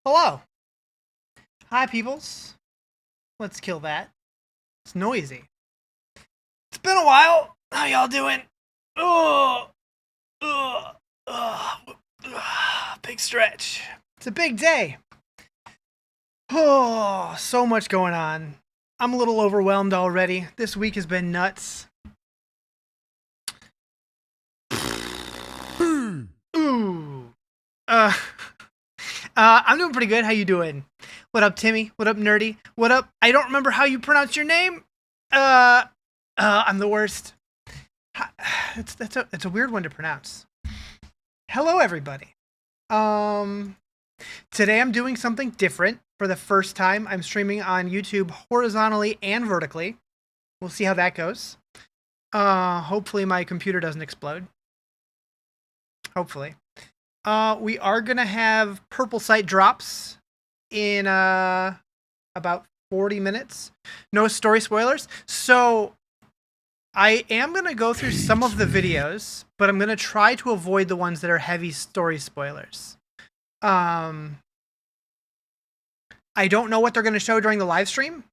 Hello. Hi, peoples. Let's kill that. It's noisy. It's been a while. How y'all doing? Oh, big stretch. It's a big day. Oh, so much going on. I'm a little overwhelmed already. This week has been nuts. Ooh. I'm doing pretty good. How you doing? What up, Timmy? What up, Nerdy? What up? I don't remember how you pronounce your name. I'm the worst. It's a weird one to pronounce. Hello, everybody. Today I'm doing something different for the first time. I'm streaming on YouTube horizontally and vertically. We'll see how that goes. Hopefully my computer doesn't explode. Hopefully. We are going to have purple site drops in about 40 minutes. No story spoilers. So I am going to go through some of the videos, but I'm going to try to avoid the ones that are heavy story spoilers. I don't know what they're going to show during the live stream.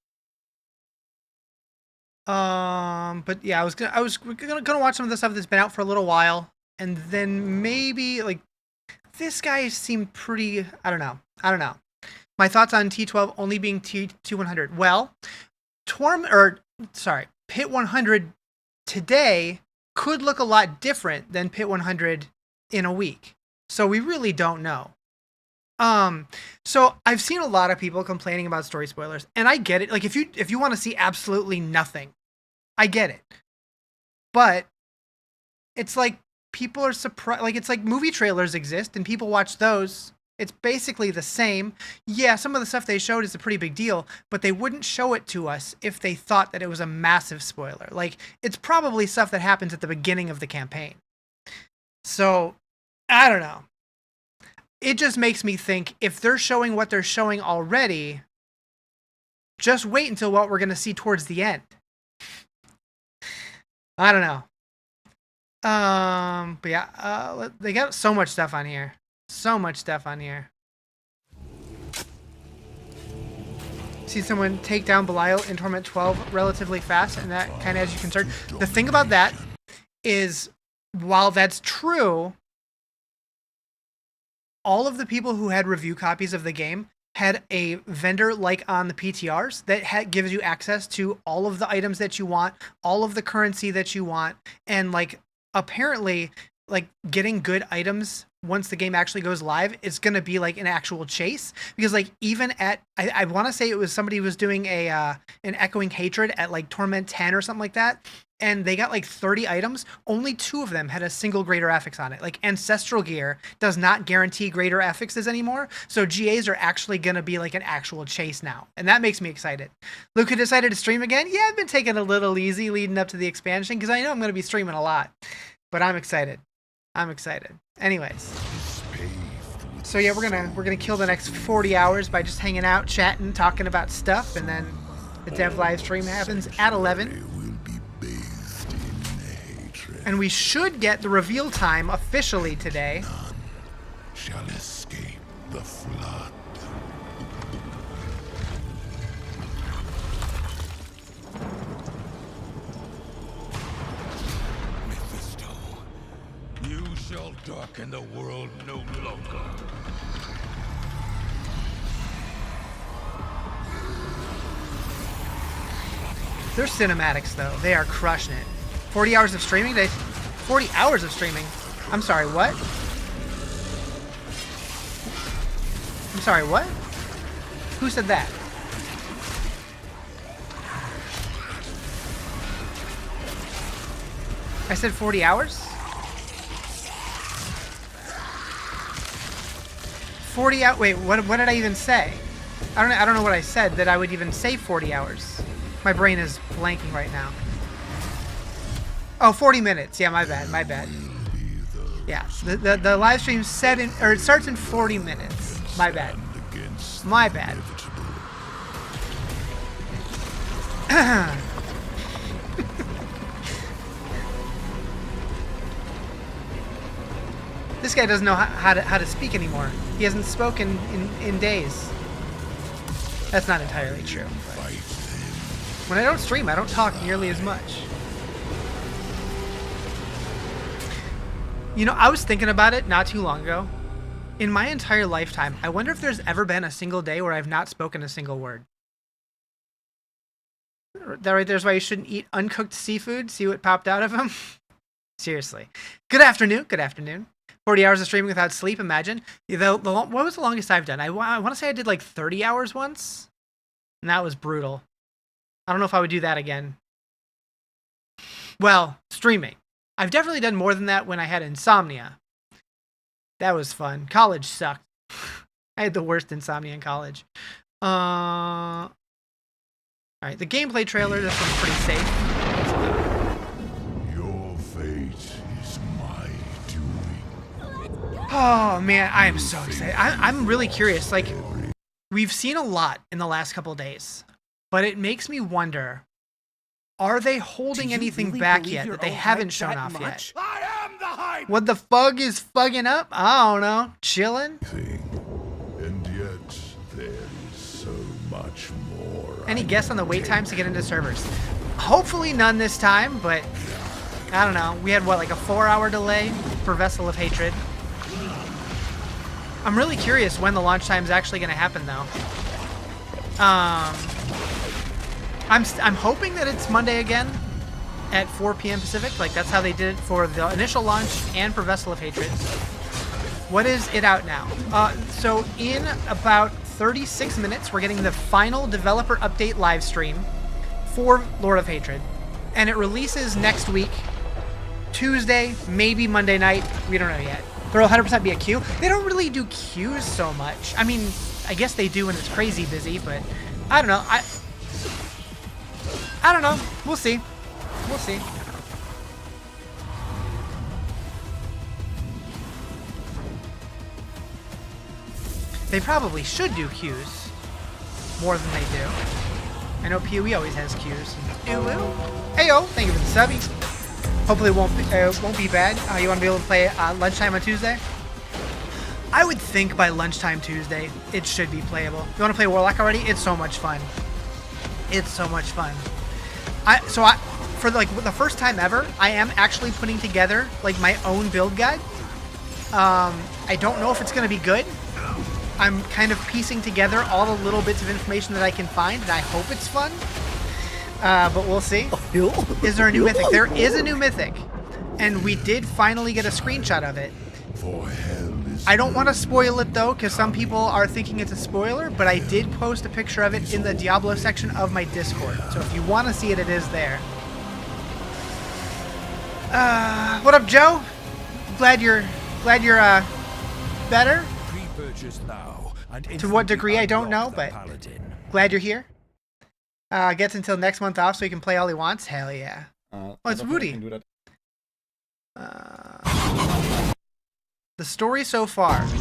But yeah, I was gonna watch some of the stuff that's been out for a little while, and then maybe like this guy seemed pretty. I don't know. My thoughts on T12 only being T100. Well, Pit 100 today could look a lot different than Pit 100 in a week. So we really don't know. So I've seen a lot of people complaining about story spoilers, and I get it. Like if you want to see absolutely nothing, I get it. But it's like people are surprised. Like it's like movie trailers exist, and people watch those. It's basically the same. Yeah, some of the stuff they showed is a pretty big deal, but they wouldn't show it to us if they thought that it was a massive spoiler. Like it's probably stuff that happens at the beginning of the campaign. So I don't know. It just makes me think if they're showing what they're showing already, just wait until what we're going to see towards the end. I don't know. But yeah, they got so much stuff on here. See someone take down Belial in Torment 12 relatively fast, and that kind of has you concerned. The thing about that is, while that's true, all of the people who had review copies of the game had a vendor like on the PTRs that gives you access to all of the items that you want, all of the currency that you want, and like apparently like getting good items once the game actually goes live is going to be like an actual chase, because like even at I want to say it was somebody who was doing an Echoing Hatred at like Torment 10 or something like that, and they got like 30 items. Only 2 of them had a single greater affix on it. Like Ancestral Gear does not guarantee greater affixes anymore, so GAs are actually going to be like an actual chase now, and that makes me excited. Luca decided to stream again. Yeah, I've been taking a little easy leading up to the expansion because I know I'm going to be streaming a lot, but I'm excited. Anyways, so yeah, we're gonna kill the next 40 hours by just hanging out, chatting, talking about stuff, and then the dev live stream happens at 11. And we should get the reveal time officially today. None shall escape the flood. You shall darken the world no longer. Their cinematics, though, they are crushing it. 40 hours of streaming? 40 hours of streaming? I'm sorry, what? I'm sorry, what? Who said that? I said 40 hours? 40 out. Wait, what did I even say? I don't know what I said that I would even say 40 hours. My brain is blanking right now. Oh, 40 minutes. Yeah, my bad. Yeah, the live stream it starts in 40 minutes. My bad. This guy doesn't know how to speak anymore. He hasn't spoken in days. That's not entirely true. When I don't stream, I don't talk nearly as much. You know, I was thinking about it not too long ago. In my entire lifetime, I wonder if there's ever been a single day where I've not spoken a single word. That right there's why you shouldn't eat uncooked seafood. See what popped out of him? Seriously. Good afternoon. Good afternoon. 40 hours of streaming without sleep, imagine. What was the longest I've done? I want to say I did like 30 hours once. And that was brutal. I don't know if I would do that again. Well, streaming. I've definitely done more than that when I had insomnia. That was fun. College sucked. I had the worst insomnia in college. Alright, the gameplay trailer, this one's pretty safe. Your fate is my doing. Oh man, I am so excited. I'm really curious. Like, we've seen a lot in the last couple of days, but it makes me wonder, are they holding anything really back yet that they haven't shown off yet? I am the hype! What the fug is fugging up? I don't know. Chilling? And yet, there is so much more. Any guess on the wait times to get into servers? Hopefully none this time, but I don't know. We had, what, like a 4-hour delay for Vessel of Hatred? I'm really curious when the launch time is actually going to happen, though. I'm hoping that it's Monday again at 4 p.m. Pacific. Like, that's how they did it for the initial launch and for Vessel of Hatred. What is it out now? So in about 36 minutes, we're getting the final developer update live stream for Lord of Hatred. And it releases next week, Tuesday, maybe Monday night. We don't know yet. There'll 100% be a queue. They don't really do queues so much. I mean, I guess they do when it's crazy busy, but I don't know. I don't know. We'll see. We'll see. They probably should do queues more than they do. I know PoE always has queues. Heyo, thank you for the subby. Hopefully it won't be bad. You want to be able to play lunchtime on Tuesday? I would think by lunchtime Tuesday it should be playable. You want to play Warlock already? It's so much fun. It's so much fun. For like the first time ever, I am actually putting together like my own build guide. I don't know if it's going to be good. I'm kind of piecing together all the little bits of information that I can find, and I hope it's fun. But we'll see. Is there a new mythic? There is a new mythic, and we did finally get a screenshot of it. For hell is I don't want to spoil it though, because some people are thinking it's a spoiler, but I did post a picture of it in the Diablo section of my Discord. So if you want to see it, it is there. What up, Joe? Glad you're better. Now, to what degree, I don't know, but glad you're here. Gets until next month off so he can play all he wants. Hell yeah. Oh, it's Woody. The story so far. So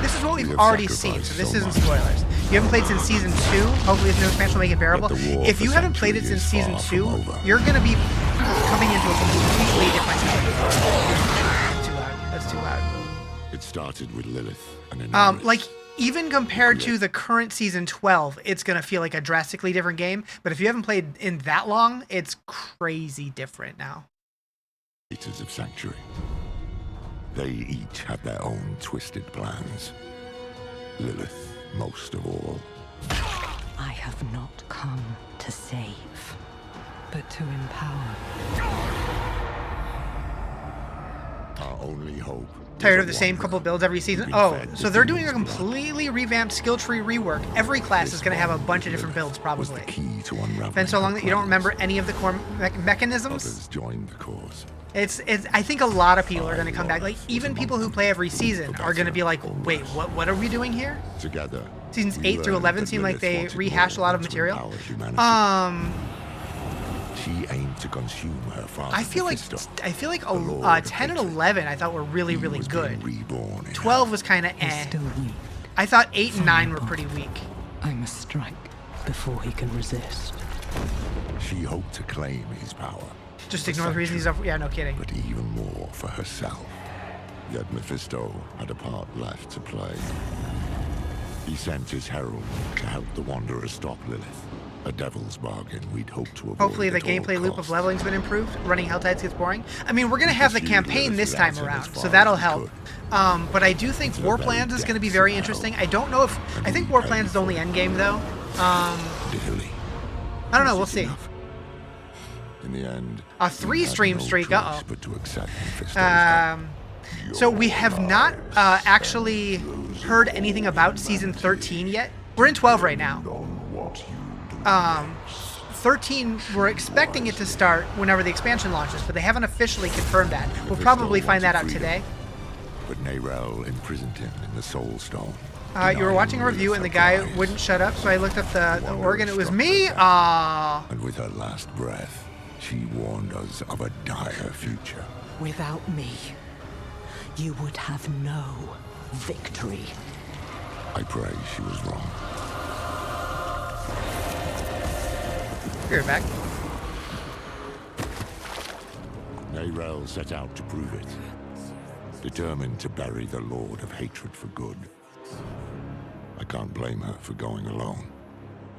this is what we've already seen. So this isn't spoilers. You haven't played since season 2. Hopefully this new expansion will make it bearable. If you haven't played it since season 2, you're gonna be coming into a completely different game. That's too loud. That's too loud. It started with Lilith and like even compared to the current season 12, it's gonna feel like a drastically different game. But if you haven't played in that long, it's crazy different now. Of Sanctuary. They each have their own twisted plans. Lilith, most of all. I have not come to save, but to empower. Our only hope. Tired of the same couple builds every season? Oh, so they're doing a completely revamped skill tree rework. Every class is going to have a bunch of different builds, probably. Been so long that you don't remember any of the core mechanisms? Others joined the cause. It's. I think a lot of people are going to come back. Like, even people who play every season are going to be like, wait, what are we doing here? Together. Seasons 8 through 11 seem like they rehashed a lot of material. She aimed to consume her father. I feel like 10 and 11 I thought were really good. 12 was kind of eh. I thought 8 and 9 were pretty weak. I must strike before he can resist. She hoped to claim his power. Just ignore the reason he's up. Yeah, no kidding. But even more for herself. Yet Mephisto had a part left to play. He sent his herald to help the Wanderer stop Lilith. A devil's bargain we'd hoped to avoid. Hopefully the at all gameplay loop of costs. leveling's been improved. Running Helltides gets boring. I mean, we're going to have the pursued campaign Lilith this time without him around, as so far that'll as we help. But I do think Into the very Warplans is going to be depths very of interesting. hell. I don't know if... I think Warplans is only endgame, though. Daily. I don't know, Was we'll it see. enough? In the end, A we had 3-stream no streak, choice uh-oh. but to accept Mephisto's help. So we have not actually heard anything about Season 13 yet. We're in 12 right now. 13, we're expecting it to start whenever the expansion launches, but they haven't officially confirmed that. We'll probably find that out today. But Nerel imprisoned him in the Soul Stone. You were watching a review and the guy wouldn't shut up, so I looked up the organ. It was me. Aww. And with her last breath, she warned us of a dire future. Without me, you would have no victory. I pray she was wrong. You're back. Nerel set out to prove it, determined to bury the Lord of Hatred for good. I can't blame her for going alone,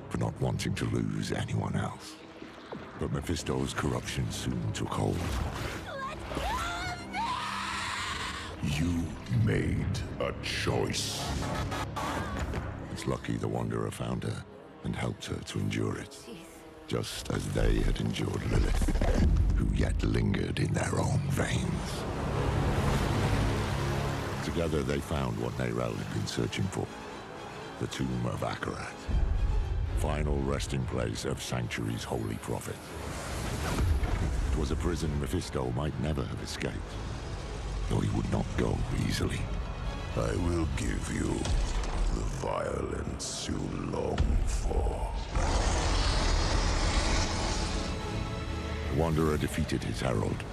for not wanting to lose anyone else. But Mephisto's corruption soon took hold. You made a choice. It's lucky the Wanderer found her and helped her to endure it, just as they had endured Lilith, who yet lingered in their own veins. Together they found what Nerel had been searching for, the tomb of Akarat, final resting place of Sanctuary's holy prophet. It was a prison Mephisto might never have escaped, though he would not go easily. I will give you the violence you long for. The Wanderer defeated his herald,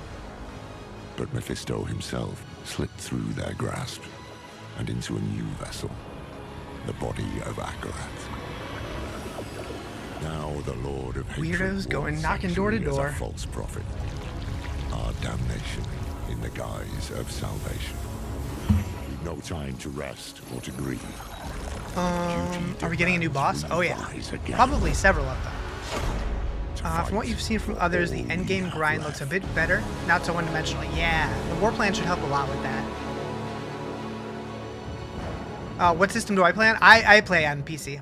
but Mephisto himself slipped through their grasp and into a new vessel, the body of Akarat. Now the Lord of Hatred Weirdos going wants knocking door to Sanctuary as door. a false prophet, our damnation in the guise of salvation. We've no time to rest or to grieve. Are we getting a new boss? Oh yeah, Rise again. probably several of them. To From what fight you've seen from others, the all we endgame have grind left. looks a bit better, not so one-dimensional. Yeah, the Warplan should help a lot with that. What system do I play on? I play on PC.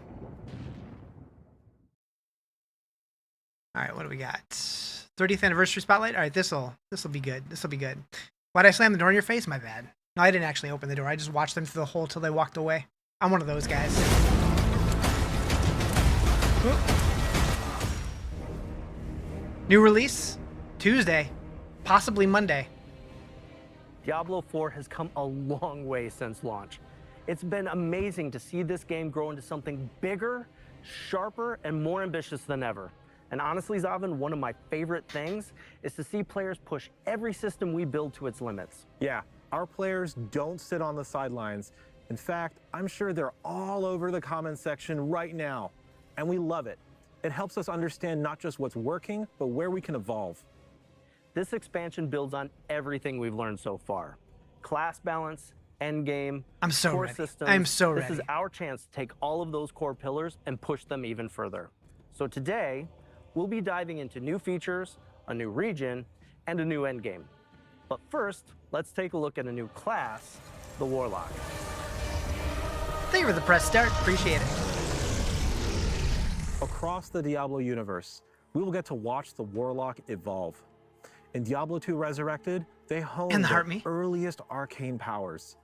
All right, what do we got? 30th anniversary spotlight. All right, this'll be good. This'll be good. Why'd I slam the door in your face? My bad. No, I didn't actually open the door. I just watched them through the hole till they walked away. I'm one of those guys. Oop. New release Tuesday, possibly Monday. Diablo 4 has come a long way since launch. It's been amazing to see this game grow into something bigger, sharper, and more ambitious than ever. And honestly, Zavin, one of my favorite things is to see players push every system we build to its limits. Yeah, our players don't sit on the sidelines. In fact, I'm sure they're all over the comments section right now, and we love it. It helps us understand not just what's working, but where we can evolve. This expansion builds on everything we've learned so far. Class balance, endgame, I'm so core ready. systems. I'm so This is ready. our chance to take all of those core pillars and push them even further. So today, we'll be diving into new features, a new region, and a new endgame. But first, let's take a look at a new class, the Warlock. Thank you for the press start. Appreciate it. Across the Diablo universe, we will get to watch the Warlock evolve. In Diablo 2 Resurrected, they honed And the their Heart Me. earliest arcane powers.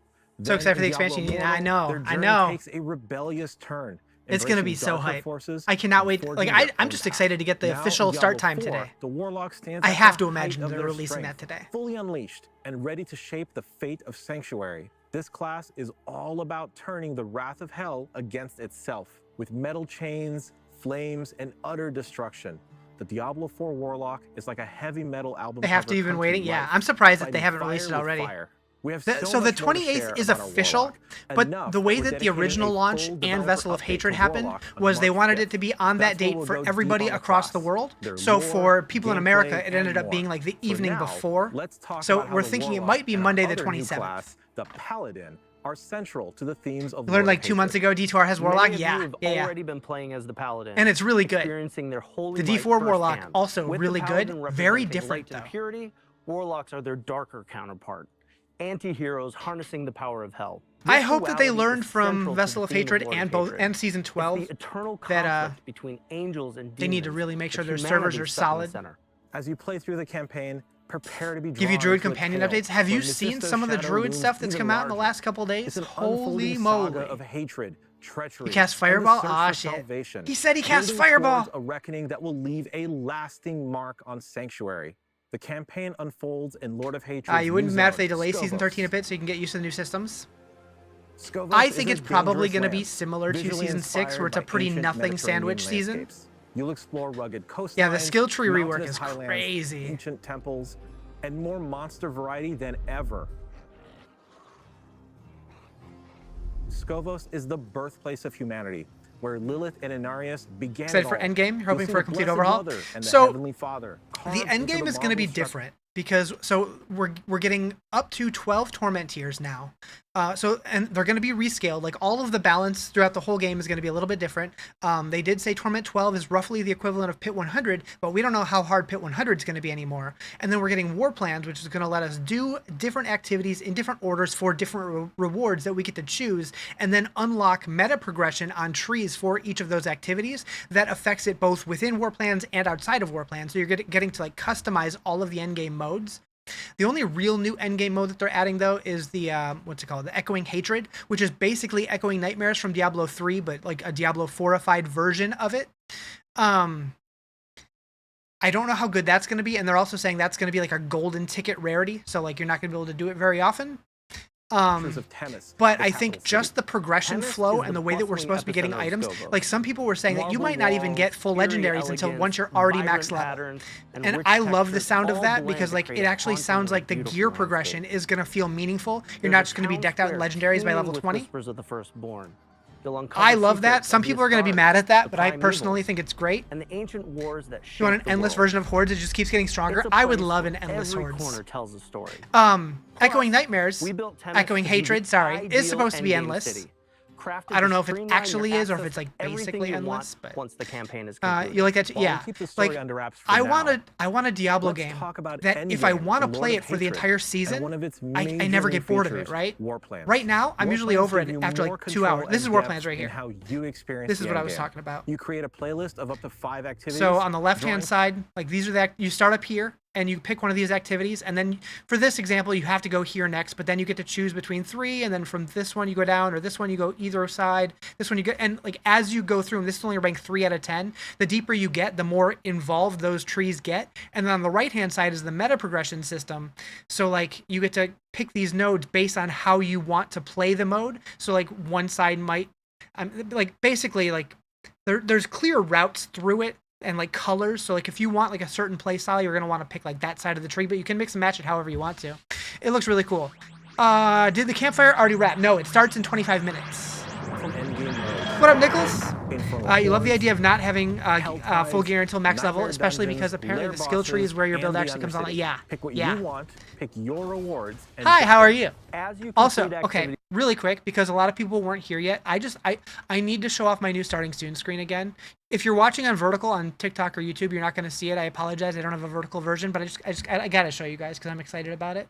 So excited for the in Diablo expansion. Immortal, I know, their I journey know. takes a rebellious turn. It's gonna be embracing so darker hype. forces I cannot and wait. forging Like their I'm own just path. excited to get the Now, official in start Diablo time 4, today. The Warlock stands I at have the to imagine height of they're their releasing strength, that today. fully unleashed and ready to shape the fate of Sanctuary. This class is all about turning the wrath of hell against itself with metal chains, flames, and utter destruction. The Diablo 4 Warlock is like a heavy metal album. They have cover to even come waiting. Yeah, life, I'm surprised that they fighting haven't released it fire with already. fire. We have So the much more to 28th share is about our official, Warlock. but Enough the that way we're that the dedicating original a launch full and developer Vessel of update Hatred to happened Warlock on was they March wanted 5th. it to be on that That's where date we'll for go deep everybody on the across the class, world. their So lore, for people in America, gameplay, it ended and up being more. like the For evening now, before. let's talk So about how we're the thinking it Warlock might be and our Monday the other new 27th. class, the Paladin, are central to the themes of You learned Lord like of 2 months Hatred. ago D2R has Warlock? Many of you Yeah, have yeah. already been playing as the Paladin, And it's really good. experiencing their holy The might D4 Warlock firsthand. also With really the good, Paladin very representing different light and though. purity, Warlocks are their darker counterpart, anti-heroes harnessing the power of hell. I This hope that they duality learned is from central to Vessel the of theme Hatred Lord and of both Hatred. and Season It's 12 the eternal that conflict between angels and demons. they need to really make sure with their servers humanity are stuck in the solid. center. As you play through the campaign, prepare to be drawn Give you Druid into a companion tale updates. Have where you seen Mephisto's some of the shadow Druid looms stuff that's even come out in the larger. last couple days? It's an Holy unfolding moly. saga of hatred, treachery, He cast and Fireball? the search Ah, for shit. salvation, He said he cast building Fireball. towards a reckoning that will leave a lasting mark on Sanctuary. The campaign unfolds in Lord of Hatred's You wouldn't be new mad if zone, they delay Season Skogos. 13 a bit so you can get used to the new systems? Skogos I is think a it's probably dangerous going to be land, similar to visually Season 6, where inspired it's a by pretty ancient nothing Mediterranean sandwich season. landscapes. You'll explore rugged coastlines, Yeah, the skill tree rework mountainous is highlands, crazy. ancient temples, and more monster variety than ever. Skogos is the birthplace of humanity, where Lilith and Inarius began Excited it for all. Endgame? You're hoping You'll see for a the complete Blessed overhaul? Mother and the So, Heavenly Father The carved into endgame is going to be marble structure. different because we're getting up to 12 torment tiers now. And they're going to be rescaled. Like all of the balance throughout the whole game is going to be a little bit different. They did say torment 12 is roughly the equivalent of pit 100, but we don't know how hard pit 100 is going to be anymore. And then we're getting war plans, which is going to let us do different activities in different orders for different rewards that we get to choose, and then unlock meta progression on trees for each of those activities that affects it both within war plans and outside of war plans. So you're getting to like customize all of the endgame modes. The only real new endgame mode that they're adding, though, is the, the Echoing Hatred, which is basically Echoing Nightmares from Diablo 3, but like a Diablo 4-ified version of it. I don't know how good that's going to be, and they're also saying that's going to be like a golden ticket rarity, so like you're not going to be able to do it very often. Of Tennis, But the I capital think city. just the progression Tennis flow is and the the way that we're bustling supposed to be getting epicenter of items, Skogos. like some people were saying that you Marble might not even walls, get full eerie legendaries until elegance, once you're already vibrant max level. patterns, And rich I love the textures sound of all that blend because to like create it a actually sounds hauntingly like the beautiful gear landscape. progression is going to feel meaningful. You're There's not a just going to be town decked out in square legendaries by teeming level with 20. Whispers of the Firstborn. You'll uncover I love that. secrets Some of the people are going to be Astartes, mad at that, the but I personally Primeval, think it's great. and the ancient wars that You want an shaped the endless world. version of Hordes that just keeps getting stronger? It's a I would place love where an endless every Hordes. corner tells a story. Echoing Nightmares, We built Tennis Echoing to be the Hatred, sorry, ideal is supposed to be endgame endless. city. Crafted I don't to know if it streamline actually your is or if access it's like to everything basically you endless, want but once the campaign is concluded. you like that? While we Yeah. keep the story Like under wraps for I now, want a Diablo let's game talk about that if I Endgame, want to the Lord play of it for the Hatred, entire and season, one of its I major never new get bored of it, features, right? War plans. Right now, I'm War usually plans over give it you after more like 2 control hours. This and is War depth Plans right in here. how you experience This is the what I was endgame. talking about. You create a playlist of up to 5 activities. So on the left-hand drawing side, like these are you start up here and you pick one of these activities, and then for this example, you have to go here next, but then you get to choose between 3, and then from this one you go down, or this one you go either side, this one you go, and like as you go through, and this is only ranked 3 out of 10, the deeper you get, the more involved those trees get. And then on the right-hand side is the meta progression system. So like you get to pick these nodes based on how you want to play the mode. So like one side might, like basically like there's clear routes through it, and like colors. So like if you want like a certain play style, you're gonna want to pick like that side of the tree, but you can mix and match it however you want to. It looks really cool. Did the campfire already wrap? No, it starts in 25 minutes. from endgame mode. What up, Nichols? Infernal You love the Hordes, idea of not having Helltides, full gear until max level, Nightmare especially Dungeons, because apparently Lair the skill tree is bosses, where your build and the actually comes on. Undercity. Yeah. Pick what Yeah. you want, pick your rewards. And Hi, how are you? As you Also, complete okay, activities, really quick, because a lot of people weren't here yet. I need to show off my new starting soon screen again. If you're watching on vertical on TikTok or YouTube, you're not going to see it. I apologize. I don't have a vertical version, but I got to show you guys because I'm excited about it.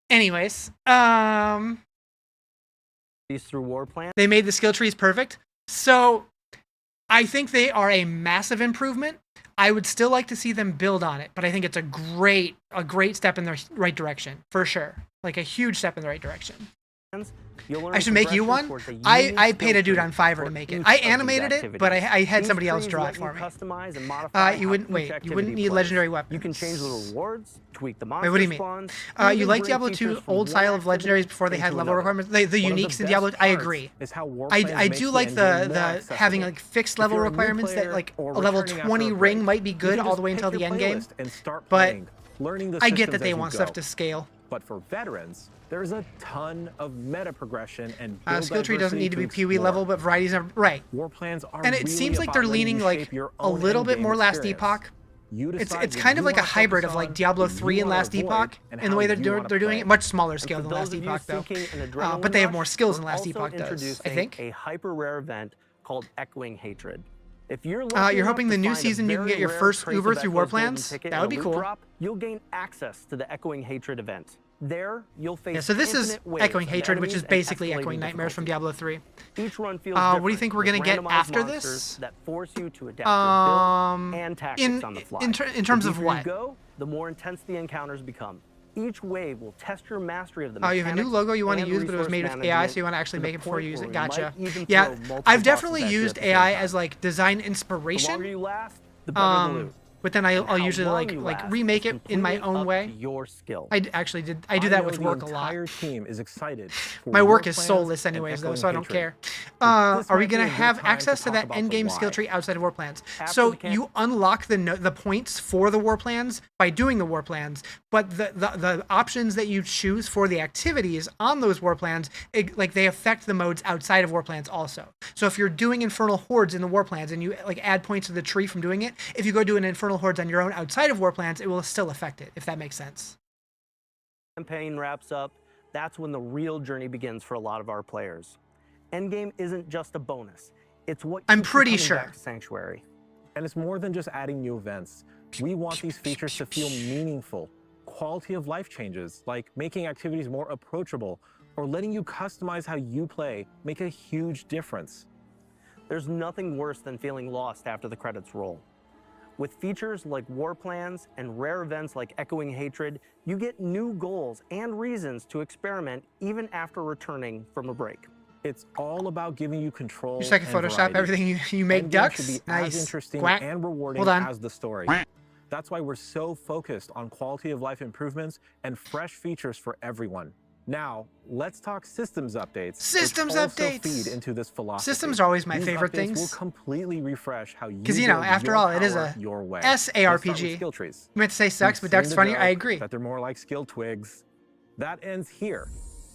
Anyways, through war plan. they made the skill trees perfect. So I think they are a massive improvement. I would still like to see them build on it, but I think it's a great step in the right direction, for sure. Like a huge step in the right direction. I should make you one. I paid a dude on Fiverr to make it. I animated it, but I had somebody else draw it for me. You wouldn't need legendary weapons. You can change the rewards, tweak the Wait, monster what do you mean? spawns. You like Diablo 2 old style of legendaries before they had level requirements? The uniques in Diablo, I agree. I do like the having like fixed level requirements that like a level 20 ring might be good all the way until the end game. But I get that they want stuff to scale. But for veterans, there's a ton of meta progression and skill tree doesn't need to be PoE level, but varieties are right. War plans are and it seems like they're leaning like a little bit more Last Epoch. It's kind of like a hybrid of like Diablo 3 and Last Epoch in the way they're doing it. Much smaller scale than Last Epoch though, but they have more skills than Last Epoch does. I think. A hyper rare event called Echoing Hatred. If you're hoping the new season you can get your first Uber through War Plans, that would be cool. You'll gain access to the Echoing Hatred event. There, you'll face so this is Echoing Hatred, which is basically Echoing Nightmares from Diablo 3. Each run feels what do you think we're gonna get after this? That force you to adapt your build and tactics on the fly. In terms of what? The more intense the encounters become. Each wave will test your mastery of the you have a new logo you want to use, but it was made with AI, so you want to actually make it before you use it. Gotcha. Yeah, I've definitely used AI as like design inspiration. The longer you last, the better the loot. But then I'll usually like remake it in my own way. Your skill. I do that with work a lot. The entire team is excited. My work is soulless anyways though, so I don't care. Are we gonna have access to that end game skill tree outside of war plans? So you unlock the points for the war plans by doing the war plans, but the options that you choose for the activities on those war plans, they affect the modes outside of war plans also. So if you're doing Infernal Hordes in the war plans and you like add points to the tree from doing it, if you go do an Infernal Hordes on your own outside of war plans, it will still affect it, if that makes sense. Campaign wraps up, that's when the real journey begins for a lot of our players. Endgame isn't just a bonus. It's what I'm pretty sure. Back to Sanctuary. And it's more than just adding new events. We want these features to feel meaningful. Quality of life changes, like making activities more approachable or letting you customize how you play, make a huge difference. There's nothing worse than feeling lost after the credits roll. With features like war plans and rare events like Echoing Hatred, you get new goals and reasons to experiment even after returning from a break. It's all about giving you control. Just like Photoshop everything you make ducks. Should be nice. As interesting Quack. And rewarding as the story. That's why we're so focused on quality of life improvements and fresh features for everyone. Now, let's talk systems updates. Systems which also updates. Feed into this philosophy. Systems are always my These favorite updates things. Will completely refresh how you because after all, it is a SARPG. Skill trees. You meant to say sucks, but ducks funny. I agree. That they're more like skill twigs. That ends here.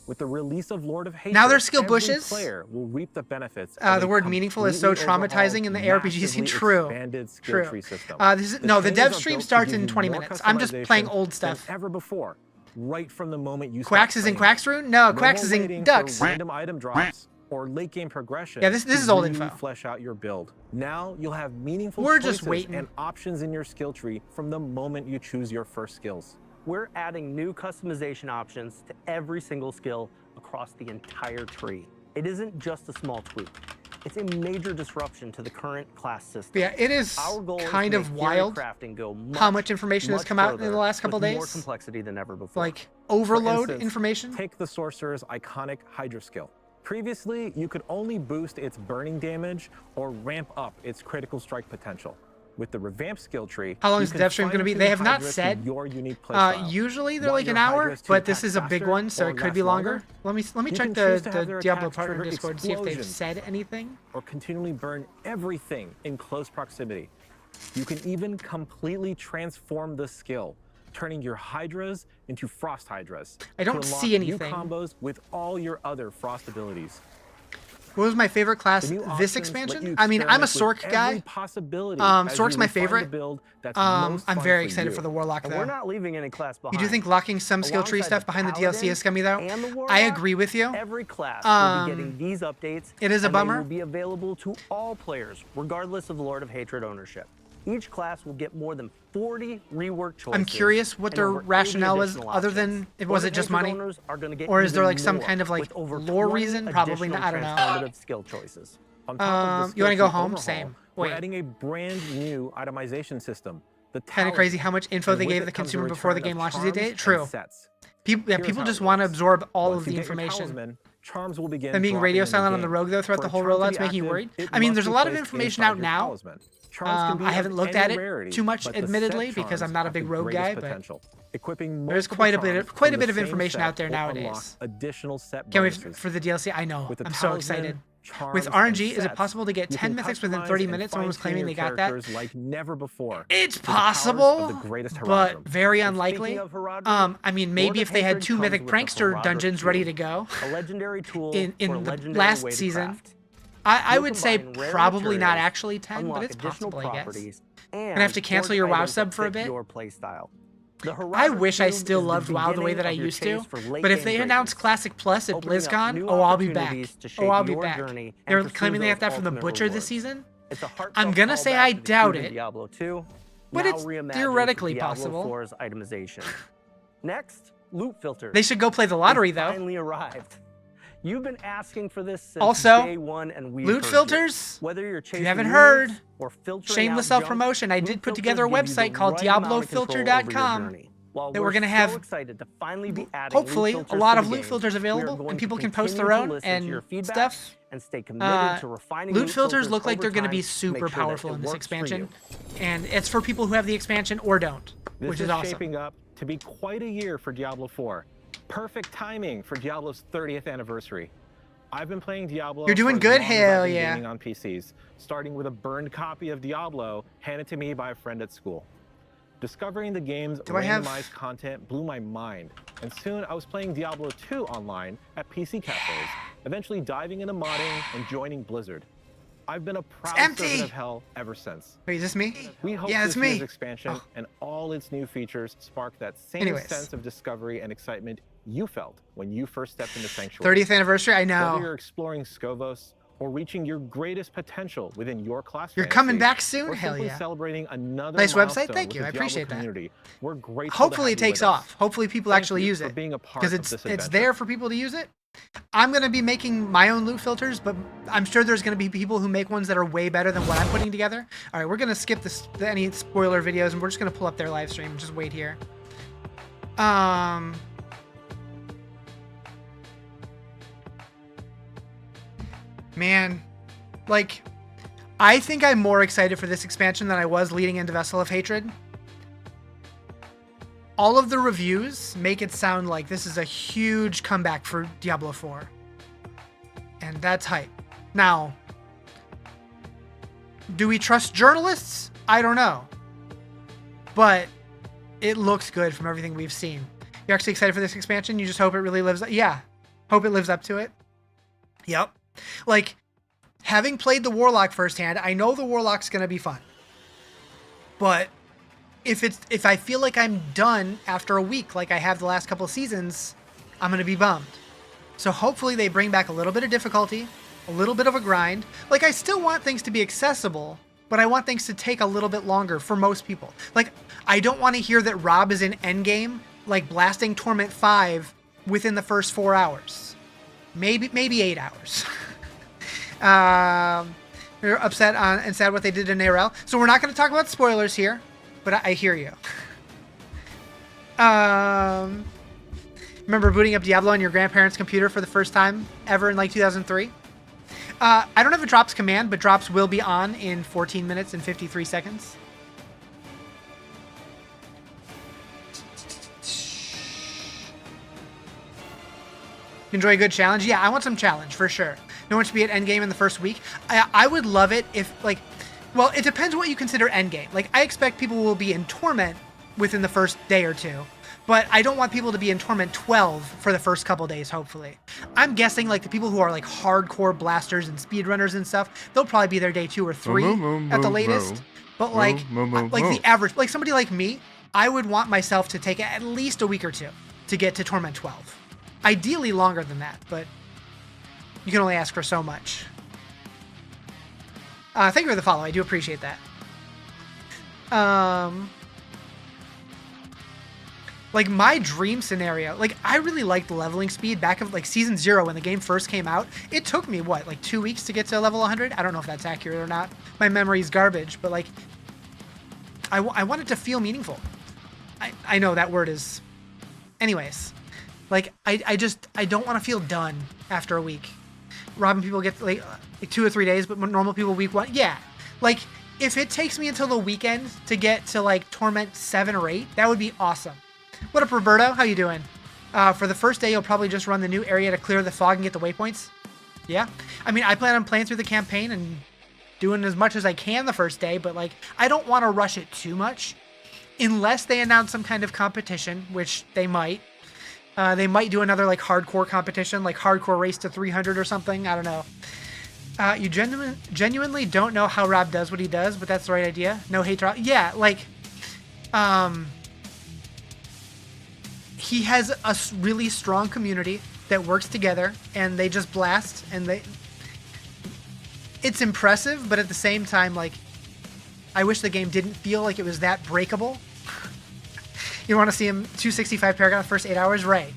With the release of Lord of Hatred, now they're skill bushes. Player will reap the benefits. The word meaningful is so traumatizing in the ARPG scene. True. The dev stream starts in 20 minutes. I'm just playing old stuff. Ever before, right from the moment you. Quacks is in Quacksrune? No, Quacks is in Ducks. Random item drops or late game progression. Yeah, this is old info. Flesh out your build. Now you'll have meaningful choices and options in your skill tree from the moment you choose your first skills. We're adding new customization options to every single skill across the entire tree. It isn't just a small tweak. It's a major disruption to the current class system. Yeah, it is kind of wild how much information has come out in the last couple days. More complexity than ever before. Like overload instance, information. Take the sorcerer's iconic Hydra skill. Previously, you could only boost its burning damage or ramp up its critical strike potential. With the revamped skill tree, how long is the dev stream going to be? They have not said. Your unique playstyle. Usually they're like an hour, but this is a big one, so it could be longer. Let me check the Diablo partner Discord, see if they've said anything. Or continually burn everything in close proximity. You can even completely transform the skill, turning your Hydras into Frost Hydras. I don't see anything. New combos with all your other Frost abilities. What was my favorite class this expansion? I mean, I'm a Sork guy. Sork's my favorite. I'm very excited for the Warlock, though. We're not leaving any class behind. You do think locking some skill tree stuff behind the DLC is scummy, though? I agree with you. Every class will be getting these updates. It is a bummer. They will be available to all players, regardless of Lord of Hatred ownership. Each class will get more than 40 rework choices. I'm curious what their rationale was, other than was it just money, or is there like some kind of like lore reason? Probably not. I don't know. Skill choices. You want to go home? Same. Wait. We're adding a brand new itemization system. Kind of crazy how much info they gave the consumer before the game launches the day. True. People, Here's people how just it want to works. absorb all Once of you the get your information. talisman, charms will begin And being dropping radio in the silent on the game. rogue, though, throughout For the a whole charm to rollout's be making you active, worried. it I mean, must there's be a lot of placed information inside out your now. talisman. Charms can be I of haven't looked any at it rarity, too much, but the admittedly, set because I'm charms not a have big the rogue greatest guy, but potential. Equipping there's multiple quite a charms bit from of the same information set out there will unlock nowadays. additional set Can't wait bonuses. for the DLC. I know. With the I'm so talisman, excited. charms, With and RNG, is it sets, possible to get you 10 can mythics within customize 30 and minutes? Someone was fine-tune claiming your they got that. characters like never before. It's With the powers of possible, the greatest but Herodrum. very And unlikely. speaking of Herodrum, I mean, Lord maybe of if they had Hatred 2 comes mythic with the prankster Herodrum dungeons ready Cube, to go a legendary tool in for a the legendary last way to season. craft. I You'll would say combine rare probably not materials, actually 10, but unlock it's additional possible, I guess. properties, Gonna have to and cancel forge your WoW items sub that for a fit bit. your playstyle. The I Herodrum wish I Cube still is the loved WoW the way beginning that I of your used chase to, for late but if game they announce greatness, Classic Plus at opening up BlizzCon, new oh, I'll be back. opportunities to Oh, shape I'll be your back. journey They're and pursue claiming they have those that from the ultimate Butcher this rewards. season. It's a heartfelt I'm gonna say callback I to the doubt cube in it, Diablo 2, but now it's reimagined theoretically with Diablo possible. 4's itemization. Next, loot filters. They should go play the lottery, They though. finally arrived. You've been asking for this since Also, day one, and we've loot heard you. filters. Whether you're If chasing you haven't new heard, loots or filtering shameless out junk, self-promotion. I loot did put filters together a give you the website called right amount of control over your DiabloFilter.com journey. While that we're we're gonna so have, excited to finally be adding hopefully, loot a filters lot to of the loot game, filters we are available, going and to people can post continue their to own listen to and your feedback stuff. and stay committed to refining Loot filters filters look like over they're going to time be to super make sure that powerful it in this works for expansion, you. and it's for people who have the expansion or don't, This which is is awesome. shaping up to be quite a year for Diablo 4. Perfect timing for Diablo's 30th anniversary. I've been playing Diablo You're doing for as good? long as Hell I've been yeah. gaming on PCs, starting with a burned copy of Diablo handed to me by a friend at school. Discovering the game's Do I have- randomized content blew my mind, and soon I was playing Diablo 2 online at PC cafes, eventually diving into modding and joining Blizzard. I've been a proud empty. servant of hell ever since. Wait, is this me? We hope Yeah, this it's me. year's expansion Oh. and all its new features spark that same Anyways. sense of discovery and excitement you felt when you first stepped into Sanctuary. 30th anniversary? I Whether know. you're exploring Skovos or reaching your greatest potential within your class You're fantasy, coming back soon? or Hell simply yeah. celebrating another Nice website? milestone Thank with you. the I Diablo appreciate that. community. We're grateful Hopefully to it have you takes with us. off. Hopefully people Thank actually you use for it. being a part Because of it's this it's adventure. there for people to use it. I'm going to be making my own loot filters, but I'm sure there's going to be people who make ones that are way better than what I'm putting together. All right, we're going to skip any spoiler videos, and we're just going to pull up their live stream. Just wait here. Man, like, I think I'm more excited for this expansion than I was leading into Vessel of Hatred. All of the reviews make it sound like this is a huge comeback for Diablo 4. And that's hype. Now, do we trust journalists? I don't know. But it looks good from everything we've seen. You're actually excited for this expansion? You just hope it really lives up? Yeah. Hope it lives up to it. Yep. Like, having played the Warlock firsthand, I know the Warlock's going to be fun. But if I feel like I'm done after a week like I have the last couple of seasons, I'm going to be bummed. So hopefully they bring back a little bit of difficulty, a little bit of a grind. Like, I still want things to be accessible, but I want things to take a little bit longer for most people. Like, I don't want to hear that Rob is in endgame, like blasting Torment 5 within the first 4 hours. Maybe 8 hours. They're upset and sad what they did to Narelle. So we're not going to talk about spoilers here, but I hear you. Remember booting up Diablo on your grandparents' computer for the first time ever in like 2003? I don't have a drops command, but drops will be on in 14 minutes and 53 seconds. Enjoy a good challenge? Yeah, I want some challenge for sure. No one should be at endgame in the first week. I would love it if, like, well, it depends what you consider endgame. Like, I expect people will be in Torment within the first day or two, but I don't want people to be in Torment 12 for the first couple days, hopefully. I'm guessing, like, the people who are, like, hardcore blasters and speedrunners and stuff, they'll probably be there day 2 or 3 at the latest. But, like, the average, like, somebody like me, I would want myself to take at least a week or 2 to get to Torment 12. Ideally longer than that, but you can only ask for so much. Thank you for the follow. I do appreciate that. Like, my dream scenario, like, I really liked leveling speed back of, like, Season 0 when the game first came out. It took me, what, like 2 weeks to get to level 100? I don't know if that's accurate or not. My memory's garbage, but, like, I want it to feel meaningful. I know that word is... Anyways. Like, I don't want to feel done after a week. Robbing people get like 2 or 3 days, but normal people week 1. Yeah. Like, if it takes me until the weekend to get to like Torment 7 or 8, that would be awesome. What up, Roberto? How you doing? For the first day, you'll probably just run the new area to clear the fog and get the waypoints. Yeah. I mean, I plan on playing through the campaign and doing as much as I can the first day, but like, I don't want to rush it too much unless they announce some kind of competition, which they might. They might do another like hardcore competition, like hardcore race to 300 or something. I don't know. You genuinely don't know how Rob does what he does, but that's the right idea. No hate. Yeah, like, he has a really strong community that works together, and they just blast, and it's impressive, but at the same time, like, I wish the game didn't feel like it was that breakable. You want to see him 265 Paragon the first 8 hours? Right.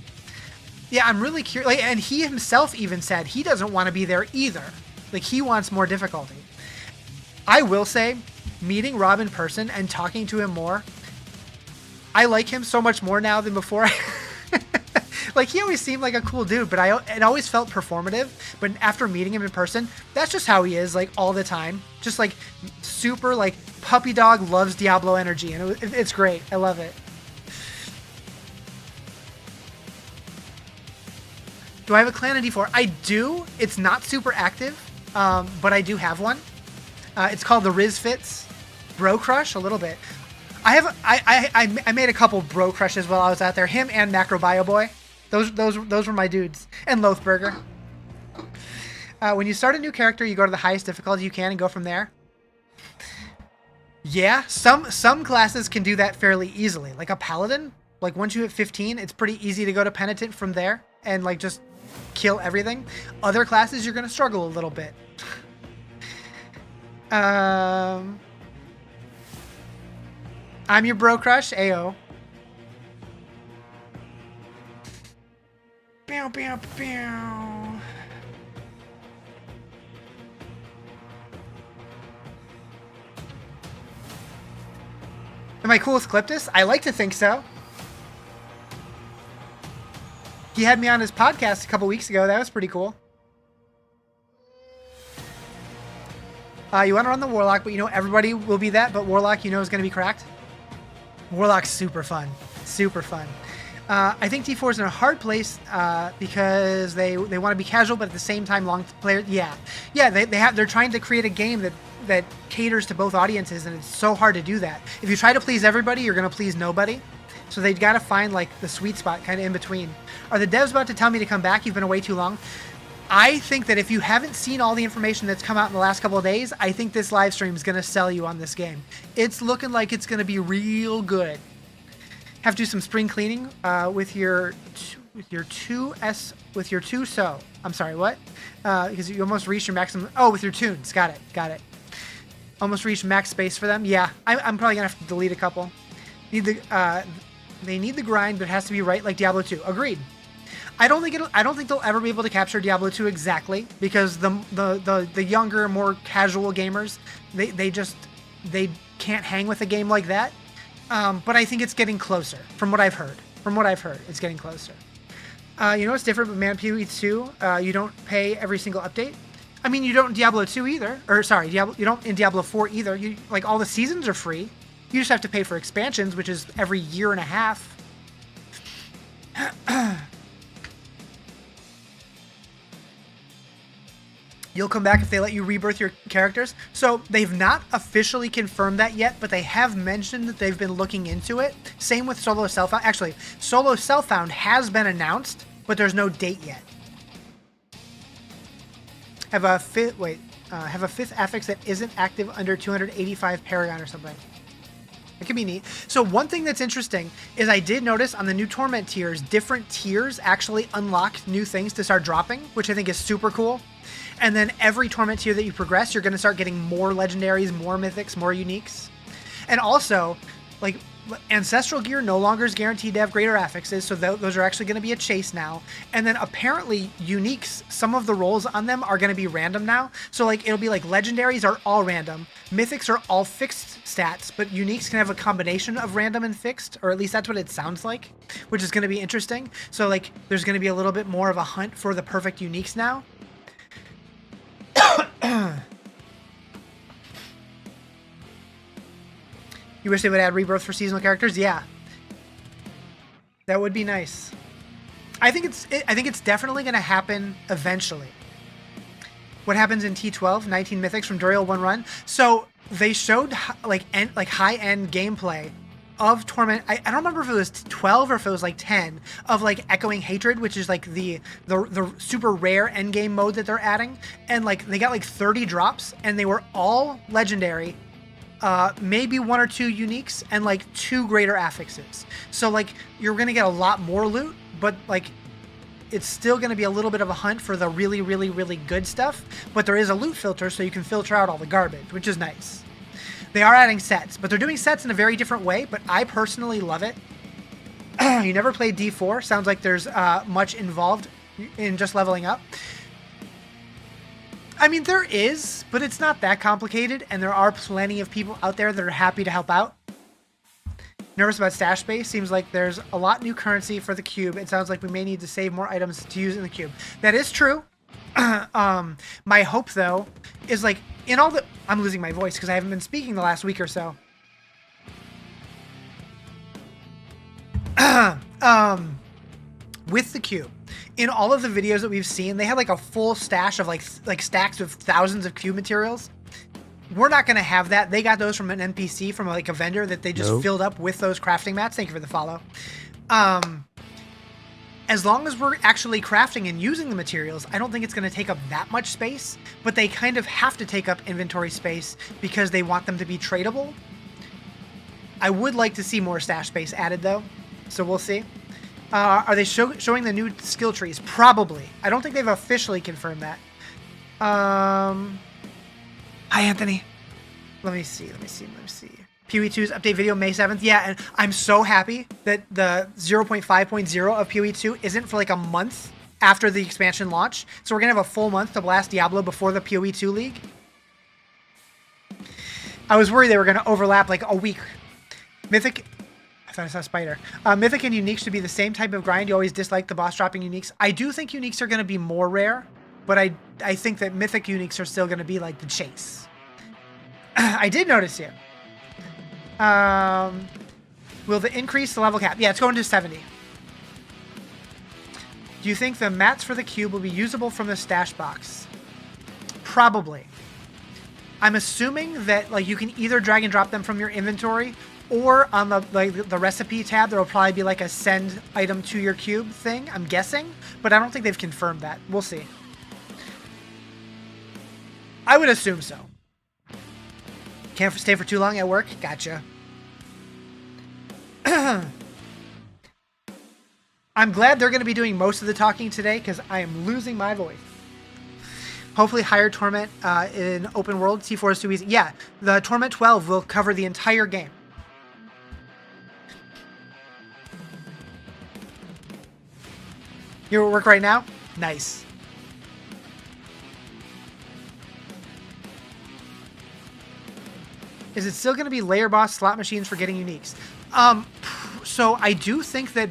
Yeah, I'm really curious. Like, and he himself even said he doesn't want to be there either. Like, he wants more difficulty. I will say, meeting Rob in person and talking to him more, I like him so much more now than before. Like, he always seemed like a cool dude, but it always felt performative. But after meeting him in person, that's just how he is, like, all the time. Just, like, super, like, puppy dog loves Diablo energy. And it's great. I love it. Do I have a clan in D4? I do. It's not super active, but I do have one. It's called the Riz Fits Bro Crush, a little bit. I made a couple bro crushes while I was out there. Him and Macrobio Boy. Those were my dudes. And Loathburger. When you start a new character, you go to the highest difficulty you can and go from there. Yeah, some classes can do that fairly easily. Like a Paladin, like once you hit 15, it's pretty easy to go to Penitent from there and like just kill everything. Other classes, you're going to struggle a little bit. I'm your bro crush, AO. Bow, bow, bow. Am I cool with Cliptus? I like to think so. He had me on his podcast a couple weeks ago. That was pretty cool. You want to run the Warlock, but you know everybody will be that, but Warlock you know is going to be cracked. Warlock's super fun. Super fun. I think D4 is in a hard place because they want to be casual, but at the same time long players. Yeah. They're trying to create a game that caters to both audiences, and it's so hard to do that. If you try to please everybody, you're going to please nobody. So they've got to find like the sweet spot kind of in between. Are the devs about to tell me to come back? You've been away too long. I think that if you haven't seen all the information that's come out in the last couple of days, I think this live stream is going to sell you on this game. It's looking like it's going to be real good. Have to do some spring cleaning with your two so. I'm sorry, what? Because you almost reached your maximum. Oh, with your tunes. Got it. Almost reached max space for them. Yeah, I'm probably gonna have to delete a couple. They need the grind, but it has to be right like Diablo 2. Agreed. I don't think they'll ever be able to capture Diablo 2 exactly because the younger, more casual gamers they can't hang with a game like that. But I think it's getting closer from what I've heard. It's getting closer. You know what's different with Man PoE 2? You don't pay every single update. I mean, you don't in Diablo 2 either. Or sorry, you don't in Diablo 4 either. You like all the seasons are free. You just have to pay for expansions, which is every year and a half. You'll come back if they let you rebirth your characters. So they've not officially confirmed that yet, but they have mentioned that they've been looking into it. Same with Solo Self-Found. Actually, Solo Self-Found has been announced, but there's no date yet. Have a fifth affix that isn't active under 285 Paragon or something. It could be neat. So one thing that's interesting is I did notice on the new Torment tiers, different tiers actually unlock new things to start dropping, which I think is super cool. And then every Torment tier that you progress, you're going to start getting more legendaries, more mythics, more uniques. And also, like, Ancestral gear no longer is guaranteed to have greater affixes, so those are actually going to be a chase now. And then apparently uniques, some of the rolls on them are going to be random now. So like it'll be like legendaries are all random, mythics are all fixed stats, but uniques can have a combination of random and fixed, or at least that's what it sounds like, which is going to be interesting. So like there's going to be a little bit more of a hunt for the perfect uniques now. You wish they would add rebirth for seasonal characters? Yeah. That would be nice. I think it's definitely going to happen eventually. What happens in T12? 19 mythics from Duriel 1 run. So they showed like high-end gameplay of Torment. I don't remember if it was 12 or if it was like 10 of like Echoing Hatred, which is like the super rare endgame mode that they're adding. And like they got like 30 drops and they were all legendary. Maybe 1 or 2 uniques and like 2 greater affixes. So like you're going to get a lot more loot, but like it's still going to be a little bit of a hunt for the really, really, really good stuff. But there is a loot filter so you can filter out all the garbage, which is nice. They are adding sets, but they're doing sets in a very different way, but I personally love it. You never played D4. Sounds like there's much involved in just leveling up. I mean, there is, but it's not that complicated, and there are plenty of people out there that are happy to help out. Nervous about stash space? Seems like there's a lot new currency for the cube. It sounds like we may need to save more items to use in the cube. That is true. My hope, though, is like, in all the... I'm losing my voice because I haven't been speaking the last week or so. With the cube. In all of the videos that we've seen, they had like a full stash of like stacks of thousands of cube materials. We're not going to have that. They got those from an NPC, from like a vendor that they just filled up with those crafting mats. Thank you for the follow. As long as we're actually crafting and using the materials, I don't think it's going to take up that much space, but they kind of have to take up inventory space because they want them to be tradable. I would like to see more stash space added though, so we'll see. Are they showing the new skill trees? Probably. I don't think they've officially confirmed that. Hi, Anthony. Let me see. PoE2's update video May 7th. Yeah, and I'm so happy that the 0.5.0 of PoE2 isn't for like a month after the expansion launch. So we're going to have a full month to blast Diablo before the PoE2 League. I was worried they were going to overlap like a week. Mythic... I thought I saw a spider. Mythic and uniques should be the same type of grind. You always dislike the boss dropping uniques. I do think uniques are going to be more rare, but I think that mythic uniques are still going to be like the chase. I did notice here. Will the increase the level cap? Yeah, it's going to 70. Do you think the mats for the cube will be usable from the stash box? Probably. I'm assuming that like you can either drag and drop them from your inventory, or on the recipe tab, there will probably be like a send item to your cube thing, I'm guessing, but I don't think they've confirmed that. We'll see. I would assume so. Can't stay for too long at work? Gotcha. I'm glad they're going to be doing most of the talking today because I am losing my voice. Hopefully higher Torment in open world. T4 is too easy. Yeah, the Torment 12 will cover the entire game. You're at work right now? Nice. Is it still going to be layer boss slot machines for getting uniques? So I do think that...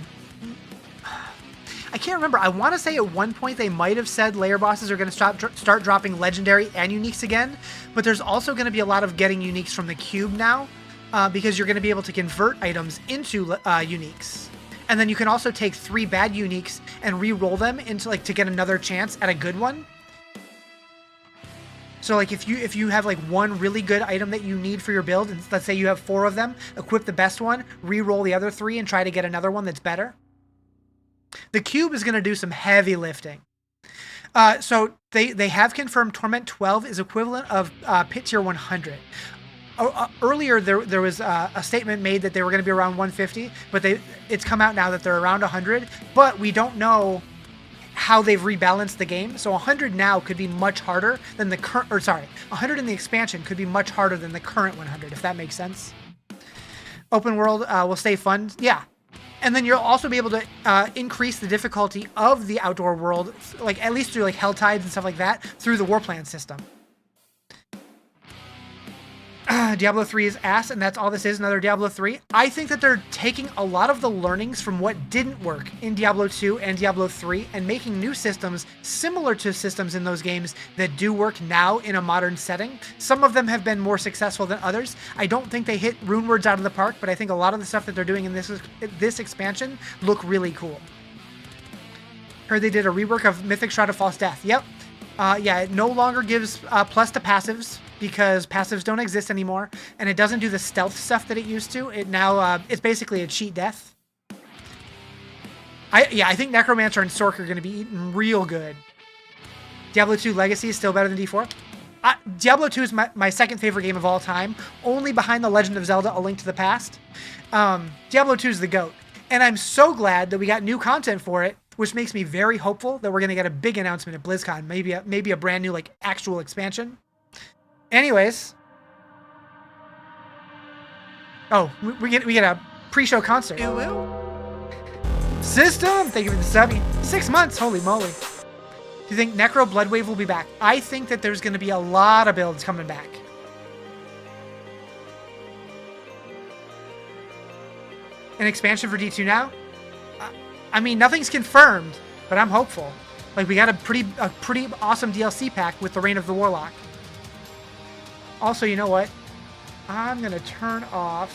I can't remember. I want to say at one point they might have said layer bosses are going to start dropping legendary and uniques again, but there's also going to be a lot of getting uniques from the cube now, because you're going to be able to convert items into uniques. And then you can also take 3 bad uniques and re-roll them into like to get another chance at a good one. So like if you have like one really good item that you need for your build, and let's say you have 4 of them, equip the best one, re-roll the other 3 and try to get another one that's better. The cube is going to do some heavy lifting. So they have confirmed Torment 12 is equivalent of Pit Tier 100. Earlier, there was a statement made that they were going to be around 150, but it's come out now that they're around 100. But we don't know how they've rebalanced the game. So 100 now could be much harder than the current, or sorry, 100 in the expansion could be much harder than the current 100, if that makes sense. open world will stay fun. Yeah. And then you'll also be able to increase the difficulty of the outdoor world, like at least through like hell tides and stuff like that, through the war plan system. Diablo 3 is ass, and that's all this is, another Diablo 3. I think that they're taking a lot of the learnings from what didn't work in Diablo 2 and Diablo 3 and making new systems similar to systems in those games that do work now in a modern setting. Some of them have been more successful than others. I don't think they hit Runewords out of the park, but I think a lot of the stuff that they're doing in this expansion look really cool. Heard they did a rework of Mythic Shroud of False Death. Yep. Yeah, it no longer gives plus to passives, because passives don't exist anymore, and it doesn't do the stealth stuff that it used to. It now, it's basically a cheat death. I think Necromancer and Sork are going to be eating real good. Diablo 2 Legacy is still better than D4. Diablo 2 is my second favorite game of all time, only behind The Legend of Zelda: A Link to the Past. Diablo 2 is the GOAT, and I'm so glad that we got new content for it, which makes me very hopeful that we're going to get a big announcement at BlizzCon, maybe a brand new like actual expansion. Anyways, oh, we get a pre-show concert. System, thank you for the subby. 6 months, holy moly. Do you think Necro Bloodwave will be back? I think that there's going to be a lot of builds coming back. An expansion for D2 now? I mean, nothing's confirmed, but I'm hopeful. Like, we got a pretty awesome DLC pack with the Reign of the Warlock. Also, you know what? I'm going to turn off...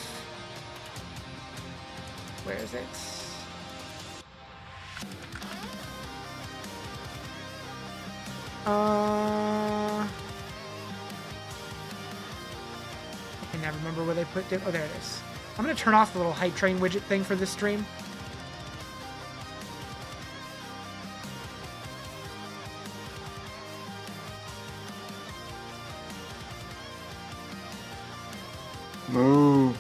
Where is it? I can never remember where they put it. Oh, there it is. I'm going to turn off the little hype train widget thing for this stream. Move.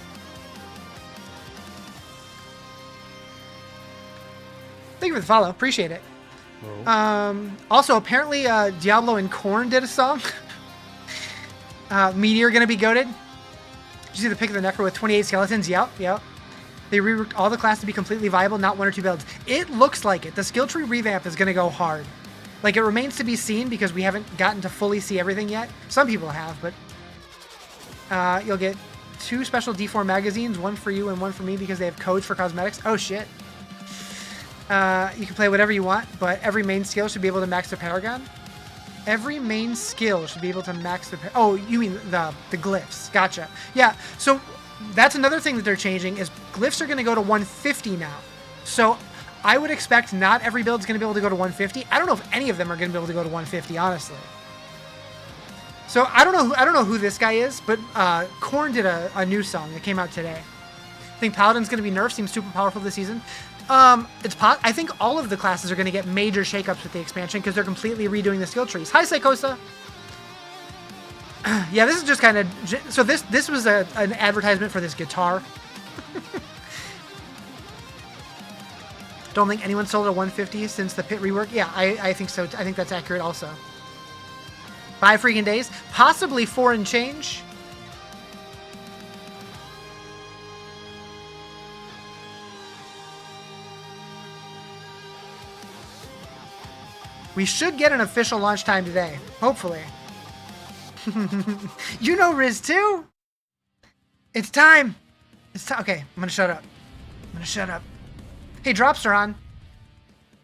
Thank you for the follow. Appreciate it. Also, apparently, Diablo and Korn did a song. Meteor gonna be goated. Did you see the pic of the Necro with 28 skeletons? Yep. They reworked all the classes to be completely viable, not one or two builds. It looks like it. The skill tree revamp is gonna go hard. Like, it remains to be seen because we haven't gotten to fully see everything yet. Some people have, but you'll get 2 special D4 magazines, one for you and one for me because they have codes for cosmetics. Oh shit. You can play whatever you want, but every main skill should be able to max the Paragon. Every main skill should be able to max the... Oh, you mean the glyphs. Gotcha. Yeah, so that's another thing that they're changing is glyphs are going to go to 150 now. So I would expect not every build is going to be able to go to 150. I don't know if any of them are going to be able to go to 150, honestly. So I don't know who this guy is, but Korn did a new song that came out today. I think Paladin's going to be nerfed. Seems super powerful this season. I think all of the classes are going to get major shakeups with the expansion because they're completely redoing the skill trees. Hi, Psychosa. Yeah, this is just kind of... So this was an advertisement for this guitar. Don't think anyone sold a 150 since the pit rework. Yeah, I think so. I think that's accurate also. 5 freaking days. Possibly 4 and change. We should get an official launch time today. Hopefully. You know Riz too? It's time. It's time. Okay, I'm gonna shut up. Hey, drops are on.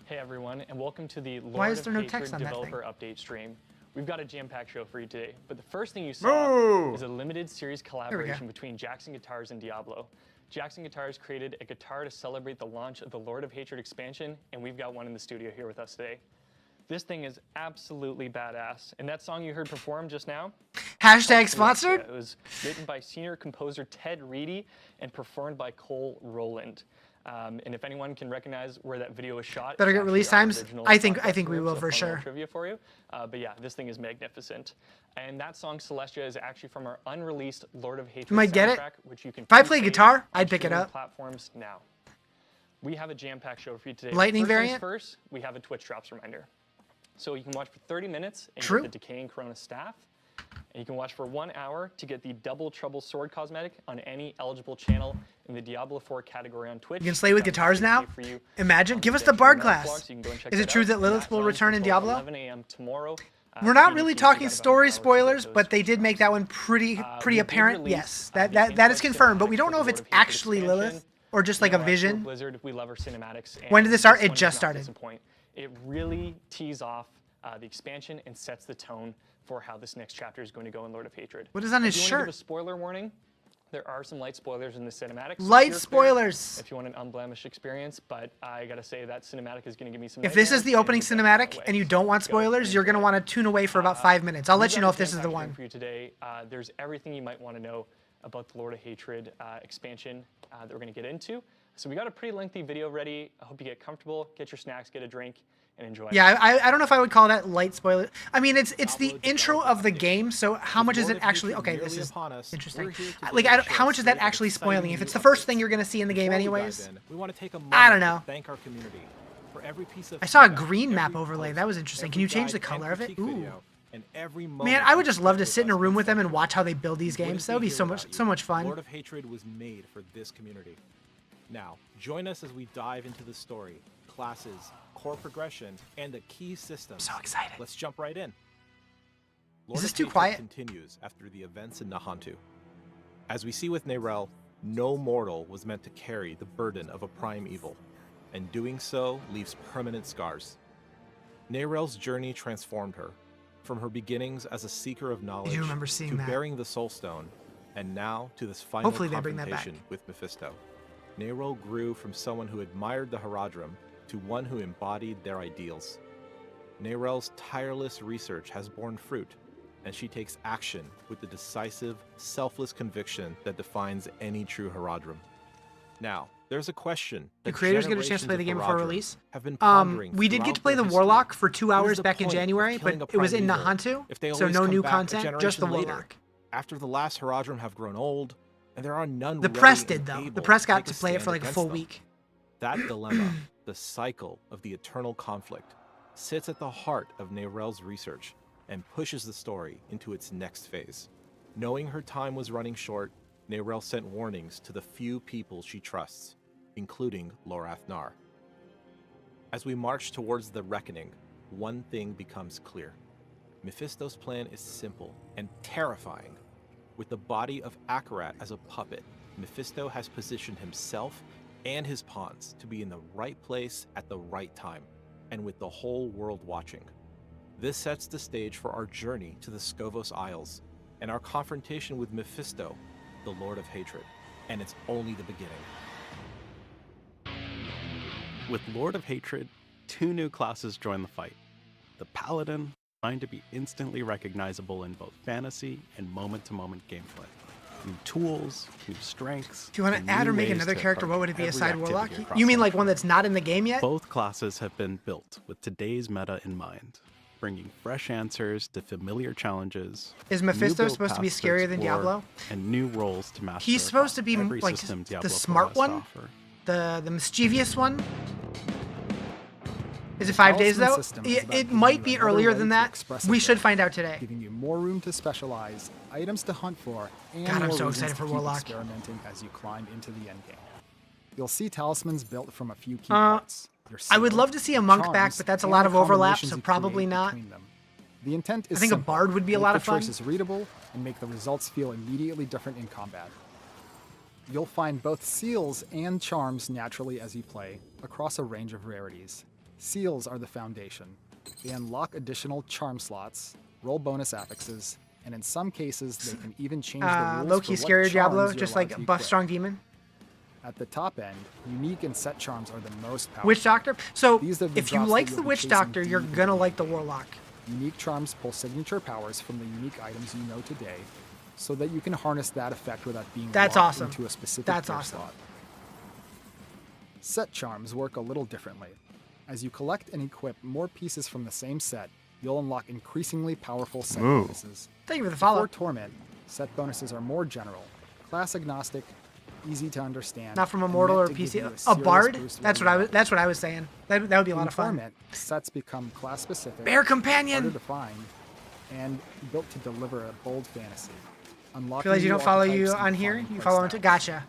Hey everyone, and welcome to the Why Lord is there of no Hatred text on that Developer Update stream. We've got a jam-packed show for you today, but the first thing you saw is a limited series collaboration between Jackson Guitars and Diablo. Jackson Guitars created a guitar to celebrate the launch of the Lord of Hatred expansion, and we've got one in the studio here with us today. This thing is absolutely badass, and that song you heard performed just now? Hashtag sponsored? It was written by senior composer Ted Reedy and performed by Cole Rowland. And if anyone can recognize where that video was shot, better get release times. I think we will for sure. Trivia for you, but yeah, this thing is magnificent. And that song Celestia is actually from our unreleased Lord of Hatred you might get soundtrack, it. which you can. If I play guitar, I'd pick it up. Platforms now. We have a jam-packed show for you today. Lightning variant. First, we have a Twitch drops reminder. So you can watch for 30 minutes and True. get the Decaying Corona staff. And you can watch for 1 hour to get the Double Trouble Sword cosmetic on any eligible channel in the Diablo 4 category on Twitch. You can slay with guitars now? Imagine. Give us the Bard class. Is it true that Lilith will return in Diablo? 11 a.m. tomorrow. We're not really talking story spoilers, but they did make that one pretty apparent. Yes, that is confirmed, but we don't know if it's actually Lilith or just like a vision. Blizzard, we love our cinematics. When did this start? It just started. It really tees off the expansion and sets the tone for how this next chapter is going to go in Lord of Hatred. What is on his If you want to shirt? give a spoiler warning, there are some light spoilers in the cinematics. Light spoilers. If you want an unblemished experience, but I gotta say that cinematic is gonna give me some. If this is the opening cinematic and you don't want spoilers, you're gonna want to tune away for about 5 minutes. I'll let you know if this is the one. For you today, there's everything you might want to know about the Lord of Hatred expansion that we're gonna get into. So we got a pretty lengthy video ready. I hope you get comfortable, get your snacks, get a drink, and enjoy. Yeah, I don't know if I would call that light spoiler. I mean, it's the intro of the game, so how much is it actually? Okay, this is interesting. Like, how much is that actually spoiling? If it's the first thing you're gonna see in the game, anyways. I don't know. Thank our community for every piece of I saw a green map overlay. That was interesting. Can you change the color of it? Ooh. Man, I would just love to sit in a room with them and watch how they build these games. That would be so much fun. Lord of Hatred was made for this community. Now, join us as we dive into the story, classes, core progression, and the key systems. So excited. Let's jump right in. Is this too quiet? Continues after the events in Nahantu. As we see with Neyrelle, no mortal was meant to carry the burden of a prime evil, and doing so leaves permanent scars. Neyrelle's journey transformed her, from her beginnings as a seeker of knowledge I do remember seeing to that. bearing the Soul Stone, and now to this final Hopefully they bring that back. confrontation with Mephisto. Neyrelle grew from someone who admired the Haradrim to one who embodied their ideals. Neyrelle's tireless research has borne fruit, and she takes action with the decisive, selfless conviction that defines any true Haradrim. Now, there's a question that Do creators get a chance to play the game before Haradrim release? have been pondering We did get throughout to play their the history. Warlock for 2 What is hours the back in point of January, killing but a it was prime in evil Nahantu, if they so always no come new back a content, just the generation later? Warlock. After the last Haradrim have grown old, and there are none The ready press and did, though. able The press got take to a play it stand for like a against full them. week. That dilemma, the cycle of the eternal conflict, sits at the heart of Neyrelle's research and pushes the story into its next phase. Knowing her time was running short, Neyrelle sent warnings to the few people she trusts, including Lorath Nar. As we march towards the reckoning, one thing becomes clear. Mephisto's plan is simple and terrifying. With the body of Akarat as a puppet, Mephisto has positioned himself and his pawns to be in the right place at the right time, and with the whole world watching. This sets the stage for our journey to the Skovos Isles, and our confrontation with Mephisto, the Lord of Hatred. And it's only the beginning. With Lord of Hatred, 2 new classes join the fight. The Paladin, trying to be instantly recognizable in both fantasy and moment-to-moment gameplay. New tools, new strengths. If you want and to add new or make ways another to character, what approach would it be every aside Warlock? activity across You mean like Sanctuary. one that's not in the game yet? Both classes have been built with today's meta in mind, bringing fresh answers to familiar challenges. Is new Mephisto build supposed to be paths scarier than explore, Diablo? And new roles to master. He's supposed to be across every like system the Diablo 4 smart has to one? offer. The mischievous one? Is it 5 days though? It might be earlier than that. We should find out today. Giving you more room to specialize, items to hunt for, and God, I'm more so reasons excited to for keep Warlock. experimenting as you climb into the endgame. You'll see talismans built from a few key parts. Your I would seal, love to see a monk charms, back, but that's a and lot the of overlap, combinations so you probably create not. between them. The intent is I think a simple. bard would be a Make lot the of fun. choices readable and make the results feel immediately different in combat. You'll find both seals and charms naturally as you play, across a range of rarities. Seals are the foundation. They unlock additional charm slots, roll bonus affixes, and in some cases they can even change the rules Low-key for what scarier Diablo, charms you're just allowed like to buff equip. strong demon. At the top end, unique and set charms are the most powerful. Witch Doctor. So These are the if you drops like that the you'll be Witch chasing Doctor, you're deep gonna into. like the Warlock. Unique charms pull signature powers from the unique items you know today, so that you can harness that effect without being That's locked awesome. into a specific That's gear awesome. slot. Set charms work a little differently. As you collect and equip more pieces from the same set, you'll unlock increasingly powerful set bonuses. Thank you for the For follow. Torment, set bonuses are more general, class agnostic, easy to understand. Not from a and mortal meant or to give PC. you A serious bard? boost That's when what I you was. level. That's what I was saying. That would be a lot In of fun. Torment, sets become class specific, Bear harder companion. to find, and built to deliver a bold fantasy. Feel like you don't follow you on here? You follow him too? Gotcha.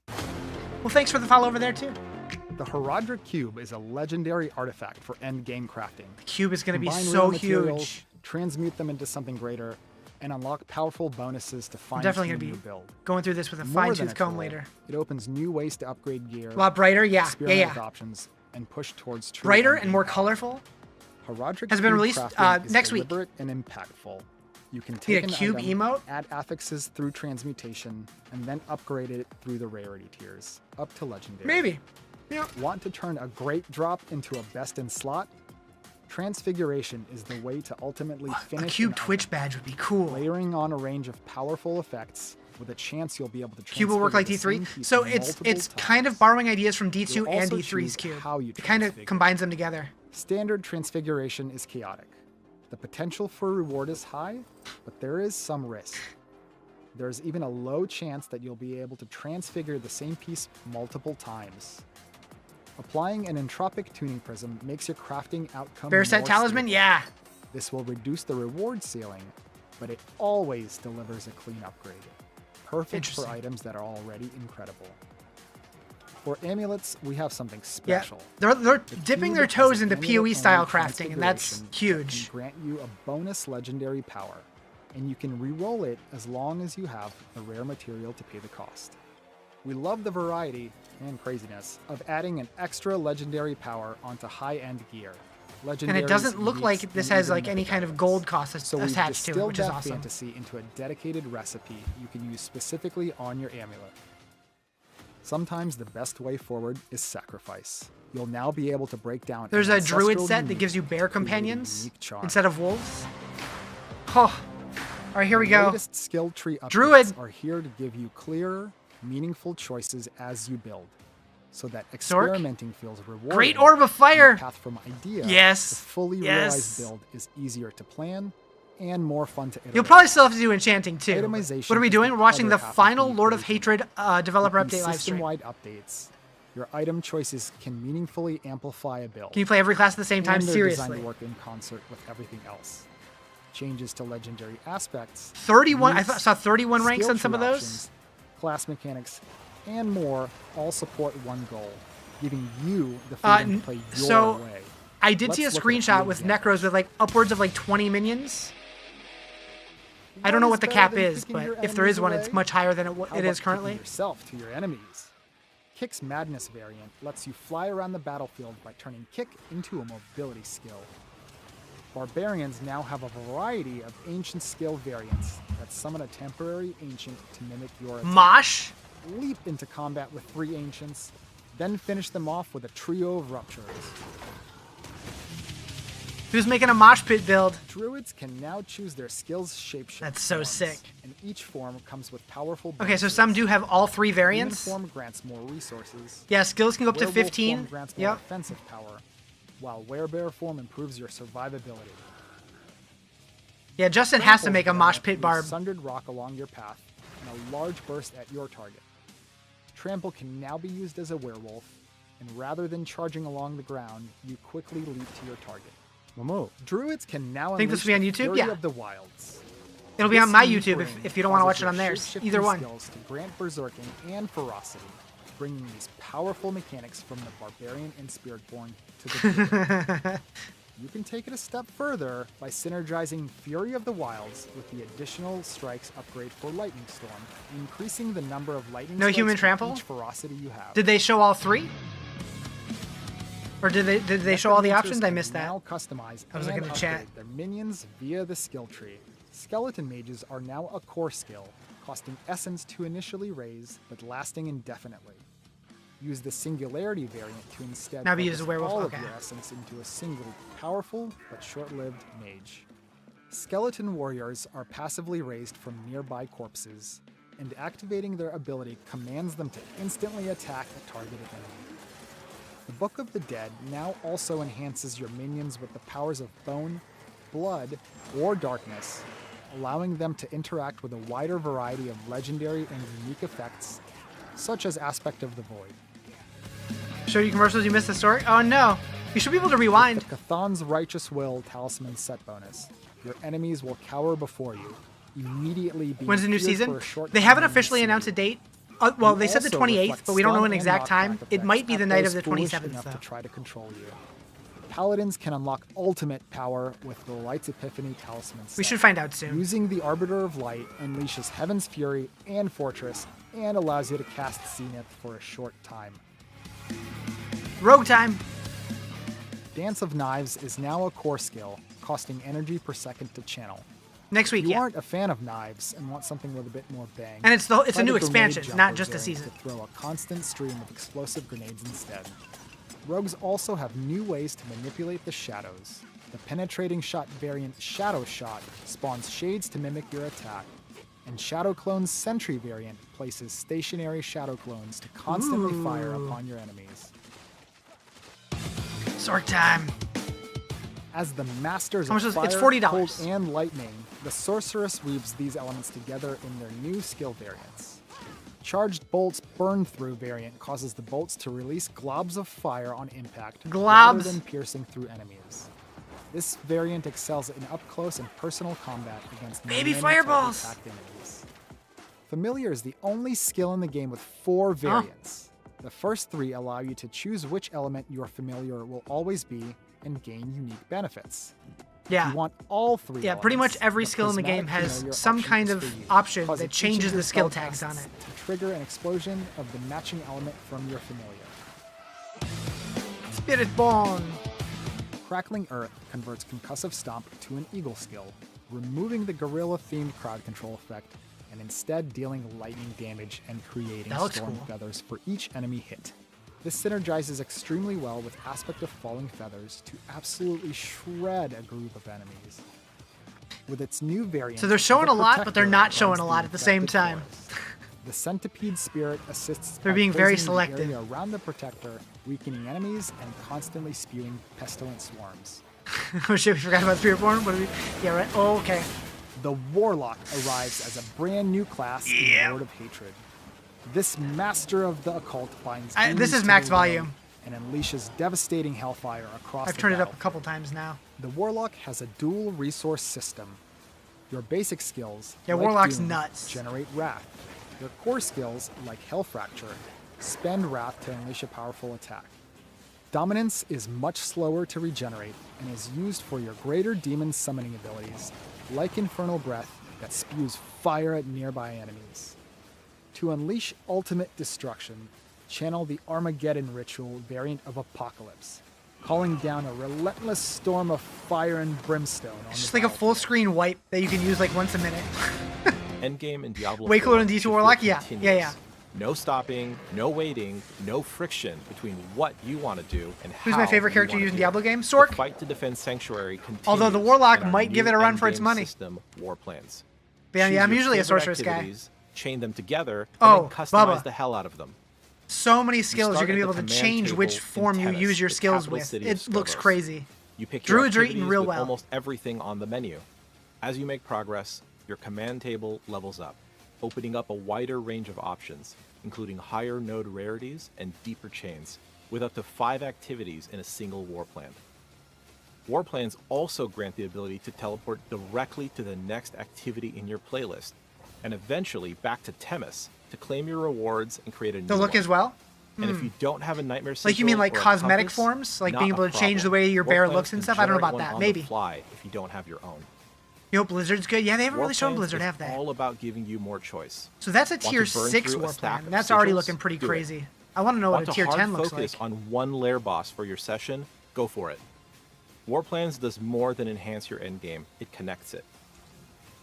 Well, thanks for the follow over there, too. The Rizarjay Cube is a legendary artifact for endgame crafting. The cube is going to be Combine so rare materials, huge. Transmute them into something greater, and unlock powerful bonuses to find Definitely your going to new be build. going through this with a More than fine-tooth a comb tool, later. It opens new ways to upgrade gear, A lot brighter, yeah. experiment Yeah. with options, and push towards true Brighter endgame and more power. colorful. Rizarjay Has been Cube released, crafting is next week. deliberate and impactful. You can Need take a an cube item, emote? add affixes through transmutation, and then upgrade it through the rarity tiers, up to legendary. Maybe. Yeah. Want to turn a great drop into a best in slot? Transfiguration is the way to ultimately A finish cube an item, Twitch badge would be cool. layering on a range of powerful effects with a chance you'll be able to Cube will work like transfigure the D3. same piece So multiple it's kind of times. borrowing ideas from D2 You'll and also D3's choose cube. how you It kind of transfigure. combines them together. Standard transfiguration is chaotic. The potential for reward is high, but there is some risk. There's even a low chance that you'll be able to transfigure the same piece multiple times. Applying an entropic tuning prism makes your crafting outcome Bear set more talisman? stable. Yeah. This will reduce the reward ceiling, but it always delivers a clean upgrade. Perfect for Interesting. items that are already incredible. For amulets, we have something Yeah. special. They're The dipping cube their has toes an into PoE style amulet-only crafting, and that's configuration that huge. can grant you a bonus legendary power, and you can re-roll it as long as you have the rare material to pay the cost. We love the variety and craziness of adding an extra legendary power onto high-end gear. And it doesn't look like this has like any kind of gold cost So we've attached to it, distilled which is that awesome. fantasy into a dedicated recipe you can use specifically on your amulet. Sometimes the best way forward is sacrifice. You'll now be able to break down. There's an a druid ancestral set that unique gives you bear creating companions unique charm. instead of wolves. Oh. All right, here we The go. latest skill tree updates Druid. are here to give you clearer, meaningful choices as you build, so that experimenting feels rewarding. Great orb of and fire. the path from idea Yes. to fully Yes. realized build is easier to plan and more fun to iterate. You'll probably still have to do enchanting too. Itemization What are we is doing? the We're watching other the half of final the Lord of equation. Hatred developer With these update live stream. system-wide updates, your item choices can meaningfully amplify a build. Can you play every class at the same time? And they're designed Seriously. to work in concert with everything else. Changes to legendary aspects, 31. I moves, saw 31 ranks skill on some of tree those. options, class mechanics, and more all support one goal, giving you the freedom to play your so way. I did see a Let's look at a few screenshot with examples. Necros with like upwards of like 20 minions. I don't know what the cap is, but if there is one, it's much higher than How it about is kicking currently. yourself to your enemies. Kick's Madness variant lets you fly around the battlefield by turning Kick into a mobility skill. Barbarians now have a variety of ancient skill variants that summon a temporary ancient to mimic your attack. Mosh. Leap into combat with 3 ancients, then finish them off with a trio of ruptures. Who's making a mosh pit build? Druids can now choose their skills shapeshift That's so forms, sick. and each form comes with powerful Okay, so bonuses. some do have all 3 Human variants. form grants more resources. Yeah, skills can go up to Werewolf form 15. grants more Yep. offensive power, while Werebear form improves your survivability. Yeah, Justin has to Trample's make a variant mosh pit leaves barb. Sundered rock along your path and a large burst at your target. Trample can now be used as a werewolf, and rather than charging along the ground, you quickly leap to your target. Momo. Druids can now Think this unleash will be on the YouTube? fury Yeah. of the wilds. It'll be This on my new YouTube brain if you don't want to watch causes it on your theirs. shape-shifting Either one. skills to grant berserking and ferocity, bringing these powerful mechanics from the barbarian and spiritborn to the druid. You can take it a step further by synergizing Fury of the Wilds with the additional strikes upgrade for Lightning Storm, increasing the number of lightning No strikes human for trample? each ferocity you have. Did they show all 3? Or did they show all the Necromancers options? I can missed that. Now customize I was and looking at chat. upgrade their minions via the skill tree. Skeleton mages are now a core skill, costing essence to initially raise, but lasting indefinitely. Use the singularity variant to instead Now be used focus as a werewolf, all okay. of your essence into a single, powerful but short-lived mage. Skeleton warriors are passively raised from nearby corpses, and activating their ability commands them to instantly attack a targeted enemy. The Book of the Dead now also enhances your minions with the powers of bone, blood, or darkness, allowing them to interact with a wider variety of legendary and unique effects, such as Aspect of the Void. Show you commercials, you missed the story? Oh no. You should be able to rewind. The Cathan's Righteous Will Talisman set bonus, your enemies will cower before you, immediately being When's the new feared season? for a short They haven't time in the officially announced a series. date. Well, You they said the also 28th, reflect but we don't know stun an and exact knockback time. It effects might be at the night those of the foolish 27th, enough though. to try to control you. Paladins can unlock ultimate power with the Light's Epiphany Talisman set. We should find out soon. Using the Arbiter of Light unleashes Heaven's Fury and Fortress and allows you to cast Zenith for a short time. Rogue time. Dance of Knives is now a core skill, costing energy per second to channel. Next week, If you yeah. aren't a fan of knives and want something with a bit more bang, And it's a try new the grenade expansion, jumper not just a variant season. to throw a constant stream of explosive grenades instead. Rogues also have new ways to manipulate the shadows. The penetrating shot variant Shadow Shot spawns shades to mimic your attack, and Shadow Clone's Sentry variant places stationary shadow clones to constantly fire upon your enemies. Sork time. As the masters How of much is it? fire, It's $40. cold, and lightning, the sorceress weaves these elements together in their new skill variants. Charged Bolts Burn Through variant causes the bolts to release globs of fire on impact rather Globs? than piercing through enemies. This variant excels in up-close and personal combat against Baby many fireballs! type-attacked enemies. Familiar is the only skill in the game with 4 variants. The first 3 allow you to choose which element your familiar will always be and gain unique benefits. If Yeah. you want all 3 Yeah, pretty much elements, every skill in the game prismatic has familiar some option kind is of for you, option causing that each changes of your the skill spell tags on casts it. to trigger an explosion of the matching element from your familiar. Spirit Born. Crackling Earth converts Concussive Stomp to an Eagle skill, removing the gorilla-themed crowd control effect and instead dealing lightning damage and creating That looks storm cool. feathers for each enemy hit. This synergizes extremely well with Aspect of Falling Feathers to absolutely shred a group of enemies. With its new variant, So they're showing the a lot, but they're Protector not showing guards a the lot at the same infected time. forest. The Centipede Spirit assists They're by being very poisoning the selective. area around the Protector, weakening enemies and constantly spewing pestilent swarms. Oh shit, we forgot about Spirit Born. What do we? Yeah, right. Oh, okay. The Warlock arrives as a brand new class in Lord of Hatred. This master of the occult binds This demons is to max the realm volume. and unleashes devastating hellfire across I've the turned it up a battlefield. couple times now. The Warlock has a dual resource system. Your basic skills, Yeah, like Warlock's Doom, nuts. generate wrath. Your core skills, like Hell Fracture, spend wrath to unleash a powerful attack. Dominance is much slower to regenerate and is used for your greater demon summoning abilities, like Infernal Breath that spews fire at nearby enemies. To unleash ultimate destruction, channel the Armageddon ritual variant of Apocalypse, calling down a relentless storm of fire and brimstone on It's just the like a full battlefield. screen wipe that you can use like once a minute. Endgame in Diablo Way cooler 4 than D2 should feel Warlock? Yeah, continuous. yeah, yeah. No stopping, no waiting, no friction between what you want to do and Who's how my favorite you character wanna using do it. Diablo game? The Sork. fight to defend Sanctuary continues. Although the Warlock in our might give new it a run for its endgame money. System, War Plans. Yeah, Choose yeah, I'm your usually a favorite sorceress guy. activities, chain them together, and Oh, then customize Bubba. the hell out of them. So many skills start you're gonna be at able the to command change table which in form you Tennis, use your the skills capital with. city of It looks Skogos. crazy. You pick your Druids are eating activities real with well. almost everything on the menu. As you make progress, your command table levels up, opening up a wider range of options, including higher node rarities and deeper chains, with up to 5 activities in a single war plan. War plans also grant the ability to teleport directly to the next activity in your playlist, and eventually back to Temis to claim your rewards and create a new The look one. as well. And if you don't have a nightmare sigil Like you mean like or a cosmetic compass, forms? Like not being a able to change the problem. way your War bear plans looks and can stuff? I don't know generate about one that. on Maybe. the fly if you don't have your own. You hope Blizzard's good? Yeah, they haven't War really shown Plans Blizzard is have that. all about giving you more choice. So that's a Want to tier burn 6 through a war stack plan. of That's already sigils? looking pretty Do it. crazy. I want to know what Want a to tier hard 10 looks focus like. on one lair boss for your session? Go for it. War Plans does more than enhance your endgame, it connects it.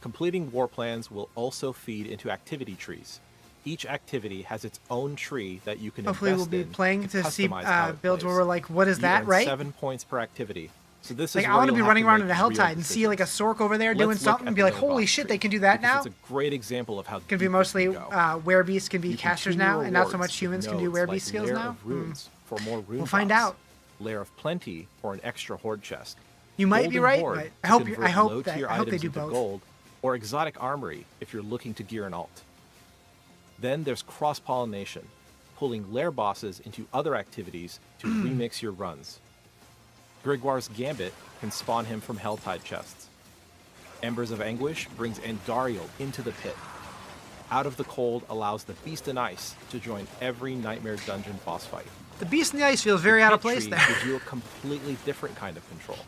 Completing War Plans will also feed into activity trees. Each activity has its own tree that you can Hopefully we'll invest be in playing and to see customize how it builds where plays. we're like, what is You that, earn right? 7 points per activity. So this Like is I where want to you'll be have running around in make a hell real tide and see like a decisions. Sork over there Let's doing look something at and be the like, lair holy boss shit, tree, they can do that because now. It's a great example of how Gonna be deep mostly you can go. werebeasts can be You casters continue now, and not so rewards much with humans can do nodes werebeast like skills Lair now. of Runes for more rune We'll find drops, out. Lair of Plenty for an extra horde chest. You might be Golden right, Horde but to I hope convert I hope low-tier they items do into both. gold, or exotic armory if you're looking to gear an alt. Then there's cross-pollination, pulling lair bosses into other activities to remix your runs. Grigwar's Gambit can spawn him from Helltide chests. Embers of Anguish brings Andariel into the pit. Out of the Cold allows the Beast in Ice to join every Nightmare Dungeon boss fight. The Beast in the Ice feels very out of place there. gives you a completely different kind of control.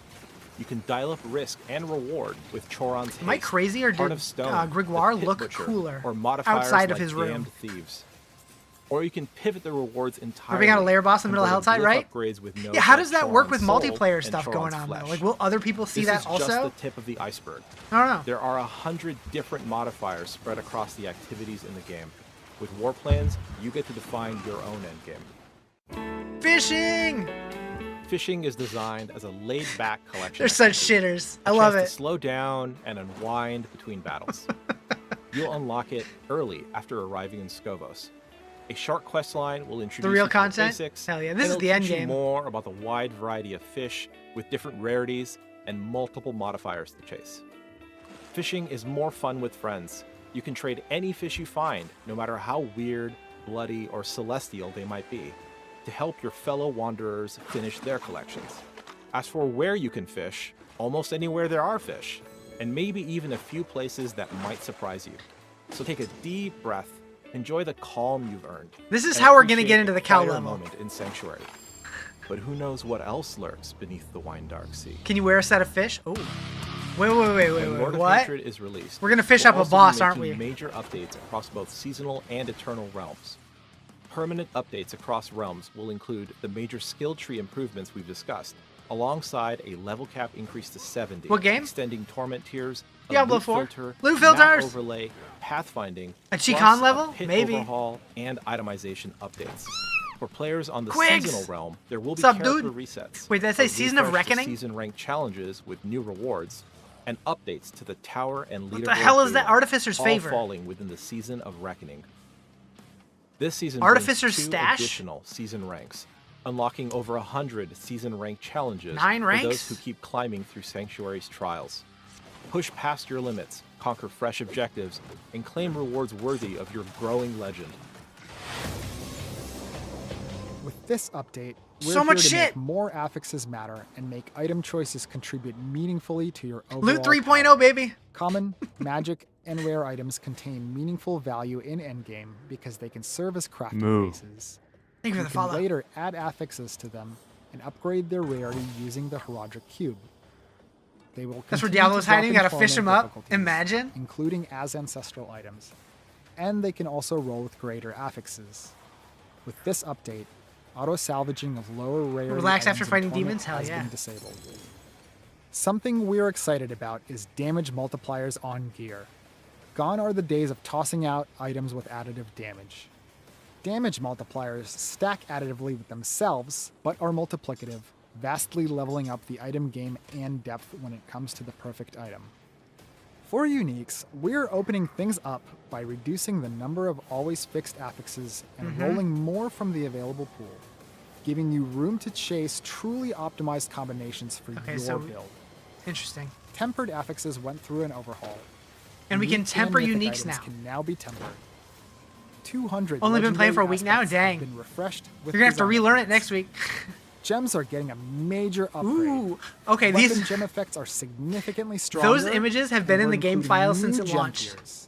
You can dial up risk and reward with Choron's Haste, Am I crazy, or Heart did of Stone, Grégoire the Pit look Butcher, cooler or modifiers outside of like his room? Damned Thieves. Or you can pivot the rewards entirely. We got a layer boss in the middle of converting Hellside, right? Upgrades with nodes Yeah, how like does that work Choron's with Soul multiplayer and stuff Choron's going on, Flesh. though? Like, will other people see This that is also? just the tip of the iceberg. I don't know. There are 100 different modifiers spread across the activities in the game. With war plans, you get to define your own endgame. Fishing! Fishing is designed as a laid-back collection. They're such activity. shitters. I A love chance it. to slow down and unwind between battles. You'll unlock it early after arriving in Skovos. A short quest line will introduce real you to content? the basics. Hell yeah, and this is it'll the end teach you game. more about the wide variety of fish with different rarities and multiple modifiers to chase. Fishing is more fun with friends. You can trade any fish you find, no matter how weird, bloody, or celestial they might be, to help your fellow wanderers finish their collections. As for where you can fish, almost anywhere there are fish, and maybe even a few places that might surprise you. So take a deep breath, enjoy the calm you've earned. This is and how we're gonna appreciate get into the cow quiet level. moment in Sanctuary. But who knows what else lurks beneath the wine dark sea? Can you wear a set of fish? Oh. Wait, When Lord of what? Hatred is released, We're gonna fish we'll up a also be boss, aren't making we? Major updates across both seasonal and eternal realms. Permanent updates across realms will include the major skill tree improvements we've discussed, alongside a level cap increase to 70. What game? Extending torment tiers, a Diablo loot 4. filter, Loot map filters! overlay, pathfinding, A plus Chicon level? pit Maybe. overhaul, and itemization updates. For players on the Quigs! seasonal realm, there will be Sup, character dude? resets. Wait, did I say a Season of refresh to Reckoning? Season rank challenges with new rewards, and updates to the tower and leaderboard. What the hell is that data, Artificer's all Favor? falling within the Season of Reckoning. This season Artificer's brings 2 Stash? additional season ranks, unlocking over 100 season rank challenges 9 for ranks? those who keep climbing through Sanctuary's trials. Push past your limits, conquer fresh objectives, and claim rewards worthy of your growing legend. With this update, we're So here much to shit! make more affixes matter and make item choices contribute meaningfully to your overall Loot 3.0, power. baby. Common, magic, and rare items contain meaningful value in endgame because they can serve as crafting Moo. bases. Thank you You for the can follow. later add affixes to them and upgrade their rarity using the Heraldric Cube. They will That's where continue Diablo's to drop hiding. in Gotta fish torment him up. difficulties, Imagine. including as ancestral items. And they can also roll with greater affixes. With this update, auto-salvaging of lower rarity Relax after items in fighting torment demons? Hell has yeah. been disabled. Something we're excited about is damage multipliers on gear. Gone are the days of tossing out items with additive damage. Damage multipliers stack additively with themselves, but are multiplicative, vastly leveling up the item game and depth when it comes to the perfect item. For uniques, we're opening things up by reducing the number of always fixed affixes and rolling more from the available pool, giving you room to chase truly optimized combinations for Okay, your so- build. Interesting. Tempered affixes went through an overhaul. And we can Unique temper and mythic uniques items now. Can now be tempered. 200 Only been playing for a week legendary now? aspects Dang. have been refreshed with You're gonna have to design relearn it updates. next week. Gems are getting a major upgrade. Ooh. Okay, Weapon these gem effects are significantly stronger. those images have been and in we're the game including file new since it gem launched. tiers.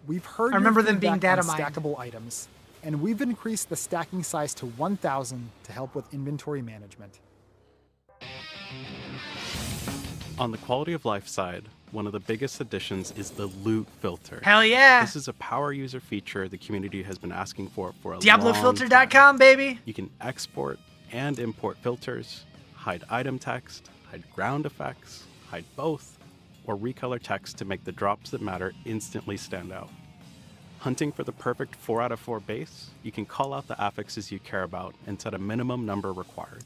We've heard I remember your them being feedback on data mined. stackable items, and we've increased the stacking size to 1,000 to help with inventory management. On the quality of life side, one of the biggest additions is the loot filter. Hell yeah. This is a power user feature the community has been asking for a long time. DiabloFilter.com, baby. You can export and import filters, hide item text, hide ground effects, hide both, or recolor text to make the drops that matter instantly stand out. Hunting for the perfect 4 out of 4 base, you can call out the affixes you care about and set a minimum number required,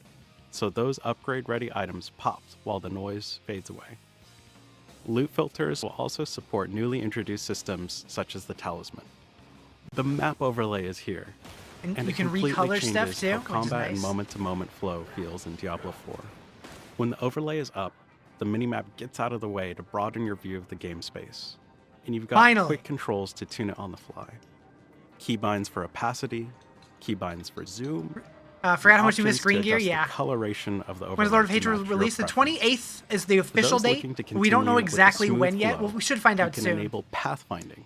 so those upgrade-ready items pop while the noise fades away. Loot filters will also support newly introduced systems such as the Talisman. The map overlay is here, And and you it can completely recolor changes stuff too, how which is combat and nice. moment-to-moment flow feels in Diablo 4. When the overlay is up, the minimap gets out of the way to broaden your view of the game space, and you've got Finally. quick controls to tune it on the fly. Keybinds for opacity, keybinds for zoom, Forgot how much you Options missed green to gear. adjust the Yeah. coloration of the When is Lord of overlay to Hatred match your released? The preference. 28th is the For official those date. looking to We don't know continue with the exactly smooth when yet. flow, Well, we should find out you can soon. enable pathfinding,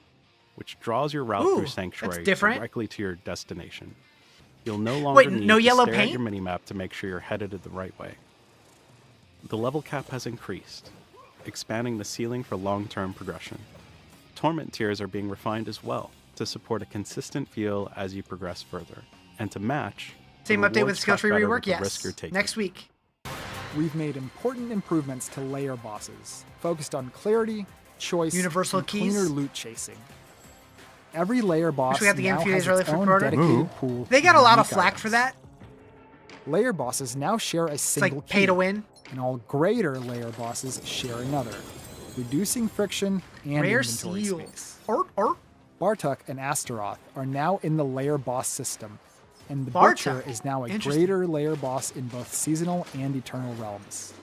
which draws your route Ooh, through that's Sanctuary different. directly to your destination. You'll no longer need no to yellow stare at paint? your minimap to make sure you're headed the right way. The level cap has increased, expanding the ceiling for long-term progression. Torment tiers are being refined as well to support a consistent feel as you progress further, and to match Same the update with rewards skill track tree better rework. with the risk you're Yes. taking. Next week. We've made important improvements to layer bosses, focused on clarity, choice, Universal and keys. cleaner loot chasing. Every layer boss we got the game a now few days has early its for own pre-order. dedicated pool. They got a lot of unique flack for items. that. Layer bosses now share a It's single like pay key, to win. and all greater layer bosses share another, reducing friction and Rare inventory seals. space. Or Bartok and Astaroth are now in the layer boss system, and the Bartok. Butcher is now a Interesting. greater layer boss in both seasonal and eternal realms.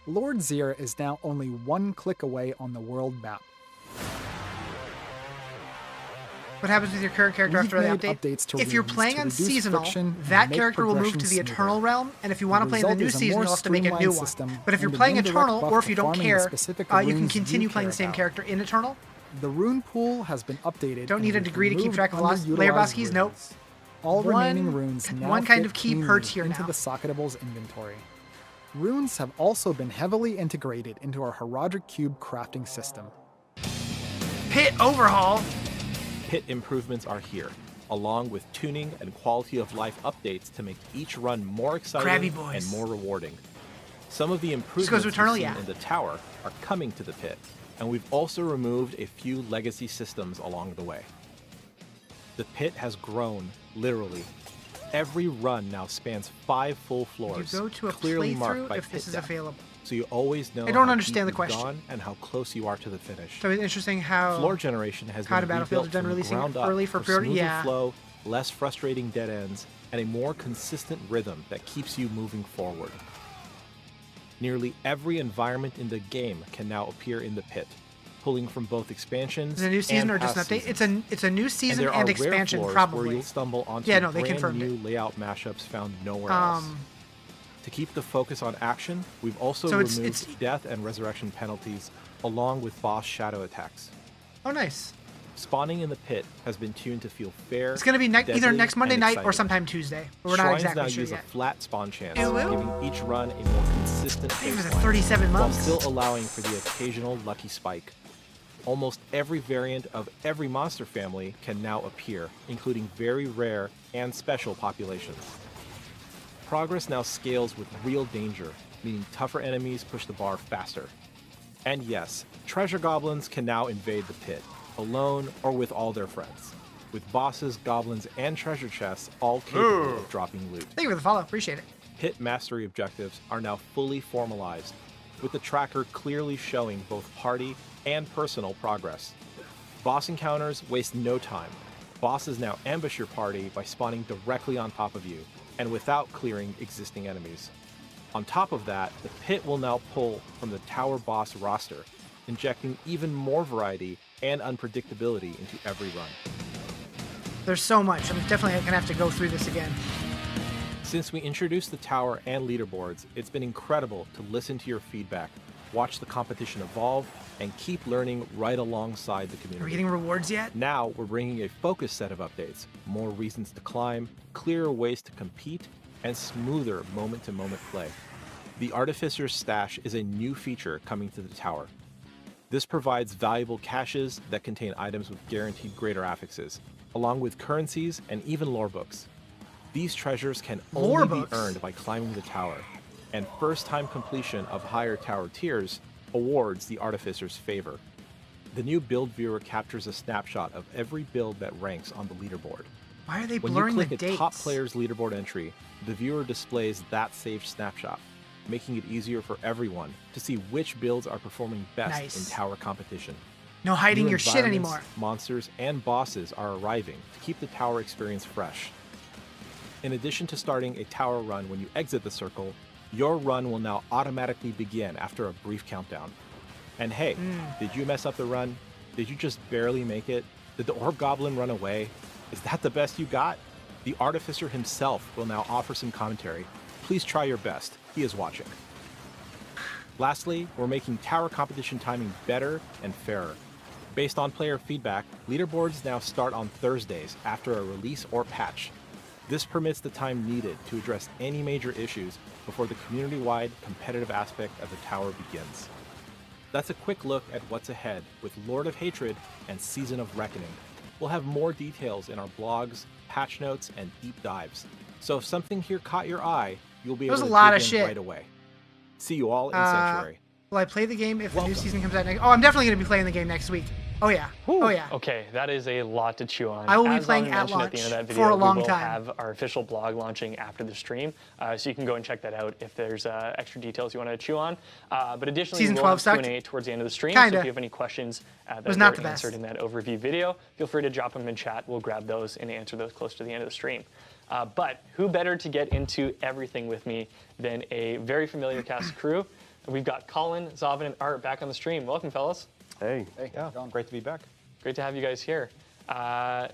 Lord Zir is now only one click away on the world map. what happens with your current character We've after the made update? updates to If you're runes playing to on reduce seasonal, friction and that make character will move to progression the eternal smoother. realm, and if you want to play in the result new is a season, more you'll have to make a new streamlined one. system But if you're and an playing indirect Eternal, buff or if to you don't farming the care, specific you can runes continue you playing care the same about. character in Eternal. The rune pool has been updated. Don't and need a we've degree to keep removed track of lost layer boss underutilized keys? Nope. runes. All One- remaining runes now one kind fit of key per cleanly tier into now. the Socketable's inventory. Runes have also been heavily integrated into our Herodric Cube crafting system. Pit overhaul. Pit improvements are here, along with tuning and quality of life updates to make each run more exciting Crabby boys. and more rewarding. Some of the goes improvements to we've Eternal, seen yeah. in the tower are coming to the pit, and we've also removed a few legacy systems along the way. The pit has grown, literally. Every run now spans 5 full floors, go to a clearly marked playthrough by if this pit is depth, available? so you always know I don't how understand deep the you've question. gone and how close you are to the finish. So it's interesting how Floor generation has COD been Battlefield rebuilt done from the releasing ground up early for for pre-order? smoother Yeah. flow, less frustrating dead ends, and a more consistent rhythm that keeps you moving forward. Nearly every environment in the game can now appear in the pit, pulling from both expansions is it a new season and or just an past update? seasons. It's a new And season there and, are expansion rare floors where probably. you'll stumble onto Yeah, no, they brand confirmed new it. layout mashups found nowhere else. To keep the focus on action, we've also So removed it's- death and resurrection penalties, along with boss shadow attacks. Oh, nice. Spawning in the pit has been tuned to feel fair. It's gonna be either deadly, next Monday and night or exciting. sometime Tuesday. But we're not Shrines exactly now sure use yet. a flat spawn chance, Hello? giving each run a more consistent Hey, for the baseline, 37 while months. still allowing for the occasional lucky spike. Almost every variant of every monster family can now appear, including very rare and special populations. Progress now scales with real danger, meaning tougher enemies push the bar faster. And yes, treasure goblins can now invade the pit, alone or with all their friends, with bosses, goblins, and treasure chests all capable of dropping loot. Thank you for the follow. Appreciate it. Pit mastery objectives are now fully formalized, with the tracker clearly showing both party and personal progress. Boss encounters waste no time. Bosses now ambush your party by spawning directly on top of you, and without clearing existing enemies. On top of that, the pit will now pull from the tower boss roster, injecting even more variety and unpredictability into every run. There's so much. I'm definitely gonna have to go through this again. Since we introduced the tower and leaderboards, it's been incredible to listen to your feedback, watch the competition evolve, and keep learning right alongside the Are we community. getting rewards yet? Now we're bringing a focused set of updates, more reasons to climb, clearer ways to compete, and smoother moment-to-moment play. The Artificer's Stash is a new feature coming to the tower. This provides valuable caches that contain items with guaranteed greater affixes, along with currencies and even lore books. These treasures can Lore only books? be earned by climbing the tower, and first-time completion of higher tower tiers awards the Artificer's favor. The new build viewer captures a snapshot of every build that ranks on the leaderboard. Why are they When blurring you the click a dates? top player's leaderboard entry, the viewer displays that saved snapshot, making it easier for everyone to see which builds are performing best Nice. in tower competition. No hiding New your shit environments, anymore. Monsters and bosses are arriving to keep the tower experience fresh. In addition to starting a tower run when you exit the circle, your run will now automatically begin after a brief countdown. And hey, did you mess up the run? Did you just barely make it? Did the Orb Goblin run away? Is that the best you got? The The Artificer himself will now offer some commentary. Please try your best. He is watching. Lastly, we're making tower competition timing better and fairer. Based on player feedback, leaderboards now start on Thursdays after a release or patch. This permits the time needed to address any major issues before the community-wide competitive aspect of the tower begins. That's a quick look at what's ahead with Lord of Hatred and Season of Reckoning. We'll have more details in our blogs, patch notes, and deep dives. So if something here caught your eye, you'll be able to dig in right away. See you all in Sanctuary. Will I play the game if the new season comes out next? Oh, I'm definitely going to be playing the game next week. Oh yeah. Ooh. Oh yeah. Okay, that is a lot to chew on. I will be As playing Zombie at mentioned launch the end of that video, for a long we will time. have our official blog launching after the stream, so you can go and check that out if there's extra details you want to chew on. But additionally, Season we'll 12 have sucked. Q&A towards the end of the stream. Kinda. So if you have any questions that Was not the were best. answered in that overview video, feel free to drop them in chat. We'll grab those and answer those close to the end of the stream. But who better to get into everything with me than a very familiar cast crew? We've got Colin, Zavin, and Art back on the stream. Welcome, fellas. Hey. Yeah, great to be back. Great to have you guys here.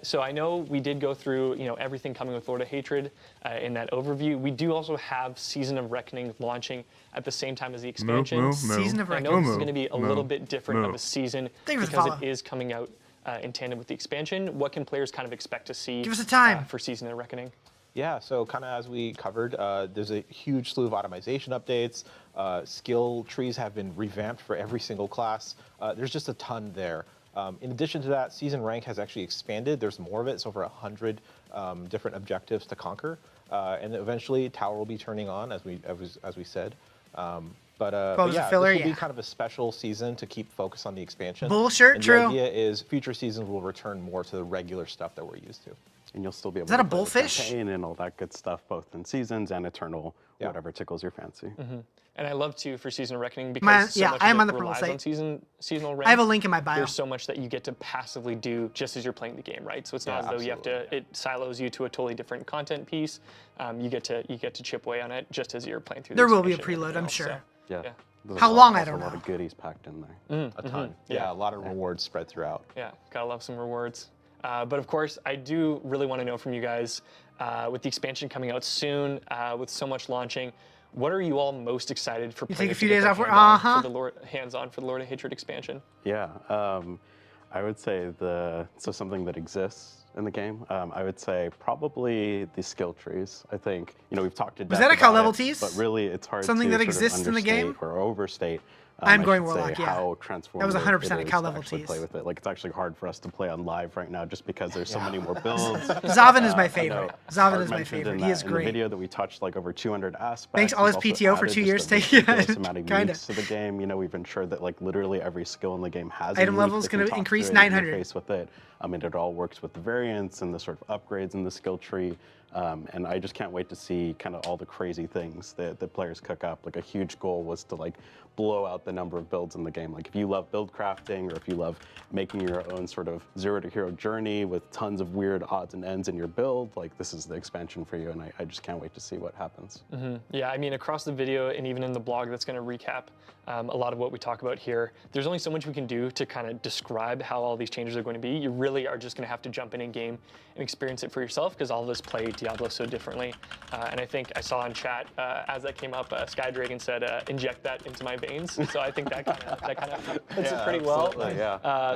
So I know we did go through, everything coming with Lord of Hatred in that overview. We do also have Season of Reckoning launching at the same time as the expansion. Season of I Reckoning. know this is going to be a little bit different of a season Thank you for the because follow. it is coming out in tandem with the expansion. What can players kind of expect to see Give us a time. For Season of Reckoning? Yeah, so kind of as we covered, there's a huge slew of automation updates. Skill trees have been revamped for every single class. There's just a ton there. In addition to that, season rank has actually expanded. There's more of it. It's over 100 different objectives to conquer, and eventually tower will be turning on, as we said. But yeah, filler, this will be kind of a special season to keep focus on the expansion. Bullshit, and true. The idea is future seasons will return more to the regular stuff that we're used to. And you'll still be able that to a play the bullfish? campaign and all that good stuff, both in seasons and eternal, whatever tickles your fancy. And I love to for Season of Reckoning because so much I am of on it the promo relies site. on seasonal rank. I have a link in my bio. There's so much that you get to passively do just as you're playing the game, right? So it's not as though you have to. It silos you to a totally different content piece. You get to chip away on it just as you're playing through. There the will be a expansion and preload, I'm everything else, sure. so, Yeah. There's How a lot- long, I also don't a lot know. of goodies packed in there. A ton. Yeah, a lot of rewards spread throughout. Yeah, gotta love some rewards. But of course, I do really want to know from you guys, with the expansion coming out soon, with so much launching, what are you all most excited for? You take a players few to get days their off work? hands-on for the hands-on for the Lord of Hatred expansion? Yeah, I would say something that exists in the game. I would say probably the skill trees. I think we've talked to death Was that a cow about level it, tease? but really it's hard Something to that sort of exists in the game? understate or overstate. I'm I going should Warlock, say yeah. how transformative That was 100% it a is cow to level actually tease. play with it. Like it's actually hard for us to play on live right now just because there's so many more builds. Zavin is my I favorite. know Zavin Art is my mentioned favorite. in He is in the great. video that we touched like over 200 aspects. Thanks all his We've also PTO for added 2 just years a taking ridiculous it. amount of Kinda. uniques to the game. We've ensured that like literally every skill in the game has Item a level unique is that can gonna talk increase to it and 900. interface with it. It all works with the variants and the sort of upgrades in the skill tree. And I just can't wait to see kind of all the crazy things that players cook up. Like a huge goal was to like blow out the number of builds in the game. Like if you love build crafting or if you love making your own sort of zero to hero journey with tons of weird odds and ends in your build, like this is the expansion for you. And I just can't wait to see what happens. Yeah, I mean, across the video and even in the blog that's going to recap a lot of what we talk about here, there's only so much we can do to kind of describe how all these changes are going to be. You really are just going to have to jump in game and experience it for yourself because all of us play Diablo so differently. And I think I saw in chat as that came up, Sky Dragon said, "Inject that into my veins." So I think that kind of puts it pretty well.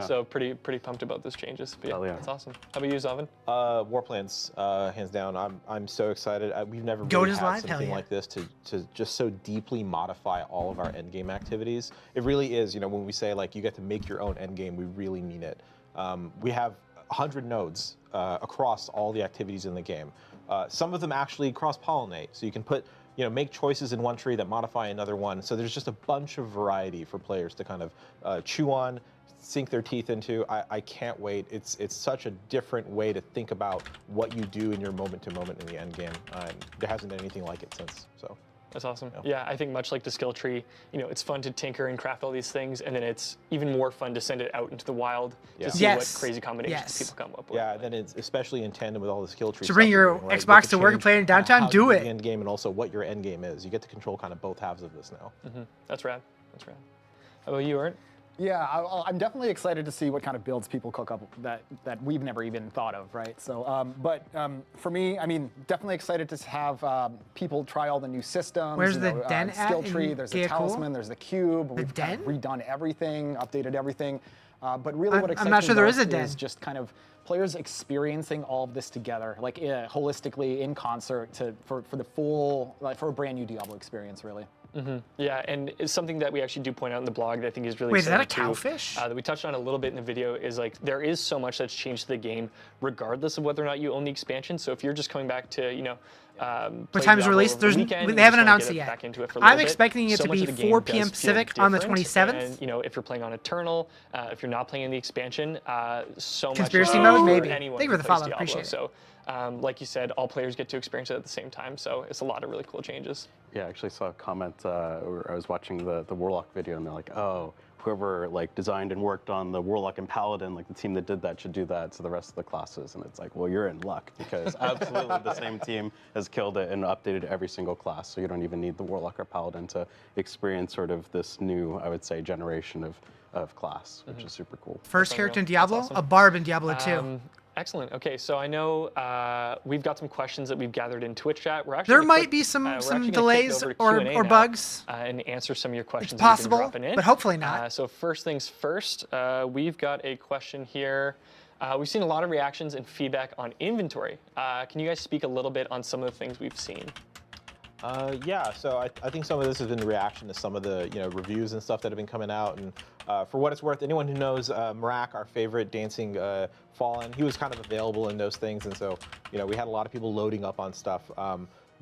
So pretty pumped about those changes. But yeah, that's awesome. How about you, Zavin? Warplanes, hands down. I'm so excited. We've never Goat really is had live? Hell something yeah. like this to just so deeply modify all of our endgame activities. It really is. When we say like you get to make your own endgame, we really mean it. We have 100 nodes across all the activities in the game. Some of them actually cross-pollinate, so you can put make choices in one tree that modify another one. So there's just a bunch of variety for players to kind of chew on, sink their teeth into. I can't wait. It's such a different way to think about what you do in your moment-to-moment in the end game. There hasn't been anything like it since. So. That's awesome. Yeah, I think much like the skill tree, it's fun to tinker and craft all these things, and then it's even more fun to send it out into the wild to see what crazy combinations people come up with. Yeah, then it's especially in tandem with all the skill trees. So bring your Xbox to work and play in downtown, do it. The end game and also what your end game is. You get to control kind of both halves of this now. That's rad. That's rad. How about you, Art? Yeah, I'm definitely excited to see what kind of builds people cook up that we've never even thought of, right? So, for me, I mean, definitely excited to have people try all the new systems. Where's the den skill at tree? in There's the Gaia talisman. Cool? There's the cube. We've kind of redone everything, updated everything. But really, what excites I'm not me sure there is most a den. is just kind of players experiencing all of this together, like holistically in concert for the full, like for a brand new Diablo experience, really. Yeah, and it's something that we actually do point out in the blog that I think is really Wait, is that a exciting, too, cowfish? that we touched on a little bit in the video is like there is so much that's changed the game regardless of whether or not you own the expansion. So if you're just coming back to, you know, what time's Diablo released? over the weekend, They haven't you just wanna announced get it yet. back into it for a little I'm bit, expecting it so to much be of the game 4 does p.m. feel Pacific on the different, 27th. And, you know, if you're playing on Eternal, if you're not playing in the expansion, so Conspiracy much mode, for maybe. anyone Thank you who for the plays follow, Diablo. appreciate it. So, like you said, all players get to experience it at the same time. So it's a lot of really cool changes. Yeah, I actually saw a comment, or I was watching the Warlock video, and they're like, oh, whoever like designed and worked on the Warlock and Paladin, like the team that did that should do that to the rest of the classes. And it's like, well, you're in luck, because absolutely the same team has killed it and updated every single class. So you don't even need the Warlock or Paladin to experience sort of this new, I would say, generation of class, which is super cool. First character in Diablo, a barb in Diablo 2. Excellent. Okay, so I know we've got some questions that we've gathered in Twitch chat. We're actually There gonna might click- be we're some actually gonna delays kick over to or Q&A now, bugs. and answer some of your questions. It's that you've possible, been dropping in. but hopefully not. So first things first, we've got a question here. We've seen a lot of reactions and feedback on inventory. Can you guys speak a little bit on some of the things we've seen? Yeah, so I think some of this has been the reaction to some of the reviews and stuff that have been coming out. And for what it's worth, anyone who knows Marak, our favorite dancing Fallen, he was kind of available in those things, and so we had a lot of people loading up on stuff.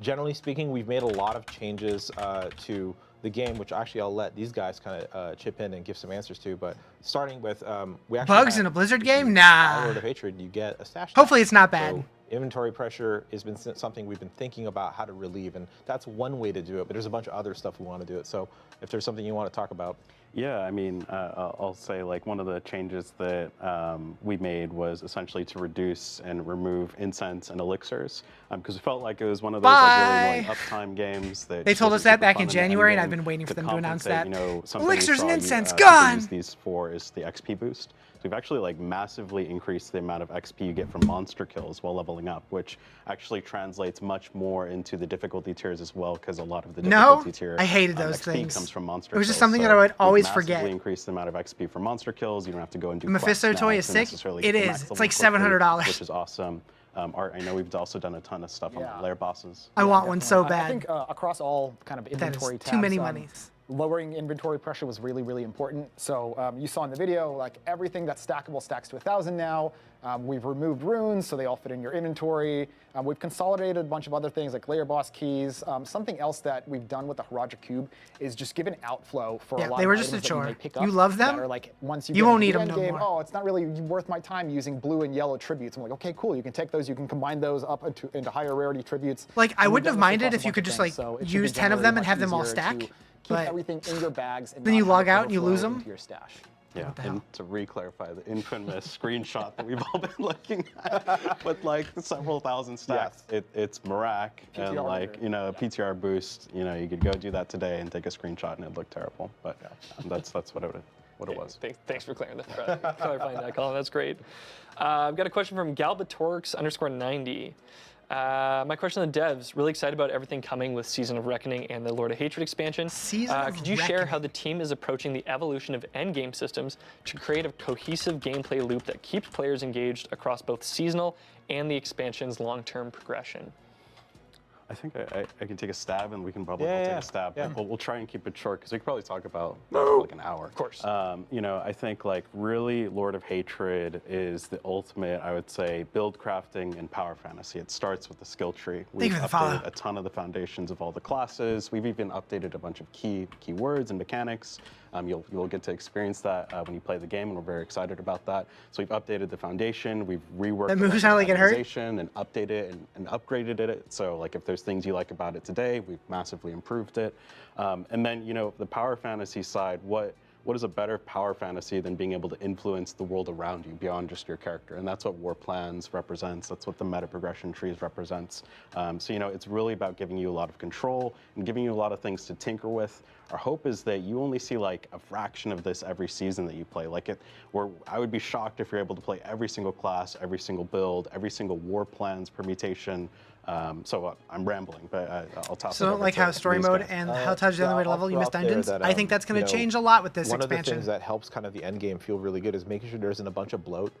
Generally speaking, we've made a lot of changes to the game, which actually I'll let these guys kind of chip in and give some answers to. But starting with we actually Bugs have, in a Blizzard if you game? buy Nah. Lord of Hatred, you get a stash. Hopefully tab. it's not bad. So inventory pressure has been something we've been thinking about how to relieve, and that's one way to do it. But there's a bunch of other stuff we want to do it. So if there's something you want to talk about. Yeah, I mean, I'll say like one of the changes that we made was essentially to reduce and remove incense and elixirs, because it felt like it was one of those like, really annoying uptime games. That They told us wasn't that super back in fun January, and endgame I've been waiting for them to announce compensate, that. something we Elixirs saw and you, incense, people gone! use these for is the XP boost. So we've actually like massively increased the amount of XP you get from monster kills while leveling up, which actually translates much more into the difficulty tiers as well, because a lot of the difficulty tier I hated those XP things. comes from monster It was just kills. something So that I would we've always massively forget. increased the amount of XP for monster kills. You don't have to go and do Mephisto quests toy now is to sick. necessarily It get the is. max It's level like quickly, $700. which is awesome. Art, I know we've also done a ton of stuff on the lair bosses. I want one so I bad. think across all kind of That inventory is tabs, too many monies. lowering inventory pressure was really, really important. So you saw in the video, like everything that's stackable stacks to 1,000 now. We've removed runes, so they all fit in your inventory. We've consolidated a bunch of other things like layer boss keys. Something else that we've done with the Rizarjay cube is just give an outflow for a lot they of were just a items that you chore. may pick up You love them? that are like once you You get won't into need the them end no game, more. oh, it's not really worth my time using blue and yellow tributes. I'm like, okay, cool. You can take those. You can combine those up into higher rarity tributes. Like, I And we've wouldn't have done this minded across if a you bunch could of just, things, like, so it should use be 10 of them and generally have them all much easier stack, to keep but everything in your bags and then not you have log it out and you lose overflow them? into your stash. Yeah, the hell? and to re-clarify, the infamous screenshot that we've all been looking at with like several thousand stacks, it's Marak and PTR like, render. PTR boost, you could go do that today and take a screenshot and it'd look terrible, but that's what it was. Thanks for clarifying that, Colin. That's great. I've got a question from Galbatorix_90. My question on the devs, really excited about everything coming with Season of Reckoning and the Lord of Hatred expansion. Could you share how the team is approaching the evolution of endgame systems to create a cohesive gameplay loop that keeps players engaged across both seasonal and the expansion's long-term progression? I think I can take a stab, and we can probably all take a stab. Yeah. We'll try and keep it short because we could probably talk about for like an hour. Of course. I think like really Lord of Hatred is the ultimate, I would say, build crafting and power fantasy. It starts with the skill tree. We've updated a ton of the foundations of all the classes. We've even updated a bunch of keywords and mechanics. You'll get to experience that when you play the game, and we're very excited about that. So we've updated the foundation, we've reworked the organization and updated it and upgraded it. So like if there's things you like about it today, we've massively improved it. And then the power fantasy side, what what is a better power fantasy than being able to influence the world around you beyond just your character? And that's what War Plans represents. That's what the meta progression trees represents. So, you know, it's really about giving you a lot of control and giving you a lot of things to tinker with. Our hope is that you only see like a fraction of this every season that you play. I would be shocked if you're able to play every single class, every single build, every single War Plans permutation. I'm rambling, but I'll toss it So over like to how story these mode guys. and how touch the only way to level, you miss dungeons. That, I think that's going to you know, change a lot with this one expansion. One of the things that helps kind of the end game feel really good is making sure there isn't a bunch of bloat.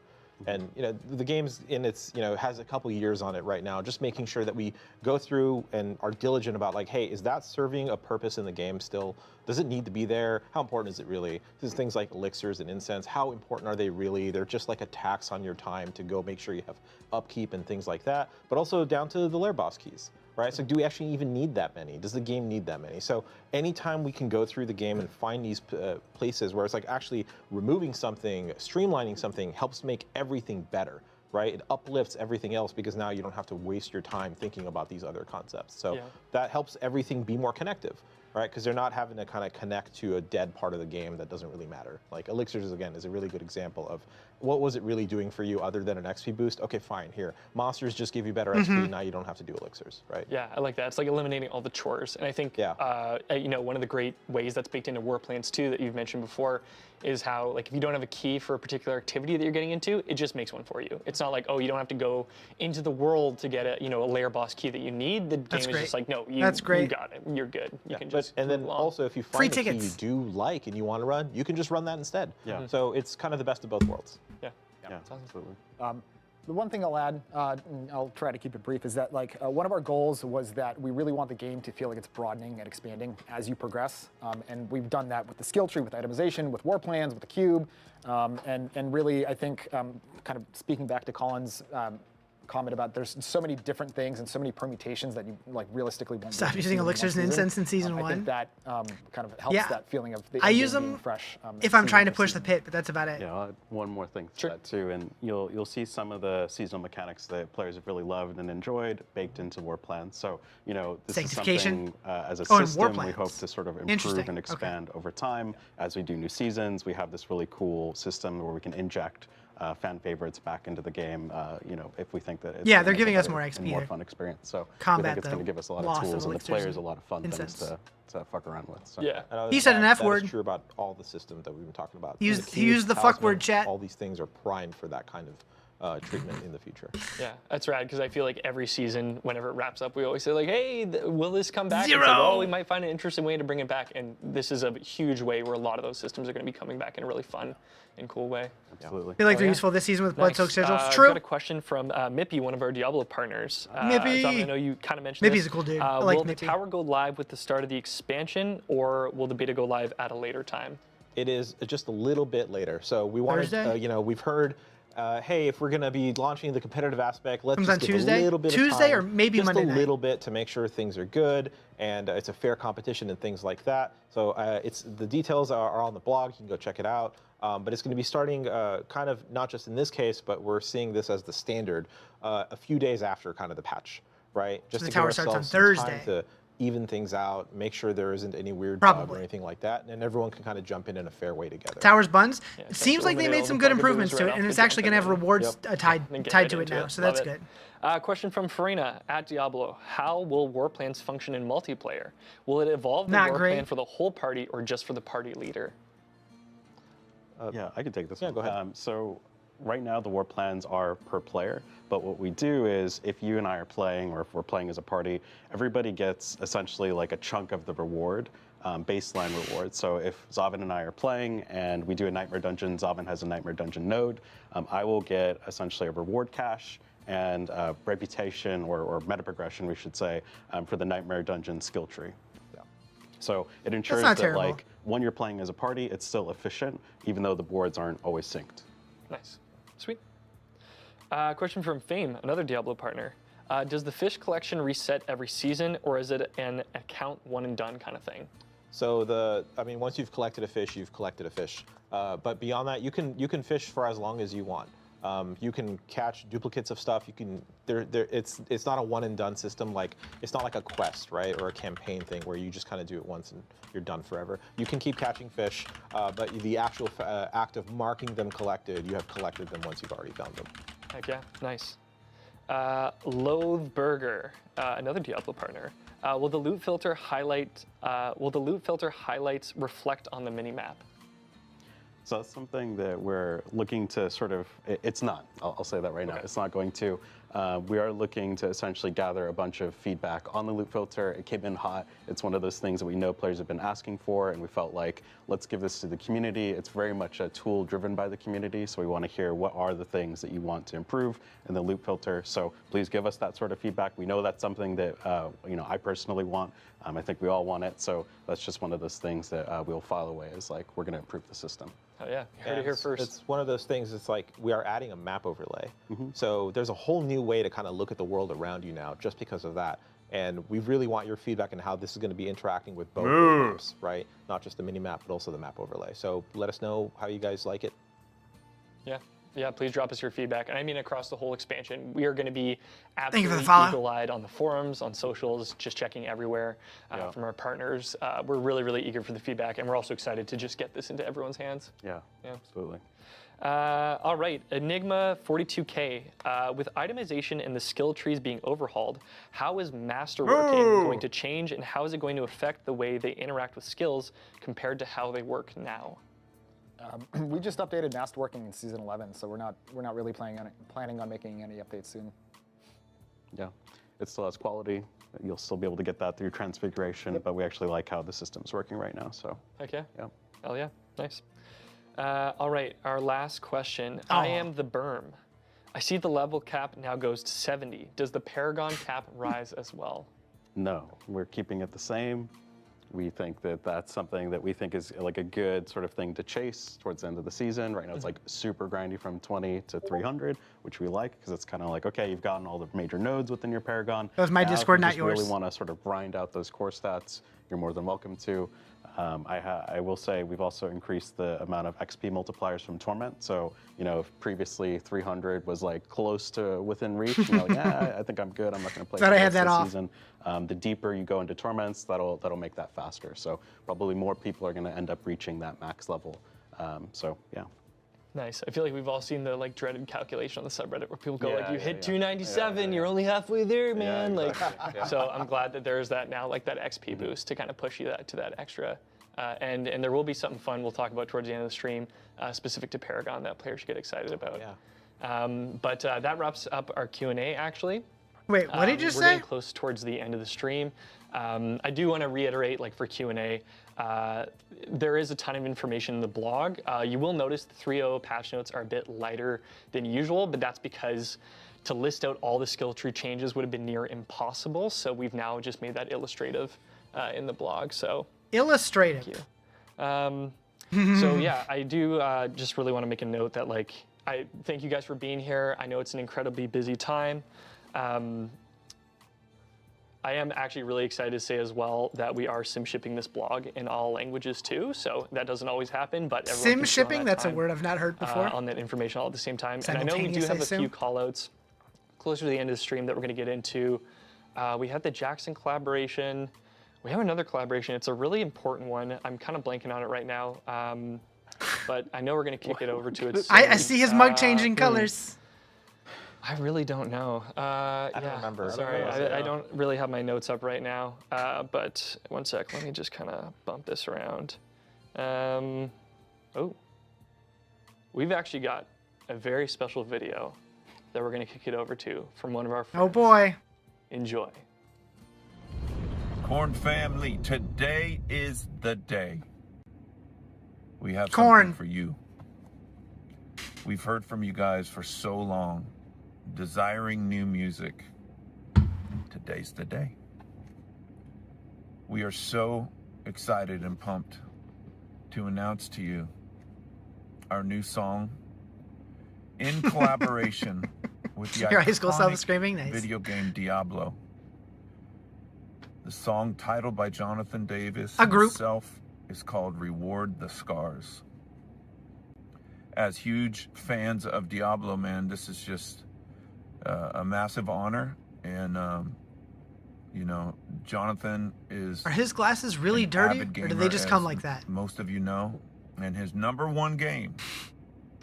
And you know, the game's in its, you know, has a couple years on it right now. Just making sure that we go through and are diligent about like, hey, is that serving a purpose in the game still? Does it need to be there? How important is it really? These things like elixirs and incense, how important are they really? They're just like a tax on your time to go make sure you have upkeep and things like that. But also down to the lair boss keys. Right? So do we actually even need that many? Does the game need that many? So anytime we can go through the game and find these places where it's like actually removing something, streamlining something helps make everything better, right? It uplifts everything else because now you don't have to waste your time thinking about these other concepts. So that helps everything be more connective, right? Because they're not having to kind of connect to a dead part of the game that doesn't really matter. Like elixirs, again, is a really good example of what was it really doing for you other than an XP boost? Okay, fine, here. Monsters just give you better XP, now you don't have to do elixirs, right? Yeah, I like that. It's like eliminating all the chores. And I think, you know, one of the great ways that's baked into War Plans too that you've mentioned before is how, like, if you don't have a key for a particular activity that you're getting into, it just makes one for you. It's not like, oh, you don't have to go into the world to get a, you know, a lair boss key that you need. The game is just like, no, you got it. You're good. You can just and then move along. also, if you find a key you do like and you want to run, you can just run that instead. Yeah. So it's kind of the best of both worlds. Yeah. Yeah, absolutely. The one thing I'll add, and I'll try to keep it brief, is that like one of our goals was that we really want the game to feel like it's broadening and expanding as you progress, and we've done that with the skill tree, with itemization, with War Plans, with the cube, and really I think kind of speaking back to Colin's comment about there's so many different things and so many permutations that you like realistically won't Stop using elixirs and incense in season I one. think that kind of helps that feeling of the I use being them fresh. if I'm trying to push the pit, but that's about it. Yeah, I'll add one more thing to that too, and you'll see some of the seasonal mechanics that players have really loved and enjoyed baked into War Plans. So you know, this is something as a system we hope to sort of improve and expand over time as we do new seasons. We have this really cool system where we can inject fan favorites back into the game, you know, if we think that it's they're giving us more XP, more fun experience. So combat we think it's going to give us a lot of tools and the players a lot of fun things to fuck around with. So. Yeah, he said an F word. That's true about all the systems that we've been talking about. He used the fuck word, chat. All these things are primed for that kind of treatment in the future. Yeah, that's rad because I feel like every season, whenever it wraps up, we always say like, "Hey, will this come back?" Zero. It's like, oh, we might find an interesting way to bring it back, and this is a huge way where a lot of those systems are going to be coming back in a really fun and cool way. Absolutely. I feel like they're useful this season with Bloodsoaked Sigils. I've True. got a question from Mippy, one of our Diablo partners. Mippy. I know you kind of mentioned Mippy's this. a cool dude. I like will Mippy. the tower go live with the start of the expansion, or will the beta go live at a later time? It is just a little bit later. So we wanted, you know, we've heard, hey, if we're going to be launching the competitive aspect, let's just give a little bit of time. Tuesday or maybe Monday night. Just a little bit to make sure things are good and it's a fair competition and things like that. So the details are on the blog. You can go check it out. But it's going to be starting kind of not just in this case, but we're seeing this as the standard a few days after kind of the patch, right? Just the to give tower starts on ourselves some Thursday. time to even things out, make sure there isn't any weird bug or anything like that, and everyone can kind of jump in a fair way together. Towers Buns. It seems like they made some good improvements to it, and it's actually going to have rewards tied to it now, so that's good. Question from Farina at Diablo. How will War Plans function in multiplayer? Will it evolve the War Plan for the whole party or just for the party leader? Yeah, I can take this one. Go ahead. So right now the War Plans are per player, but what we do is if you and I are playing, or if we're playing as a party, everybody gets essentially like a chunk of the reward, baseline reward. So if Zavin and I are playing and we do a Nightmare Dungeon, Zavin has a Nightmare Dungeon node, I will get essentially a reward cache and reputation or meta progression, we should say, for the Nightmare Dungeon skill tree. So it ensures that like when you're playing as a party, it's still efficient, even though the boards aren't always synced. Nice. Sweet. Question from Fame, another Diablo partner. Does the fish collection reset every season, or is it an account one and done kind of thing? So I mean, once you've collected a fish, you've collected a fish. But beyond that, you can fish for as long as you want. You can catch duplicates of stuff. You can it's not a one and done system. Like it's not like a quest, right, or a campaign thing where you just kind of do it once and you're done forever. You can keep catching fish, but the actual act of marking them collected, you have collected them once you've already found them. Heck yeah, nice. Loathe Burger, another Diablo partner. Will the loot filter highlights reflect on the minimap? So that's something that we're looking to sort of, it's not, I'll say that right now, it's not going to. We are looking to essentially gather a bunch of feedback on the loot filter. It came in hot. It's one of those things that we know players have been asking for, and we felt like, let's give this to the community. It's very much a tool driven by the community, so we want to hear what are the things that you want to improve in the loot filter. So please give us that sort of feedback. We know that's something that I personally want. I think we all want it, so that's just one of those things that we'll file away as like, we're going to improve the system. Oh yeah, you heard it here first. It's one of those things, it's like we are adding a map overlay. So there's a whole new way to kind of look at the world around you now just because of that. And we really want your feedback on how this is going to be interacting with both the maps, right? Not just the mini map, but also the map overlay. So let us know how you guys like it. Yeah, please drop us your feedback. And I mean across the whole expansion, we are going to be Thank you for absolutely the follow. eagle-eyed on the forums, on socials, just checking everywhere from our partners. We're really, really eager for the feedback, and we're also excited to just get this into everyone's hands. Yeah, absolutely. All right, Enigma 42K. With itemization and the skill trees being overhauled, how is masterworking going to change, and how is it going to affect the way they interact with skills compared to how they work now? We just updated masterworking in season 11, so we're not really planning on making any updates soon. Yeah, it still has quality. You'll still be able to get that through transfiguration, but we actually like how the system's working right now. So. Heck yeah. Yeah. Hell yeah. Nice. All right, our last question. I am the berm. I see the level cap now goes to 70. Does the Paragon cap rise as well? No, we're keeping it the same. We think that that's something that we think is like a good sort of thing to chase towards the end of the season. Right now it's like super grindy from 20 to 300, which we like because it's kind of like, okay, you've gotten all the major nodes within your Paragon. That was my Now, Discord, if you not just yours. really want to sort of grind out those core stats, you're more than welcome to. I will say we've also increased the amount of XP multipliers from Torment. So, if previously 300 was like close to within reach, like, I think I'm good. I'm not going to play Thought I had this that off. season. The deeper you go into Torments, that'll make that faster. So probably more people are going to end up reaching that max level. So yeah. Nice. I feel like we've all seen the dreaded calculation on the subreddit where people go Yeah, you yeah, hit yeah. 297, you're only halfway there, man. exactly. So I'm glad that there's that now, that XP boost to kind of push you to that extra. And there will be something fun we'll talk about towards the end of the stream, specific to Paragon that players should get excited about. But that wraps up our Q&A actually. Wait, what did you We're say? getting close towards the end of the stream. I do want to reiterate, for Q&A, there is a ton of information in the blog. You will notice the 3.0 patch notes are a bit lighter than usual, but that's because to list out all the skill tree changes would have been near impossible. So we've now just made that illustrative in the blog. So Illustrative. thank you. So yeah, I do just really want to make a note that I thank you guys for being here. I know it's an incredibly busy time. I am actually really excited to say as well that we are sim shipping this blog in all languages too. So that doesn't always happen, but everyone Sim can sit on shipping? that That's a time, word I've not heard before. on that information all at the same time. And I know we do Simultaneous, I have a few assume? call outs closer to the end of the stream that we're going to get into. We have the Jackson collaboration. We have another collaboration. It's a really important one. I'm kind of blanking on it right now. But I know we're going to kick it over to it soon. I see his mug changing colors. I really don't know. I don't remember. Sorry, I don't really have my notes up right now. But one sec, let me just kind of bump this around. We've actually got a very special video that we're going to kick it over to from one of our friends. Oh boy. Enjoy. Corn family, today is the day. We have Corn. something for you. We've heard from you guys for so long, desiring new music. Today's the day. We are so excited and pumped to announce to you our new song in collaboration with the Your high school self iconic screaming, nice. video game Diablo. The song titled by Jonathan Davis A group. himself is called Reward the Scars. as huge fans of Diablo, man, this is just a massive honor. And, you know, Jonathan is... Are his glasses really dirty, or do they just come like that? Most of you know. And his #1 game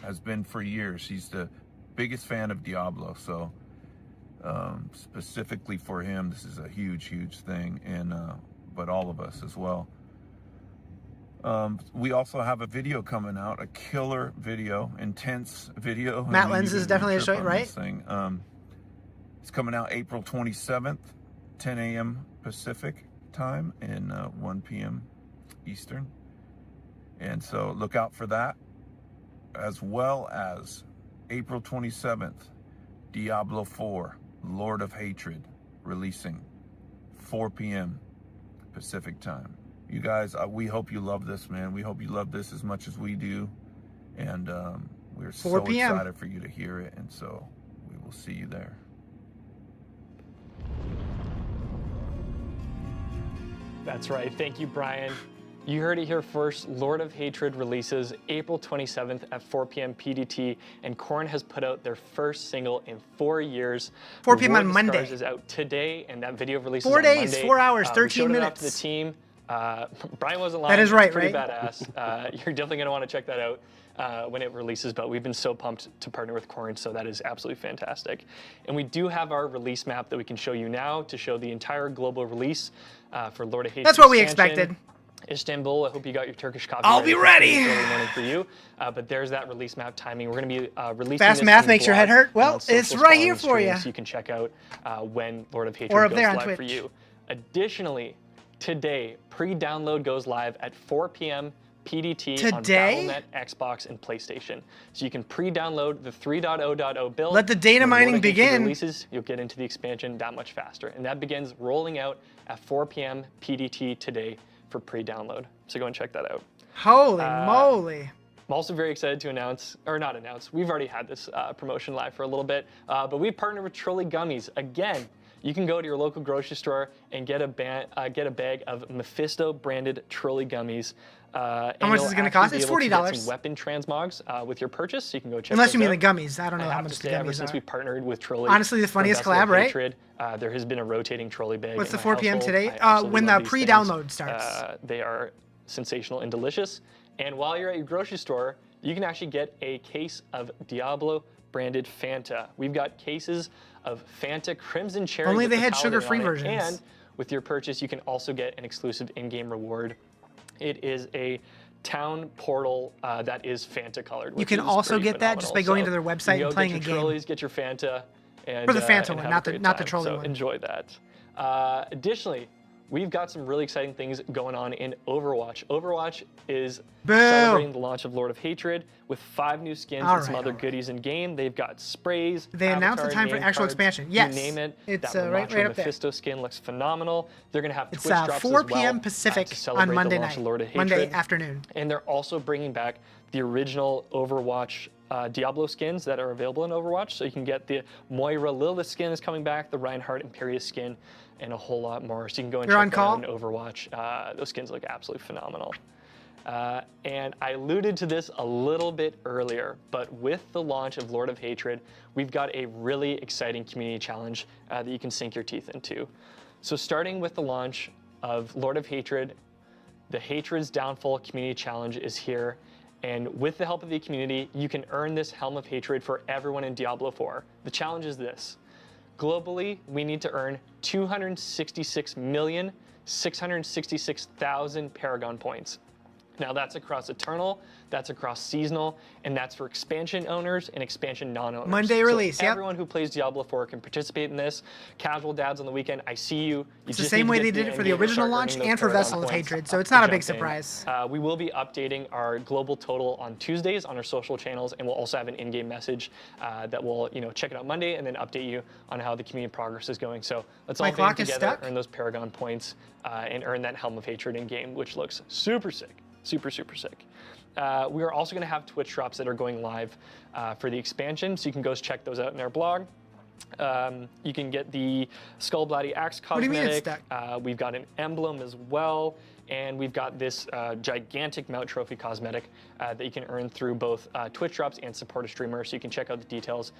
has been for years. He's the biggest fan of Diablo. So specifically for him, this is a huge, huge thing. And but all of us as well. We also have a video coming out, a killer video, intense video. Matt Lenz is definitely a show, right? It's coming out April 27th, 10 a.m. Pacific time and 1 p.m. Eastern. And so look out for that, as well as April 27th, Diablo 4, Lord of Hatred, releasing 4 p.m. Pacific time. You guys, we hope you love this, man. We hope you love this as much as we do. And we're so excited for you to hear it. And so we will see you there. That's right. Thank you, Brian. You heard it here first. Lord of Hatred releases April 27th at 4 p.m. PDT, and Korn has put out their first single in 4 years. 4 p.m. on Reward the Monday. Stars is out today, and that video releases 4 on days, Monday. 4 hours, 13 we showed minutes. It off to the team. Brian wasn't lying. That is right, it's pretty right? badass. You're definitely going to want to check that out when it releases, but we've been so pumped to partner with Korn, so that is absolutely fantastic. And we do have our release map that we can show you now to show the entire global release for Lord of Hatred. That's what we expansion. expected. Istanbul, I hope you got your Turkish copy. I'll be ready. Early morning for you, but there's that release map timing. We're going to be releasing Fast this math in the makes your blog head hurt. and Well, on socials it's right here following the for stream, you. so you can check out when Lord of Hatred Or up goes there on live Twitch. for you. Additionally, today, pre-download goes live at 4 p.m. PDT on Battle.net, Xbox, and PlayStation. So you can pre-download the 3.0.0 build. Let the data When mining Lord of Hatred begin. Releases, you'll get into the expansion that much faster. And that begins rolling out at 4 p.m. PDT today for pre-download. So go and check that out. Holy moly. I'm also very excited to announce, or not announce, we've already had this promotion live for a little bit, but we've partnered with Trolley Gummies. Again, you can go to your local grocery store and get a bag of Mephisto branded Trolley Gummies. How much is it going to cost? It's $40. Get some weapon transmogs with your purchase, so you can go check Unless you mean out. the gummies. I don't know I how have much to the say, ever gummies since are. we partnered with Trolley, Honestly, the funniest collab, right? Hatred, there has been a rotating Trolley bag. What's in the my 4 p.m. household. today? I absolutely When love the these pre-download things. starts. They are sensational and delicious. And while you're at your grocery store, you can actually get a case of Diablo branded Fanta. We've got cases of Fanta Crimson Cherry. Only with they the had Paladin sugar-free on it. versions. And with your purchase, you can also get an exclusive in-game reward. It is a town portal that is Fanta colored. You can also get that just by going to their website and playing a game. Trolleys, get your Fanta. And, For the Fanta and one, have not a the great time. trolley so one. Enjoy that. Additionally, we've got some really exciting things going on in Overwatch. Overwatch is celebrating the launch of Lord of Hatred with 5 new skins and some other goodies in game. They've got sprays. They announced the time for name actual cards, expansion. Yes, you name it. it's that right up there. Mephisto skin looks phenomenal. They're going to have It's Twitch drops 4 as well, p.m. Pacific to celebrate on Monday the launch night, of Lord of Monday Hatred. afternoon. And they're also bringing back the original Overwatch Diablo skins that are available in Overwatch. So you can get the Moira Lilith skin is coming back, the Reinhardt Imperius skin, and a whole lot more. So you can go and check that out in Overwatch. Those skins look absolutely phenomenal. And I alluded to this a little bit earlier, but with the launch of Lord of Hatred, we've got a really exciting community challenge that you can sink your teeth into. So starting with the launch of Lord of Hatred, the Hatred's Downfall Community Challenge is here. And with the help of the community, you can earn this Helm of Hatred for everyone in Diablo 4. The challenge is this. Globally, we need to earn 266,666,000 Paragon points. Now that's across Eternal, that's across Seasonal, and that's for expansion owners and expansion non-owners. Monday release, so everyone who plays Diablo 4 can participate in this. Casual dads on the weekend, I see you. It's the same way they did it for the original launch and for Vessel of Hatred, so it's not a big surprise. We will be updating our global total on Tuesdays on our social channels, and we'll also have an in-game message that will, check it out Monday and then update you on how the community progress is going. So let's all band together, earn those Paragon points, and earn that Helm of Hatred in-game, which looks super sick. Super, super sick. We are also going to have Twitch drops that are going live for the expansion, so you can go check those out in our blog. You can get the Skull Bloody Axe cosmetic. What do you mean it's stuck? We've got an emblem as well, And we've got this gigantic mount trophy cosmetic that you can earn through both Twitch drops and support a streamer. So you can check out the details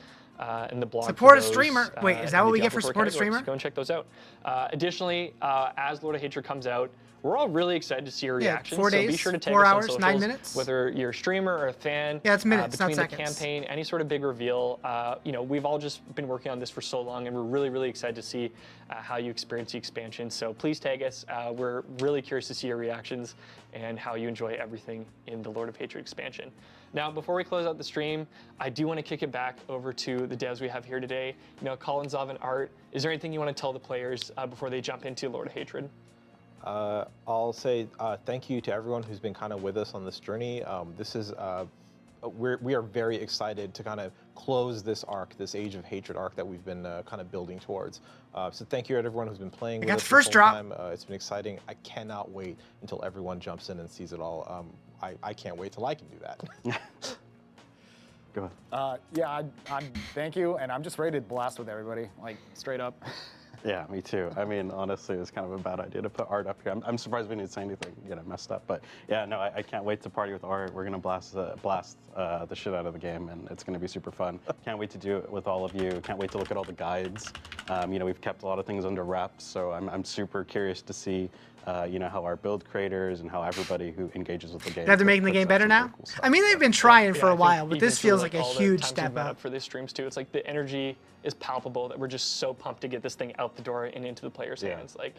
in the blog. Support a streamer. Wait, is that what we get for support a streamer? Go and check those out. Additionally, as Lord of Hatred comes out, we're all really excited to see your reactions. 4 days, so be sure to tag 4 us on hours, socials, 9 minutes. Whether you're a streamer or a fan. Yeah, it's minutes, not between the seconds. campaign, any sort of big reveal. You know, we've all just been working on this for so long, and we're really, really excited to see how you experience the expansion. So please tag us. We're really curious to see your reactions and how you enjoy everything in the Lord of Hatred expansion. Now, before we close out the stream, I do want to kick it back over to the devs we have here today. You know, Colin, Zav, and Art, is there anything you want to tell the players before they jump into Lord of Hatred? I'll say thank you to everyone who's been kind of with us on this journey. This is we are very excited to kind of close this arc, this Age of Hatred arc that we've been kind of building towards. So thank you to everyone who's been playing with us the first this whole drop. time. It's been exciting. I cannot wait until everyone jumps in and sees it all. I can't wait till I can do that. Go ahead. Yeah, I'm thank you, and I'm just ready to blast with everybody, like straight up. Yeah, me too. I mean, honestly, it's kind of a bad idea to put Art up here. I'm surprised we didn't say anything, messed up. But yeah, no, I can't wait to party with Art. We're gonna blast the shit out of the game, and it's gonna be super fun. Can't wait to do it with all of you. Can't wait to look at all the guides. We've kept a lot of things under wraps, so I'm super curious to see, how our build creators and how everybody who engages with the game. You have to make the game better now? Cool stuff. I mean, they've been trying for I a think while, but even this through, feels like a all the huge times we've step met up. for these streams too. It's like the energy is palpable that we're just so pumped to get this thing out the door and into the players' hands. Like,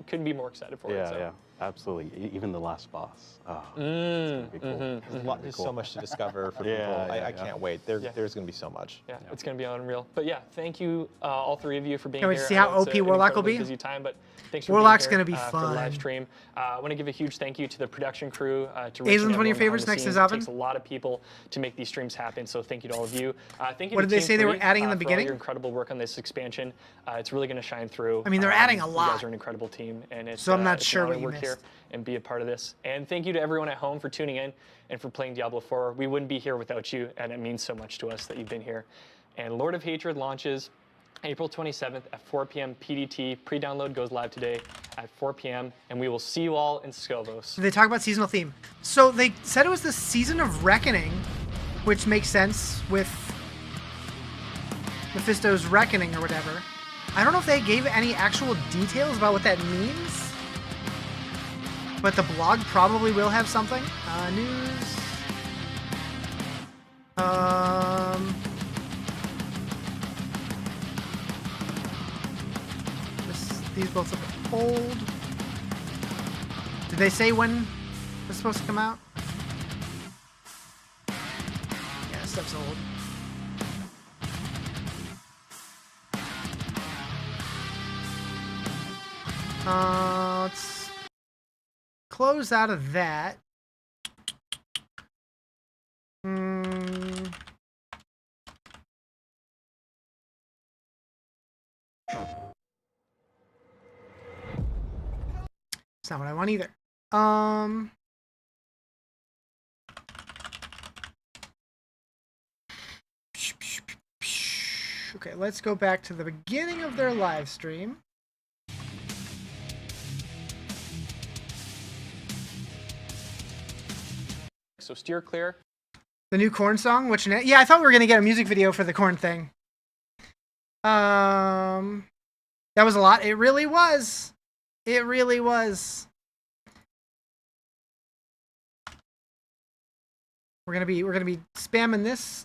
couldn't be more excited for it. Yeah, So. yeah, absolutely. Even the last boss. Oh, it's gonna be cool. There's so much to discover for Yeah, people. yeah, I can't wait. There's going to be so much. Yeah, it's going to be unreal. But yeah, thank you, all three of you, for being Can't wait here. to see how I know it's OP an Warlock will incredibly be. Busy time, but thanks for Warlock's being gonna here be for the fun. live stream. I want to give a huge thank you to the production crew. To Aizen's Rich and one of your everyone behind favorites the next to scenes. Zavin? It takes a lot of people to make these streams happen, so thank you to all of you. Thank you What to did they Team say they were 3, adding in the for all beginning? your incredible work on this expansion. It's really going to shine through. I mean, they're adding a You lot. guys are an incredible team, and it's, So I'm not it's sure an honor what to you work here missed. and be a part of this. And thank you to everyone at home for tuning in and for playing Diablo 4. We wouldn't be here without you, and it means so much to us that you've been here. And Lord of Hatred launches April 27th at 4 p.m. PDT. Pre-download goes live today at 4 p.m. And we will see you all in Scovos. They talk about seasonal theme. So they said it was the Season of Reckoning, which makes sense with Mephisto's Reckoning or whatever. I don't know if they gave any actual details about what that means, but the blog probably will have something. News. These both look old. Did they say when it's supposed to come out? Yeah, stuff's old. Let's close out of that. It's not what I want either. Okay, let's go back to the beginning of their live stream. So steer clear. The new Korn song, which yeah, I thought we were gonna get a music video for the Korn thing. That was a lot. It really was. It really was. We're gonna be spamming this.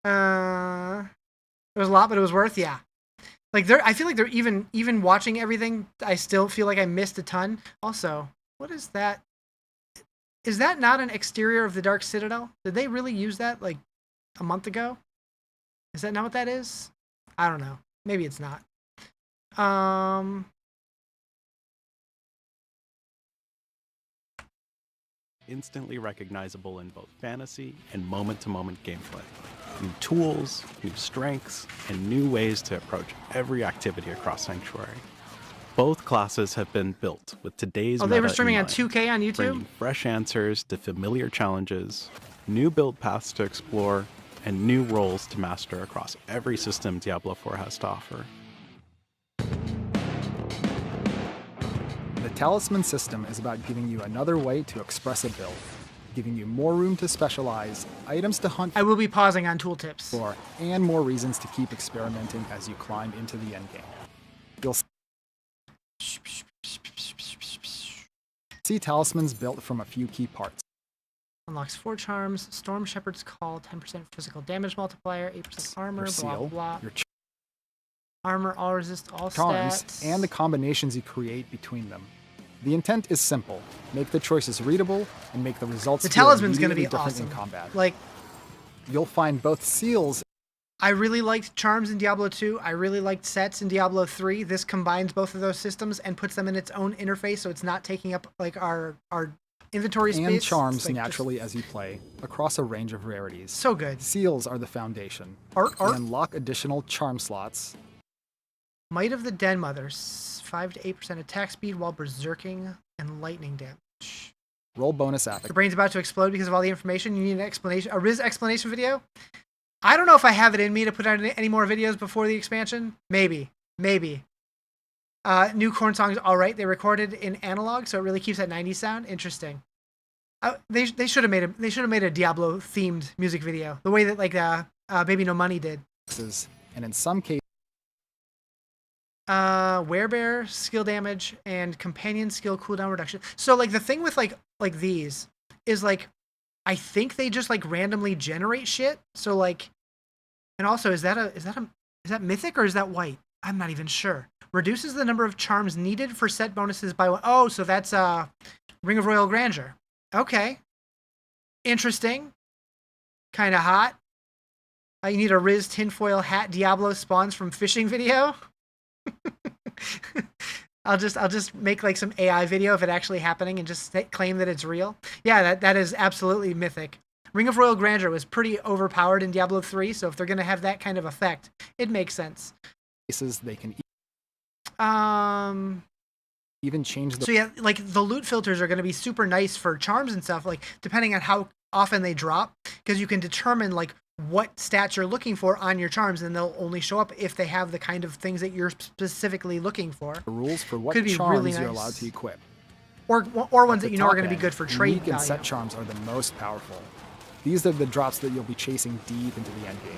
It was a lot, but it was worth, yeah. Like I feel like they're even watching everything. I still feel like I missed a ton. Also, what is that? Is that not an exterior of the Dark Citadel? Did they really use that like a month ago? Is that not what that is? I don't know. Maybe it's not. Instantly recognizable in both fantasy and moment-to-moment gameplay. New tools, new strengths, and new ways to approach every activity across Sanctuary. Both classes have been built with today's they were meta streaming in on mind, 2K on YouTube? bringing fresh answers to familiar challenges, new build paths to explore, and new roles to master across every system Diablo 4 has to offer. Talisman system is about giving you another way to express a build, giving you more room to specialize, items to hunt I will be pausing on tooltips. for, and more reasons to keep experimenting as you climb into the endgame. You'll see talismans built from a few key parts. Unlocks 4 charms, Storm Shepherd's Call, 10% physical damage multiplier, 8% armor, Your blah, seal, blah. your Armor, all resist, all charms, stats. and the combinations you create between them. The intent is simple: make the choices readable and make the results The feel talisman's going to be immediately different awesome. in combat. Like, You'll find both seals I really liked charms in Diablo 2. I really liked sets in Diablo 3. This combines both of those systems and puts them in its own interface, so it's not taking up like our inventory space. and charms It's, like, naturally as you play, across a range of rarities. so good. Seals are the foundation. Art. You unlock additional charm slots. Might of the Den Mothers, 5 to 8% attack speed while berserking and lightning damage. Roll bonus attack. Your brain's about to explode because of all the information. You need an explanation, a Riz explanation video. I don't know if I have it in me to put out any more videos before the expansion. Maybe. New Corn Song's all right. They recorded in analog, so it really keeps that 90s sound. Interesting. They should have made a Diablo themed music video, the way that like Baby No Money did. And in some cases, Werebear skill damage and companion skill cooldown reduction. So like the thing with like these is like I think they just like randomly generate shit. So like, and also is that mythic or is that white? I'm not even sure. Reduces the number of charms needed for set bonuses by 1. Oh, so that's Ring of Royal Grandeur. Okay, interesting. Kind of hot. You need a Riz tinfoil hat Diablo spawns from fishing video. I'll just make like some AI video of it actually happening and just claim that it's real. Yeah, that is absolutely mythic. Ring of Royal Grandeur was pretty overpowered in Diablo 3, so if they're gonna have that kind of effect, it makes sense. they can Um. even change the So yeah, like the loot filters are going to be super nice for charms and stuff, like depending on how often they drop, because you can determine like what stats you're looking for on your charms, and they'll only show up if they have the kind of things that you're specifically looking for. rules for what Could be charms really you're nice. allowed to equip. Or ones At that you the know are top going to be end, good for trade unique and value. set charms are the most powerful. These are the drops that you'll be chasing deep into the endgame.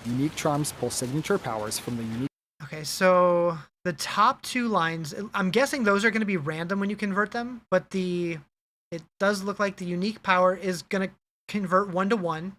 Unique charms pull signature powers from the unique. Okay, so the top 2 lines, I'm guessing those are going to be random when you convert them, but it does look like the unique power is going to convert 1-to-1.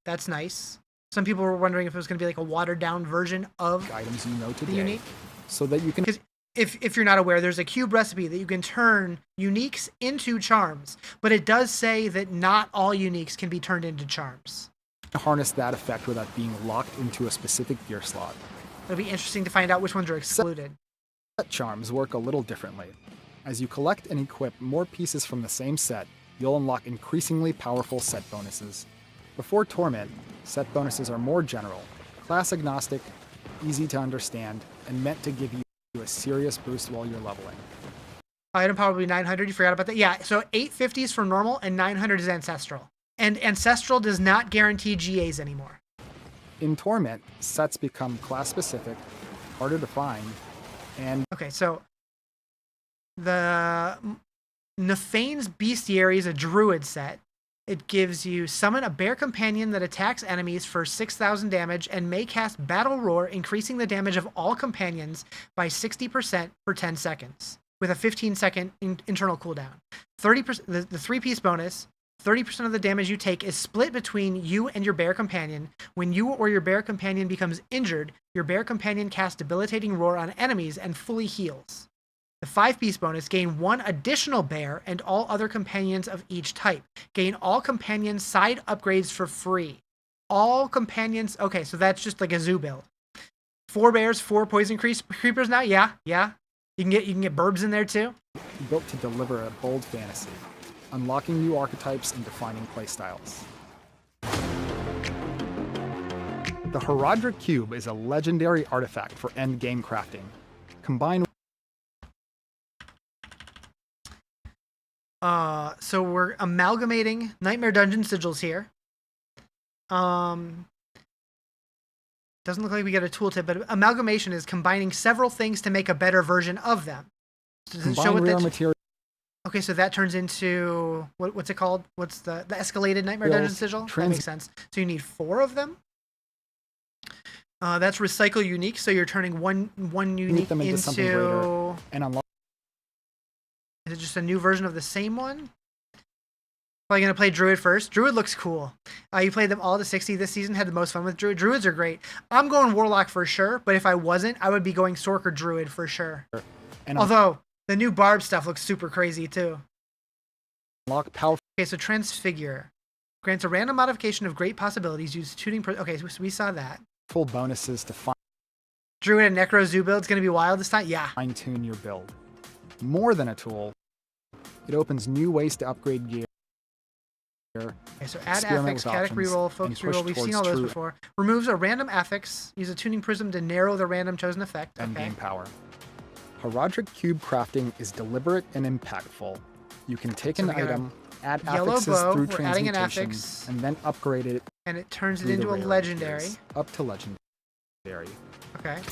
That's nice. Some people were wondering if it was going to be like a watered down version of items you know the today, unique. so that you can. Because if you're not aware, there's a cube recipe that you can turn uniques into charms, but it does say that not all uniques can be turned into charms. harness that effect without being locked into a specific gear slot. It'll be interesting to find out which ones are excluded. Set charms work a little differently. As you collect and equip more pieces from the same set, you'll unlock increasingly powerful set bonuses. Before Torment, set bonuses are more general, class agnostic, easy to understand, and meant to give you a serious boost while you're leveling. Item power will be 900. You forgot about that? Yeah, so 850 is for normal and 900 is ancestral. And ancestral does not guarantee GAs anymore. In Torment, sets become class specific, harder to find, and Okay, so the Nephane's Bestiary is a druid set. It gives you summon a bear companion that attacks enemies for 6,000 damage and may cast Battle Roar, increasing the damage of all companions by 60% for 10 seconds, with a 15-second internal cooldown. 30%, the 3-piece bonus, 30% of the damage you take is split between you and your bear companion. When you or your bear companion becomes injured, your bear companion casts Debilitating Roar on enemies and fully heals. The 5-piece bonus, gain 1 additional bear and all other companions of each type. Gain all companion side upgrades for free. All companions, okay, so that's just like a zoo build. 4 bears, 4 poison creepers now, yeah. You can get burbs in there too. built to deliver a bold fantasy, unlocking new archetypes and defining playstyles. The Rizarjay Cube is a legendary artifact for endgame crafting. Combined So we're amalgamating Nightmare Dungeon sigils here. Doesn't look like we get a tooltip, but amalgamation is combining several things to make a better version of them. Does it Combine show what rare that? material Okay, so that turns into what's it called? What's the escalated Nightmare Dungeon sigil? That makes sense. So you need 4 of them. That's recycle unique. So you're turning one unique them into something greater and unlock. Is it just a new version of the same one? Probably gonna play Druid first. Druid looks cool. You played them all to 60 this season. Had the most fun with Druid. Druids are great. I'm going Warlock for sure, but if I wasn't, I would be going Sork or Druid for sure. And although the new Barb stuff looks super crazy too. Unlock powerful. Okay, so Transfigure grants a random modification of great possibilities. Use tuning. Okay, so we saw that. Full bonuses to Druid and Necro Zoo build's gonna be wild this time. Yeah. fine-tune your build. More than a tool, it opens new ways to upgrade gear. Okay, so add Experiment affix, with catic options, reroll, and focus push reroll. We've seen towards all those true before. Removes a random affix. Use a tuning prism to narrow the random chosen effect. and Okay. gain power. Horadric cube crafting is deliberate and impactful. You can take So an we got a item, add yellow affixes bow, through we're adding an transmutation, affix. and then upgrade it And it turns it through the into a rare legendary. tiers, up to legendary. Okay.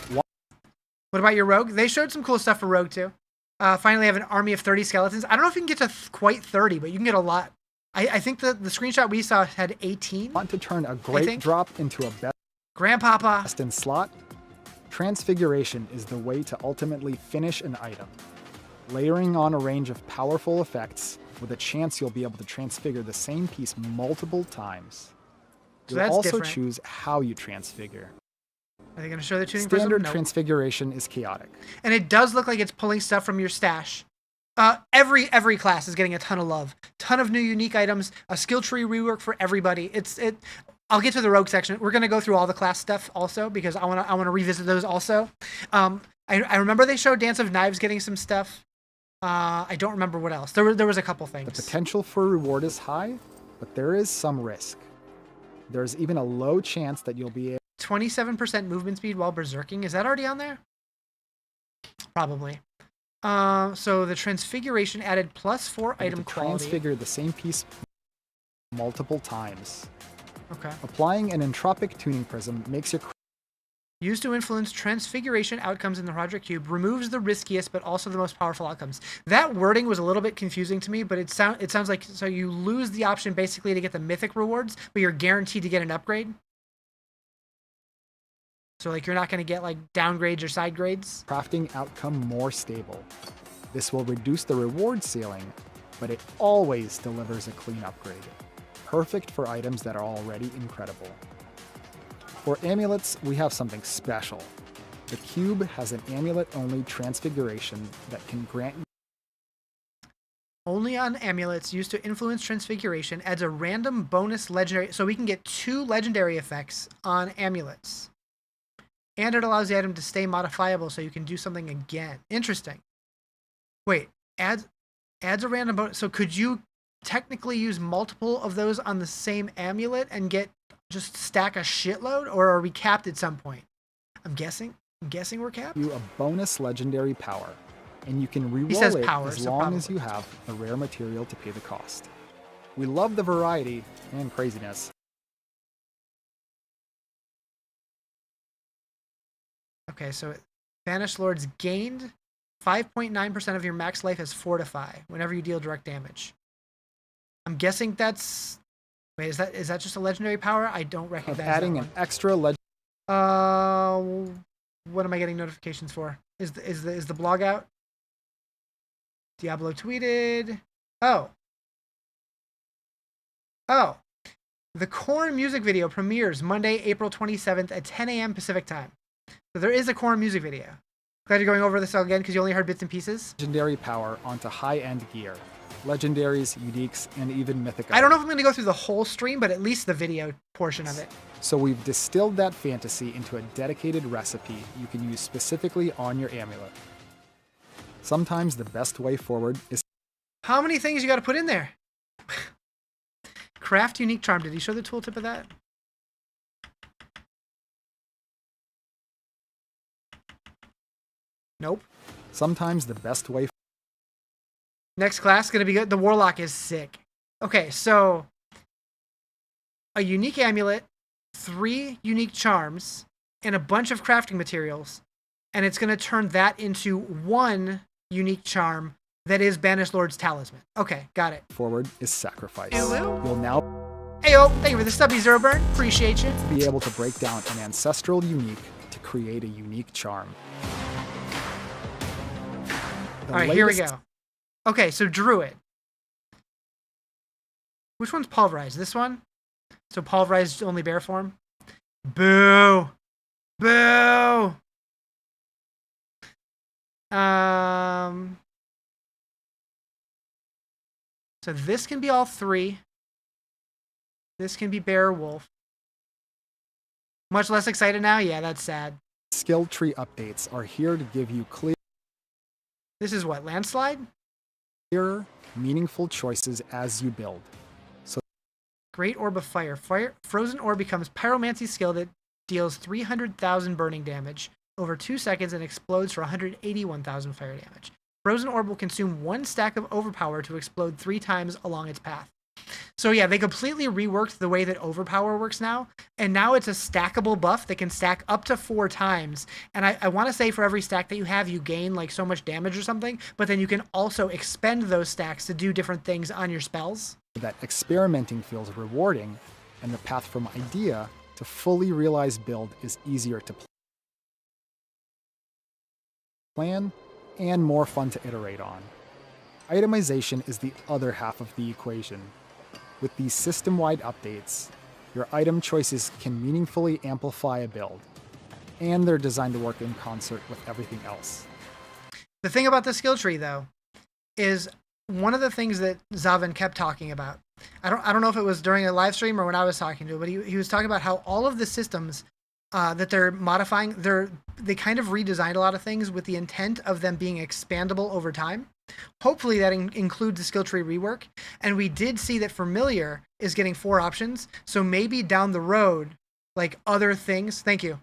What about your rogue? They showed some cool stuff for rogue too. Finally, have an army of 30 skeletons. I don't know if you can get to quite 30, but you can get a lot. I think the screenshot we saw had 18. Want to turn a great drop into a Grandpapa. best in slot? Transfiguration is the way to ultimately finish an item. Layering on a range of powerful effects with a chance you'll be able to transfigure the same piece multiple times. So You'll that's also different. choose how you transfigure. Are they going to show the tuning Standard prism? Nope. transfiguration is chaotic. And it does look like it's pulling stuff from your stash. Every class is getting a ton of love, ton of new unique items, a skill tree rework for everybody. I'll get to the rogue section. We're gonna go through all the class stuff also because I wanna revisit those also. I remember they showed Dance of Knives getting some stuff. I don't remember what else. There was a couple things. The potential for reward is high, but there is some risk. There's even a low chance that you'll be 27% movement speed while berserking. Is that already on there? Probably. So the transfiguration added +4 able item to quality. transfigure the same piece multiple times. Okay. Applying an entropic tuning prism makes your Used to influence transfiguration outcomes in the Horadric Cube, removes the riskiest but also the most powerful outcomes. That wording was a little bit confusing to me, but it sounds like so you lose the option basically to get the mythic rewards, but you're guaranteed to get an upgrade. So like you're not going to get like downgrades or side grades. crafting outcome more stable. This will reduce the reward ceiling, but it always delivers a clean upgrade. Perfect for items that are already incredible. For amulets, we have something special. The cube has an amulet-only transfiguration that can grant Only on amulets used to influence transfiguration adds a random bonus legendary. So we can get 2 legendary effects on amulets. And it allows the item to stay modifiable so you can do something again. Interesting. Wait, adds a random bonus. So could you technically use multiple of those on the same amulet and just stack a shitload? Or are we capped at some point? I'm guessing we're capped. you a bonus legendary power, and you can He says reroll it power, as so long as probably. you have the rare material to pay the cost. We love the variety and craziness. Okay, so Banished Lords gained 5.9% of your max life as Fortify whenever you deal direct damage. I'm guessing that's... Wait, is that just a legendary power? I don't Of recognize adding that an extra one. What am I getting notifications for? Is the blog out? Diablo tweeted. Oh. The Korn music video premieres Monday, April 27th at 10 a.m. Pacific time. So there is a Korn music video. Glad you're going over this again because you only heard bits and pieces. legendary power onto high-end gear. Legendaries, uniques, and even mythic I don't know if items. I'm going to go through the whole stream, but at least the video portion of it. So we've distilled that fantasy into a dedicated recipe you can use specifically on your amulet. Sometimes the best way forward is How many things you got to put in there? Craft unique charm. Did he show the tooltip of that? Nope. sometimes the best way Next class going to be good. The Warlock is sick. Okay, so a unique amulet, 3 unique charms, and a bunch of crafting materials. And it's going to turn that into 1 unique charm that is Banished Lord's Talisman. Okay, got it. Forward is Sacrifice. Hello? You'll now Heyo, thank you for the stubby, Zero Burn. Appreciate you. be able to break down an ancestral unique to create a unique charm. All right, here we go. Okay, so Druid. Which one's pulverized? This one? So pulverized only bear form? Boo! Boo! So this can be all three. This can be bear or wolf. Much less excited now? Yeah, that's sad. Skill tree updates are here to give you This is what, landslide? clear, meaningful choices as you build. Great Orb of Fire. Frozen Orb becomes Pyromancy skill that deals 300,000 burning damage over 2 seconds and explodes for 181,000 fire damage. Frozen Orb will consume 1 stack of Overpower to explode 3 times along its path. So yeah, they completely reworked the way that Overpower works now, and now it's a stackable buff that can stack up to 4 times. And I want to say for every stack that you have, you gain like so much damage or something, but then you can also expend those stacks to do different things on your spells. That experimenting feels rewarding, and the path from idea to fully realized build is easier to plan and more fun to iterate on. Itemization is the other half of the equation. With these system-wide updates, your item choices can meaningfully amplify a build, and they're designed to work in concert with everything else. The thing about the skill tree, though, is one of the things that Zavin kept talking about. I don't know if it was during a live stream or when I was talking to him, but he was talking about how all of the systems that they're modifying, they kind of redesigned a lot of things with the intent of them being expandable over time. Hopefully that includes the skill tree rework. And we did see that Familiar is getting 4 options. So maybe down the road, like other things, thank you.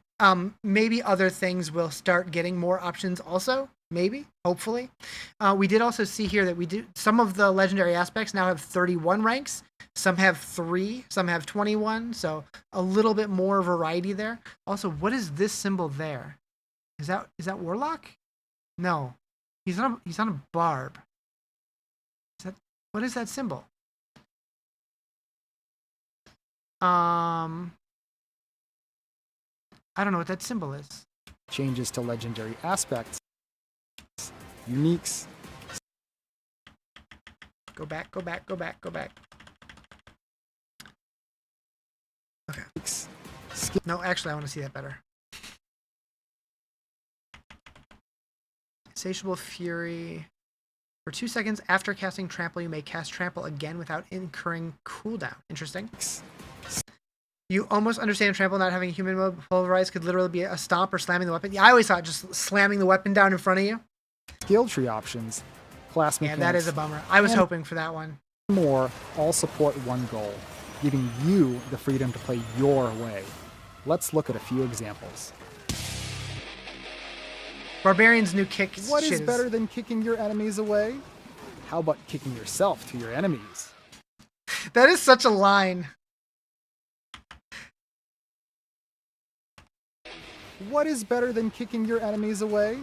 Maybe other things will start getting more options also. Maybe, hopefully. We did also see here that some of the legendary aspects now have 31 ranks. Some have 3, some have 21. So a little bit more variety there. Also, what is this symbol there? Is that Warlock? No. He's on a barb. What is that symbol? I don't know what that symbol is. Changes to legendary aspects, uniques. Go back. Okay. No, actually, I want to see that better. Insatiable Fury. For 2 seconds after casting Trample, you may cast Trample again without incurring cooldown. Interesting. You almost understand Trample not having a human mode. Pulverize could literally be a stomp or slamming the weapon. Yeah, I always thought just slamming the weapon down in front of you. Skill tree options, class mechanics. Yeah, that is a bummer. I was hoping for that one. More all support one goal, giving you the freedom to play your way. Let's look at a few examples. Barbarian's new kick. What is better than kicking your enemies away? How about kicking yourself to your enemies? That is such a line. What is better than kicking your enemies away?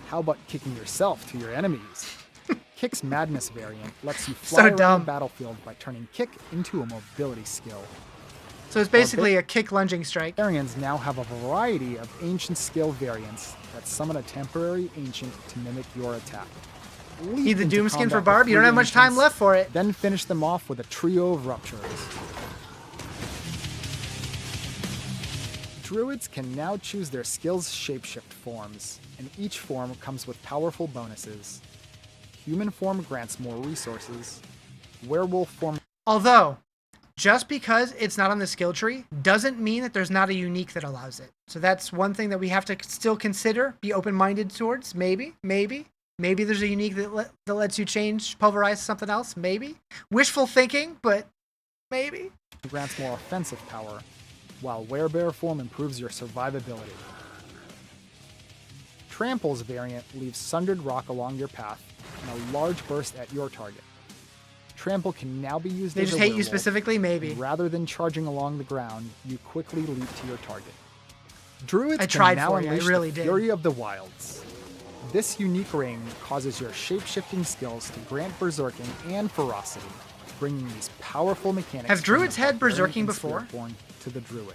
How about kicking yourself to your enemies? Kick's Madness variant lets you fly around the battlefield by turning kick into a mobility skill. So it's basically a kick lunging strike. Barbarians now have a variety of ancient skill variants that summon a temporary ancient to mimic your attack. Need the Doomskin for Barb? You don't have much time left for it. Then finish them off with a trio of ruptures. Druids can now choose their skills' shapeshift forms, and each form comes with powerful bonuses. Human form grants more resources. Werewolf form... Although, just because it's not on the skill tree doesn't mean that there's not a unique that allows it. So that's one thing that we have to still consider, be open-minded towards. Maybe there's a unique that lets you change, pulverize something else. Maybe. Wishful thinking, but maybe. Grants more offensive power, while Werebear form improves your survivability. Trample's variant leaves sundered rock along your path and a large burst at your target. Trample can now be used as a werewolf. They just hate you specifically? Maybe. Rather than charging along the ground, you quickly leap to your target. Druids can now unleash the fury of the wilds. This unique ring causes your shape-shifting skills to grant berserking and ferocity, bringing these powerful mechanics. Have druids from the had berserking barbarian and before? Spiritborn to the druid.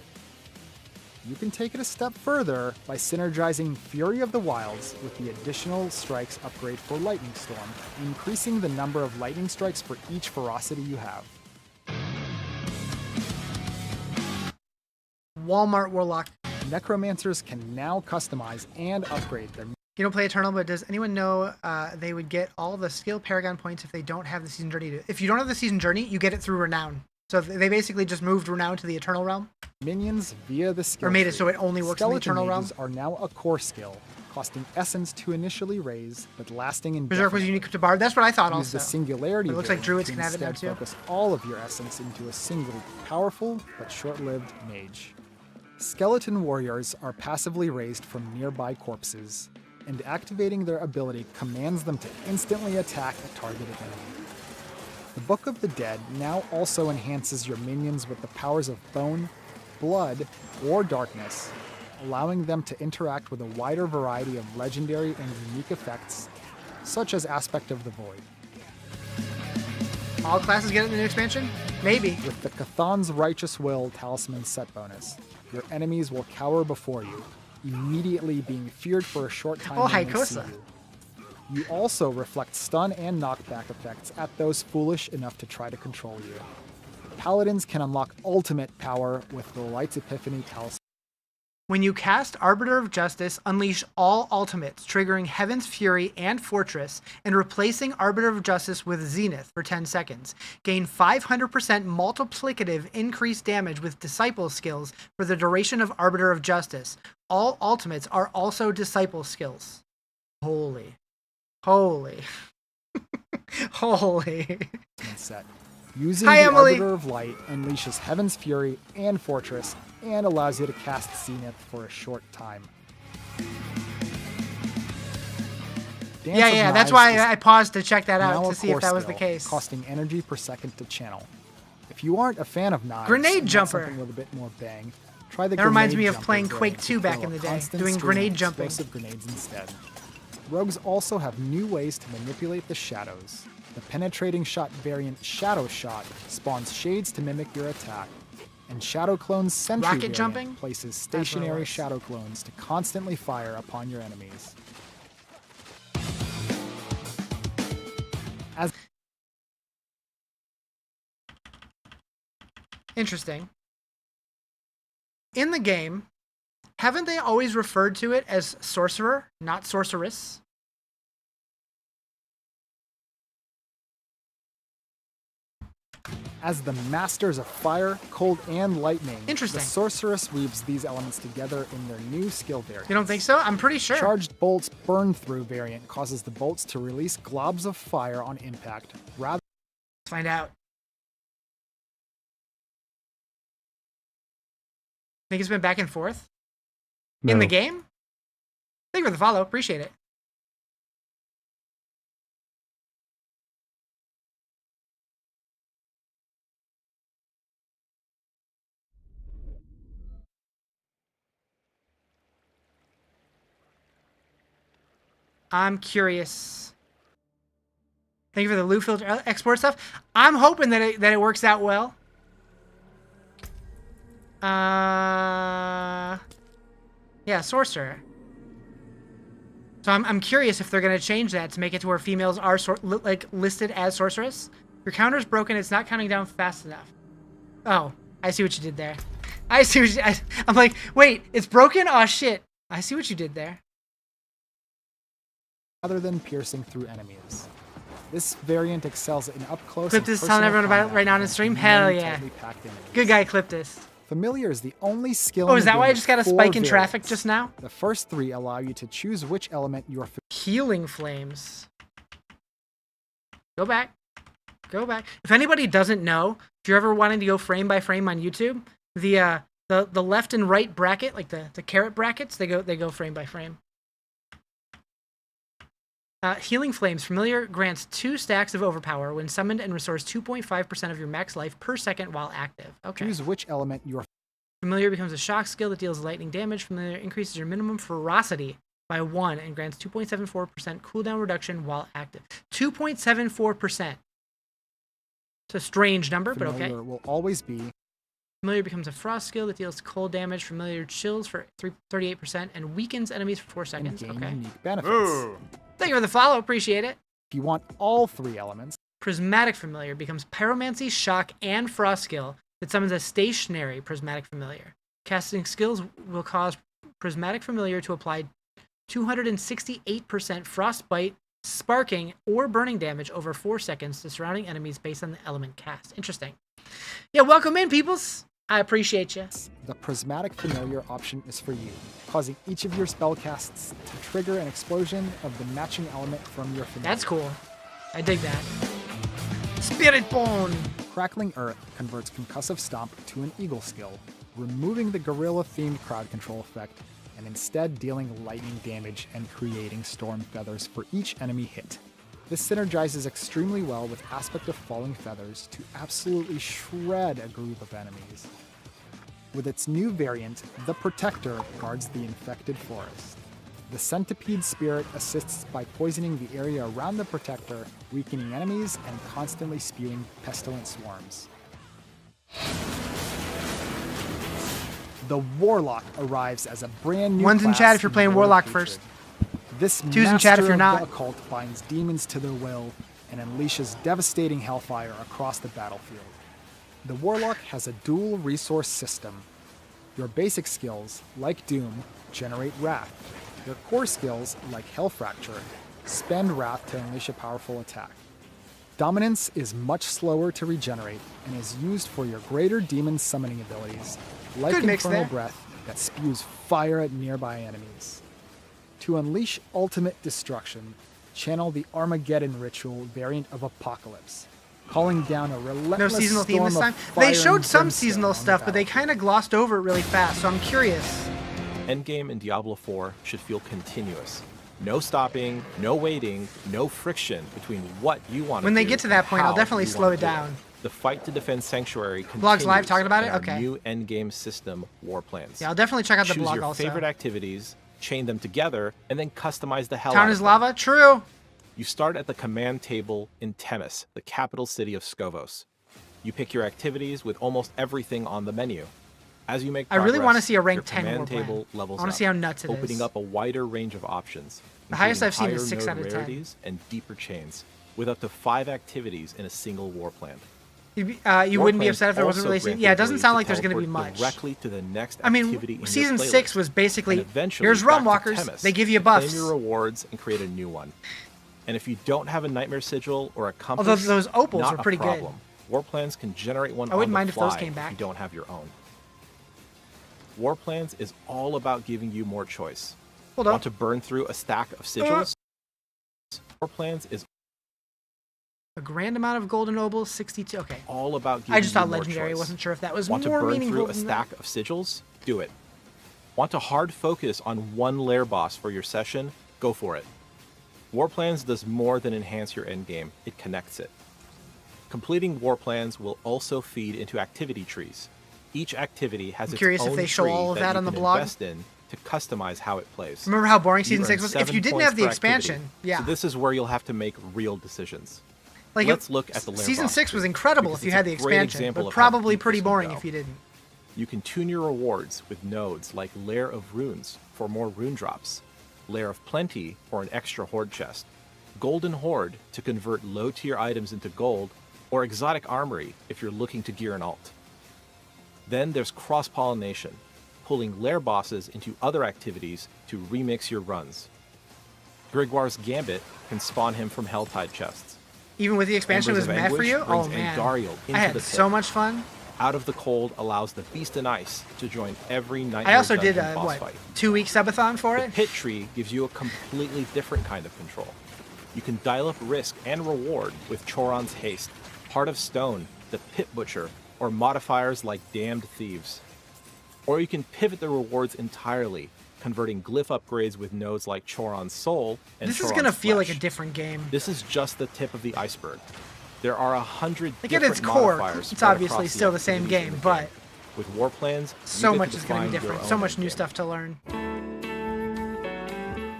You can take it a step further by synergizing Fury of the Wilds with the additional strikes upgrade for Lightning Storm, increasing the number of lightning strikes for each ferocity you have. Walmart Warlock. Necromancers can now customize and upgrade their. You don't play Eternal, but does anyone know they would get all the skill Paragon points if they don't have the Season Journey? If you don't have the Season Journey, you get it through Renown. So they basically just moved Renown to the Eternal Realm. Minions via the skill Or made it tree. so it only works in the Skeleton Eternal Realm. mages are now a core skill, costing essence to initially raise, but lasting in. Berserk was unique to Bard. That's what I thought Use also. the singularity. It looks like variant druids to can have it now instead too. Focus all of your essence into a single powerful but short-lived mage. Skeleton warriors are passively raised from nearby corpses, and activating their ability commands them to instantly attack a targeted enemy. The Book of the Dead now also enhances your minions with the powers of bone, blood, or darkness, allowing them to interact with a wider variety of legendary and unique effects, such as Aspect of the Void. All classes get it in the new expansion? Maybe. With the Cathan's Righteous Will Talisman set bonus, your enemies will cower before you, immediately being feared for a short time Oh, when they see Haikosa. you. You also reflect stun and knockback effects at those foolish enough to try to control you. Paladins can unlock ultimate power with the Light's Epiphany Talisman. When you cast Arbiter of Justice, unleash all ultimates, triggering Heaven's Fury and Fortress, and replacing Arbiter of Justice with Zenith for 10 seconds. Gain 500% multiplicative increased damage with Disciple skills for the duration of Arbiter of Justice. All ultimates are also Disciple skills. Holy. Holy. Holy. Set. Using Hi, the Emily. Arbiter of Light unleashes Heaven's Fury and Fortress and allows you to cast Zenith for a short time. Dance of Yeah, that's Knives why is I paused to check that out now to a see if core that was the skill, case. costing energy per second to channel. If you aren't a fan of knives, Grenade and want jumper. something with a bit more bang, try the That reminds Grenade me of Jumper playing variant Quake to 2 back throw in a the day, constant doing stream grenade of jumping. explosive grenades instead. Rogues also have new ways to manipulate the shadows. The penetrating shot variant Shadow Shot spawns shades to mimic your attack, and Shadow Clone's Sentry Rocket variant jumping? places That's what it stationary was. shadow clones to constantly fire upon your enemies. As Interesting. In the game, haven't they always referred to it as sorcerer, not sorceress? As the masters of fire, cold, and lightning, Interesting. the sorceress weaves these elements together in their new skill variant. You don't think so? I'm pretty sure. Charged Bolt's Burn Through variant causes the bolts to release globs of fire on impact, rather Let's find out. Think it's been back and forth? In the game? Thank you for the follow. Appreciate it. I'm curious. Thank you for the loot filter export stuff. I'm hoping that it works out well. Yeah, sorcerer. So I'm curious if they're gonna change that to make it to where females are listed as sorceress. Your counter's broken. It's not counting down fast enough. Oh, I see what you did there. I see what I'm like. Wait, it's broken. Oh shit! I see what you did there. than piercing through enemies. This variant excels in up close. Cliptus is telling everyone about it right now on the stream. Hell yeah! Good guy, Cliptus. Familiar is the only skill. Oh, in is the that why game I just got a with spike 4 in traffic variants. just now? The first 3 allow you to choose which element you are. Healing flames. Go back. Go back. If anybody doesn't know, if you're ever wanting to go frame by frame on YouTube, the left and right bracket, like the carrot brackets, they go frame by frame. Healing Flames. Familiar grants 2 stacks of overpower when summoned and restores 2.5% of your max life per second while active. Okay. Choose which element you are. Familiar becomes a shock skill that deals lightning damage. Familiar increases your minimum ferocity by 1 and grants 2.74% cooldown reduction while active. 2.74%. It's a strange number, but okay. Familiar will always be. Familiar becomes a frost skill that deals cold damage. Familiar chills for 38% and weakens enemies for 4 seconds. And gain Okay. unique benefits. Ooh. Thank you for the follow. Appreciate it. If you want all 3 elements, Prismatic Familiar becomes Pyromancy, Shock, and Frost skill that summons a stationary Prismatic Familiar. Casting skills will cause Prismatic Familiar to apply 268% Frostbite, Sparking, or Burning damage over 4 seconds to surrounding enemies based on the element cast. Interesting. Yeah, welcome in, peoples. I appreciate you. the Prismatic Familiar option is for you, causing each of your spellcasts to trigger an explosion of the matching element from your familiar. That's cool. I dig that. Spirit Bone. Crackling Earth converts Concussive Stomp to an Eagle skill, removing the gorilla-themed crowd control effect and instead dealing lightning damage and creating storm feathers for each enemy hit. This synergizes extremely well with Aspect of Falling Feathers to absolutely shred a group of enemies. With its new variant, the Protector guards the infected forest. The Centipede Spirit assists by poisoning the area around the Protector, weakening enemies, and constantly spewing pestilent swarms. The Warlock arrives as a brand new One's in class chat if you're playing Lord of Warlock Hatred. first. This Two's in chat if master you're of not. the occult binds demons to their will and unleashes devastating hellfire across the battlefield. The Warlock has a dual resource system. Your basic skills, like Doom, generate Wrath. Your core skills, like Hell Fracture, spend Wrath to unleash a powerful attack. Dominance is much slower to regenerate and is used for your greater demon summoning abilities, like Good mix Infernal there. Breath that spews fire at nearby enemies. To unleash ultimate destruction, channel the Armageddon ritual variant of Apocalypse, calling down a No relentless seasonal theme storm this of time. fire They showed and some brimstone seasonal on the stuff, but they battlefield. kind of glossed over it really fast, so I'm curious. Endgame in Diablo 4 should feel continuous. No stopping, no waiting, no friction between what you want to do. When they get to that and point, I'll how definitely you slow wanna it do down. The fight to defend Sanctuary continues. Blog's live talking about in it? our Okay. new endgame system, War Plans. Yeah, I'll definitely check out the Choose blog your also. favorite activities, chain them together, and then customize the hell Town out is of them. lava? True. You start at the command table in Temis, the capital city of Skovos. You pick your activities with almost everything on the menu. As you make I really progress, wanna see a rank your 10 command war plan. table levels I wanna up, see how nuts it opening is. up a wider range of options. The highest including I've seen is higher 6 node out of 10. rarities and deeper chains, with up to 5 activities in a single war plan. You War wouldn't be plans upset if there wasn't also releasing. grant Yeah, the it doesn't ability sound like there's going to be teleport much. Directly to the next I mean, activity in your season playlist. 6 was basically, And eventually here's back Realm to Walkers. Temis They give you to buffs. claim your rewards and create a new one. And if you don't have a Nightmare Sigil or a compass, Although those opals not were pretty a good. problem. War plans can generate one I wouldn't on the mind if those fly came back. If you don't have your own. War plans is all about giving you more choice. Hold up. Want to burn through a stack of sigils? War plans is A grand amount of golden opals, 62. Okay. all about giving I just you thought more legendary. I choice. wasn't sure if that was Want to more burn meaningful through a than that. stack of sigils? Do it. Want to hard focus on one lair boss for your session? Go for it. War Plans does more than enhance your endgame, it connects it. Completing War Plans will also feed into activity trees. Each activity has I'm its curious if own they show tree all of that you on the can blog. invest in to customize how it plays. Remember how boring You season 6 earn was? If 7 you didn't points have the per activity. expansion, yeah. So this is where you'll have to make real decisions. Like Let's look at the lair season boss 6 was tree, incredible because if you it's had a the great expansion, example but of how probably deep pretty this will boring go. if you didn't. You can tune your rewards with nodes like Lair of Runes for more rune drops, Lair of Plenty for an extra horde chest, Golden Horde to convert low tier items into gold, or Exotic Armory if you're looking to gear an alt. Then there's cross pollination, pulling lair bosses into other activities to remix your runs. Grigwar's Gambit can spawn him from Helltide chests. Even with the expansion, it Embers was of mad for Anguish you? brings Oh, man. Andariel into I had the so pit. much fun. Out of the Cold allows the Beast and Ice to join every Nightmare I also did, Dungeon boss what, fight. 2-week subathon for The it? Pit Tree gives you a completely different kind of control. You can dial up risk and reward with Choron's Haste, Heart of Stone, the Pit Butcher, or modifiers like Damned Thieves. Or you can pivot the rewards entirely, converting glyph upgrades with nodes like Choron's Soul and This is Choron's going to feel like a Flesh. different game. This is just the tip of the iceberg. There are 100 Like, at different its core, modifiers it's spread obviously across still the same activities in game, the but with war plans, you so get much to is going to be define your different. own So much new endgame. stuff to learn.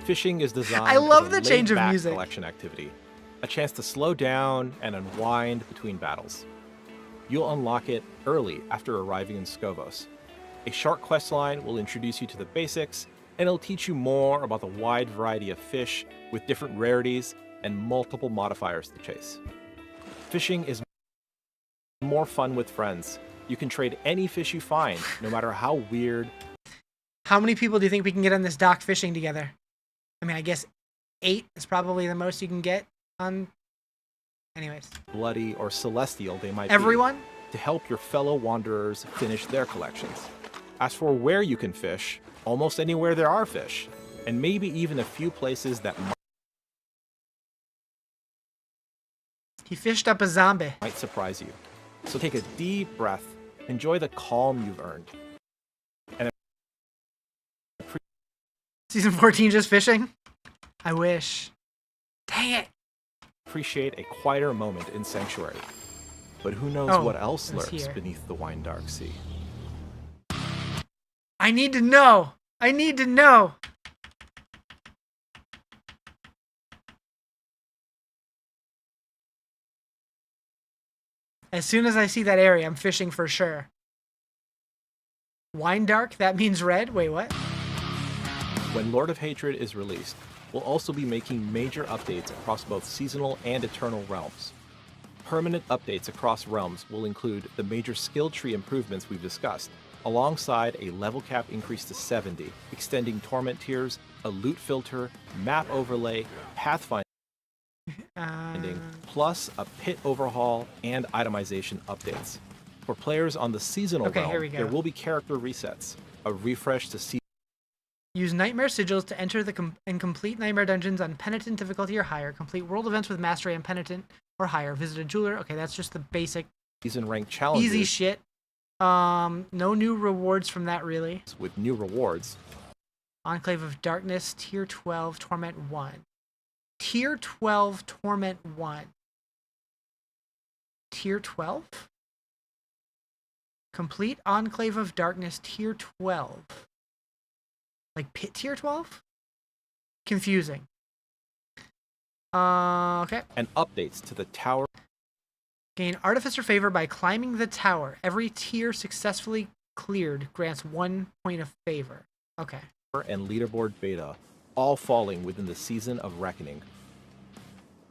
Fishing is designed I love as the a change of laid-back music. collection activity, a chance to slow down and unwind between battles. You'll unlock it early after arriving in Skovos. A short quest line will introduce you to the basics, and it'll teach you more about the wide variety of fish with different rarities and multiple modifiers to chase. Fishing is more fun with friends. You can trade any fish you find, no matter how weird. How many people do you think we can get on this dock fishing together? I mean, I guess 8 is probably the most you can get on. Anyways. Bloody or celestial they might Everyone? be, to help your fellow wanderers finish their collections. As for where you can fish, almost anywhere there are fish, and maybe even a few places that He fished up a zombie. might surprise you. So take a deep breath, enjoy the calm you've earned, and Season 14 just fishing? I wish. Dang it. appreciate a quieter moment in Sanctuary. But who knows Oh, what else it's lurks here. beneath the wine dark sea. I need to know. I need to know. As soon as I see that area, I'm fishing for sure. Wine dark? That means red? Wait, what? When Lord of Hatred is released, we'll also be making major updates across both seasonal and eternal realms. Permanent updates across realms will include the major skill tree improvements we've discussed, alongside a level cap increase to 70, extending torment tiers, a loot filter, map overlay, pathfinding, plus a pit overhaul and itemization updates. For players on the seasonal Okay, here realm, we go. there will be character resets, a refresh to Use Nightmare Sigils to enter and complete Nightmare Dungeons on Penitent difficulty or higher. Complete world events with Mastery and Penitent or higher. Visit a jeweler. Okay, that's just the basic season rank challenges. easy shit. No new rewards from that, really. With new rewards. Enclave of Darkness, Tier 12, Torment 1. Tier 12, Torment 1. Tier 12? Complete Enclave of Darkness, Tier 12. Like Pit Tier 12? Confusing. Okay. And updates to the tower. Gain Artificer Favor by climbing the tower. Every tier successfully cleared grants 1 point of favor. Okay. And leaderboard beta, all falling within the Season of Reckoning.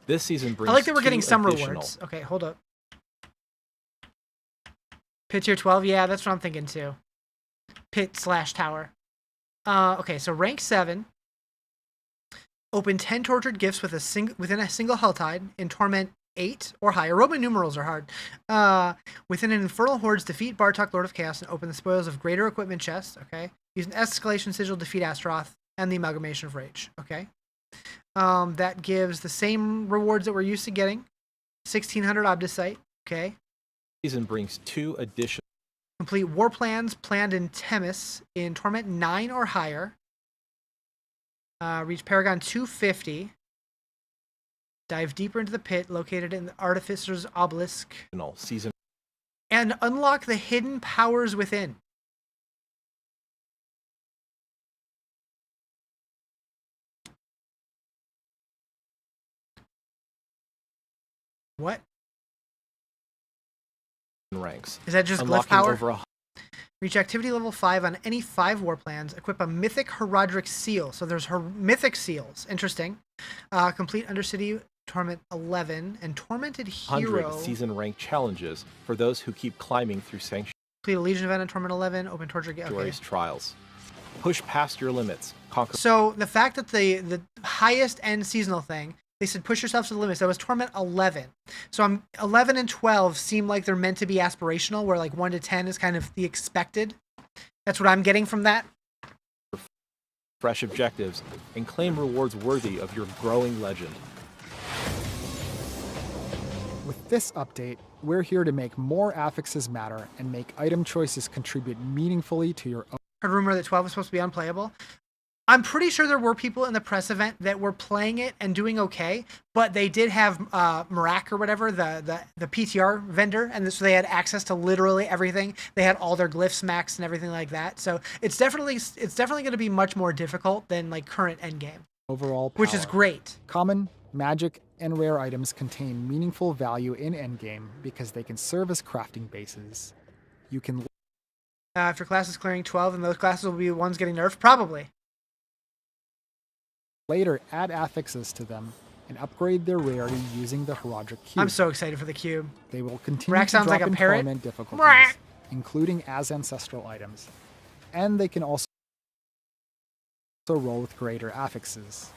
This season brings I like that we're getting 2 some additional rewards. Okay, hold up. Pit Tier 12? Yeah, that's what I'm thinking too. Pit/tower. Okay, so rank 7. Open 10 tortured gifts with within a single hell tide in Torment 8 or higher. Roman numerals are hard. Within an infernal hordes, defeat Bartok, Lord of Chaos, and open the spoils of greater equipment chest. Okay. Use an escalation sigil, defeat Astaroth, and the amalgamation of rage. Okay. That gives the same rewards that we're used to getting. 1600 Obdicite. Okay. Season brings 2 additional. Complete war plans planned in Temis in Torment 9 or higher. Reach Paragon 250. Dive deeper into the pit located in the Artificer's Obelisk. Season. And unlock the hidden powers within. What? Ranks. Is that just glyph Unlocking power? over Reach activity level 5 on any 5 war plans. Equip a mythic Herodric seal. So there's her mythic seals. Interesting. Complete Undercity Torment 11 and Tormented Hero. 100 season rank challenges for those who keep climbing through Sanctuary's Complete a Legion event in Torment 11. Open Torture. Okay. trials. Push past your limits. Conquer. So the fact that the highest end seasonal thing, they said push yourself to the limits. That was Torment 11. So 11 and 12 seem like they're meant to be aspirational, where like 1 to 10 is kind of the expected. That's what I'm getting from that. Fresh objectives and claim rewards worthy of your growing legend. With this update, we're here to make more affixes matter and make item choices contribute meaningfully to your own. Heard rumor that 12 was supposed to be unplayable. I'm pretty sure there were people in the press event that were playing it and doing okay, but they did have Marak or whatever, the PTR vendor, and so they had access to literally everything. They had all their glyphs maxed and everything like that. So it's definitely going to be much more difficult than like current endgame. overall power. Which is great. Common, magic, and rare items contain meaningful value in endgame because they can serve as crafting bases. You can After classes clearing 12, and those classes will be the ones getting nerfed? Probably. later add affixes to them and upgrade their rarity using the Rizarjay cube. I'm so excited for the cube. They will continue Brack to sounds drop like a in parrot. torment difficulties, Brack. including as ancestral items. And they can also roll with greater affixes,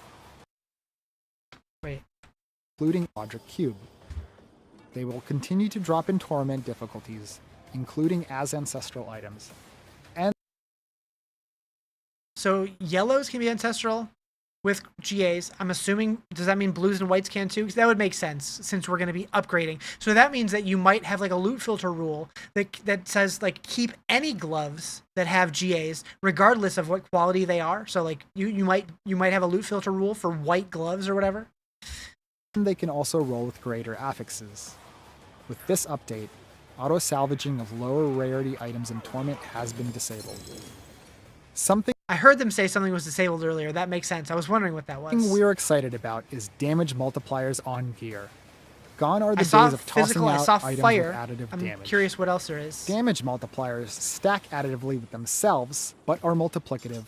Wait. including Rizarjay cube. They will continue to drop in torment difficulties, including as ancestral items. And So yellows can be ancestral with GAs. I'm assuming, does that mean blues and whites can too? Because that would make sense since we're going to be upgrading. So that means that you might have like a loot filter rule that says like keep any gloves that have GAs regardless of what quality they are. So like you might have a loot filter rule for white gloves or whatever. they can also roll with greater affixes. With this update, auto-salvaging of lower rarity items in Torment has been disabled. Something I heard them say something was disabled earlier. That makes sense. I was wondering what that was. we're excited about is damage multipliers on gear. Gone are the I saw days of tossing physical, I out saw items fire. with additive I'm damage. curious what else there is. Damage multipliers stack additively with themselves, but are multiplicative.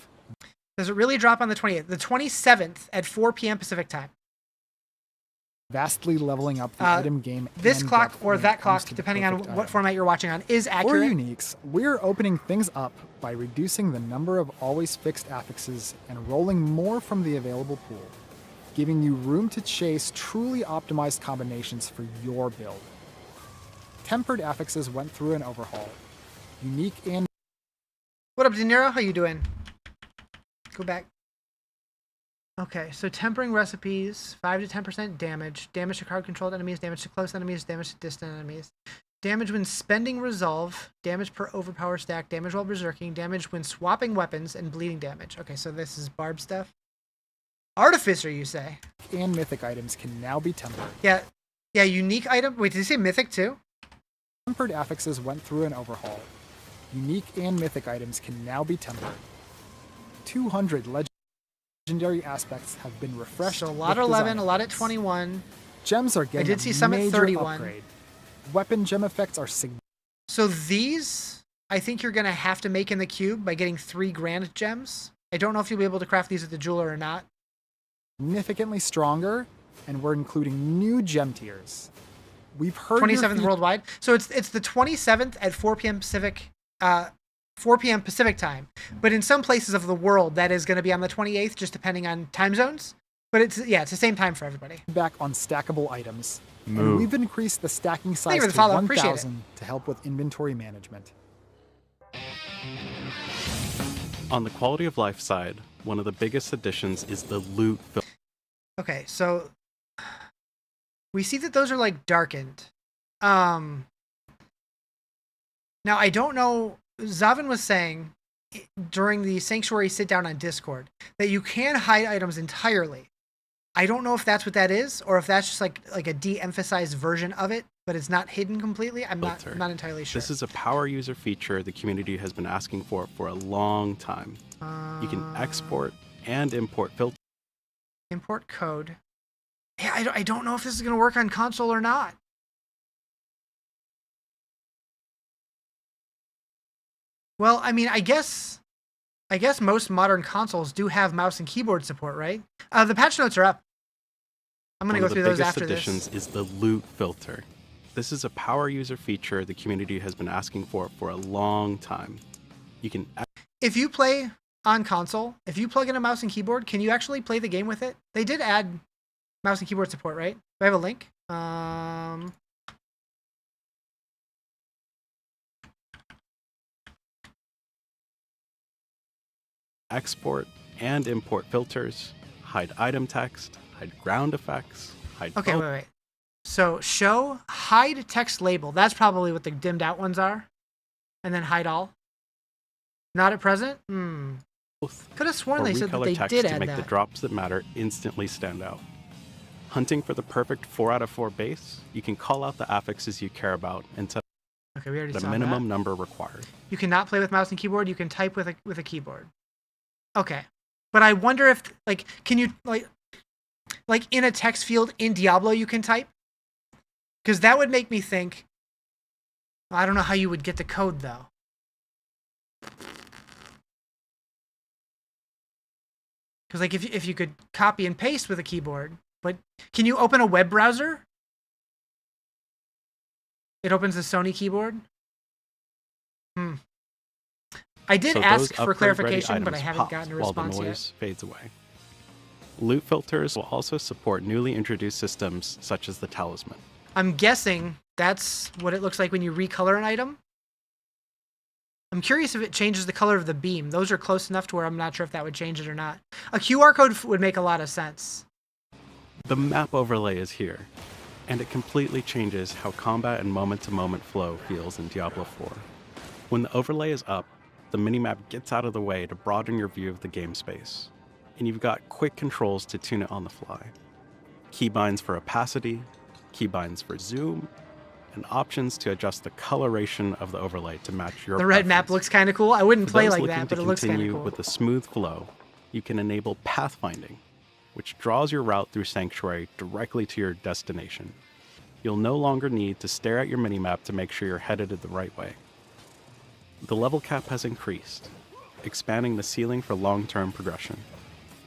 Does it really drop on the 28th? The 27th at 4 p.m. Pacific time. Vastly leveling up the item game. This and clock depth or when it that comes clock, to the depending on perfect what item. format you're watching on, is For accurate. uniques, we're opening things up by reducing the number of always fixed affixes and rolling more from the available pool, giving you room to chase truly optimized combinations for your build. Tempered affixes went through an overhaul. Unique and What up, De Niro? How you doing? Go back. Okay, so tempering recipes, 5 to 10% damage. Damage to card-controlled enemies, damage to close enemies, damage to distant enemies. Damage when spending resolve, damage per overpower stack, damage while berserking, damage when swapping weapons, and bleeding damage. Okay, so this is barb stuff. Artificer, you say? mythic items can now be tempered. Yeah, unique item. Wait, did you say mythic too? Tempered affixes went through an overhaul. Unique and mythic items can now be tempered. 200 legendary aspects have been refreshed. So a lot at with 11, design a lot at updates. 21. Gems are getting I did see some at major 31. upgrade. Weapon gem effects are significant. So these, I think you're going to have to make in the cube by getting 3 grand gems. I don't know if you'll be able to craft these at the jeweler or not. Significantly stronger, and we're including new gem tiers. We've heard 27th worldwide. So it's the 27th at 4 p.m. Pacific, 4 p.m. Pacific time. But in some places of the world, that is going to be on the 28th, just depending on time zones. But it's the same time for everybody. feedback on stackable items. Moo. And we've increased the stacking you size for the to follow. Appreciate it. 1,000 to help with inventory management. On the quality of life side, one of the biggest additions is the loot filter. Okay, so we see that those are like darkened. Now I don't know. Zavin was saying during the Sanctuary sit down on Discord that you can hide items entirely. I don't know if that's what that is, or if that's just like a de-emphasized version of it, but it's not hidden completely. I'm not entirely sure. This is a power user feature the community has been asking for a long time. You can export and import filters. Import code. Yeah, I don't know if this is going to work on console or not. Well, I mean, I guess most modern consoles do have mouse and keyboard support, right? The patch notes are up. I'm going to go through those after this. One of the biggest additions is the loot filter. This is a power user feature the community has been asking for a long time. You can... If you play on console, if you plug in a mouse and keyboard, can you actually play the game with it? They did add mouse and keyboard support, right? Do I have a link? Export and import filters, hide item text, hide ground effects, hide... Okay, wait. So show, hide text label. That's probably what the dimmed out ones are. And then hide all. Not at present? Could have sworn they said that they did add to make that. the drops that matter instantly stand out. Hunting for the perfect 4 out of 4 base, you can call out the affixes you care about and set Okay, we already the saw minimum that. number required. You cannot play with mouse and keyboard. You can type with a keyboard. Okay. But I wonder if, like, can you, like in a text field in Diablo you can type? Because that would make me think, I don't know how you would get the code, though. Because, like, if you could copy and paste with a keyboard, but can you open a web browser? It opens the Sony keyboard? I did So ask those for upgrade-ready clarification, but I items haven't pop gotten a while the response noise yet. fades away. Loot filters will also support newly introduced systems such as the talisman. I'm guessing that's what it looks like when you recolor an item. I'm curious if it changes the color of the beam. Those are close enough to where I'm not sure if that would change it or not. A QR code would make a lot of sense. The map overlay is here, and it completely changes how combat and moment-to-moment flow feels in Diablo 4. When the overlay is up, the minimap gets out of the way to broaden your view of the game space, and you've got quick controls to tune it on the fly. Keybinds for opacity, keybinds for zoom, and options to adjust the coloration of the overlay to match your The red map preference. looks kind of cool. I wouldn't For play those like looking that, but to it looks kind of continue cool. with a smooth flow, you can enable pathfinding, which draws your route through Sanctuary directly to your destination. You'll no longer need to stare at your minimap to make sure you're headed the right way. The level cap has increased, expanding the ceiling for long-term progression.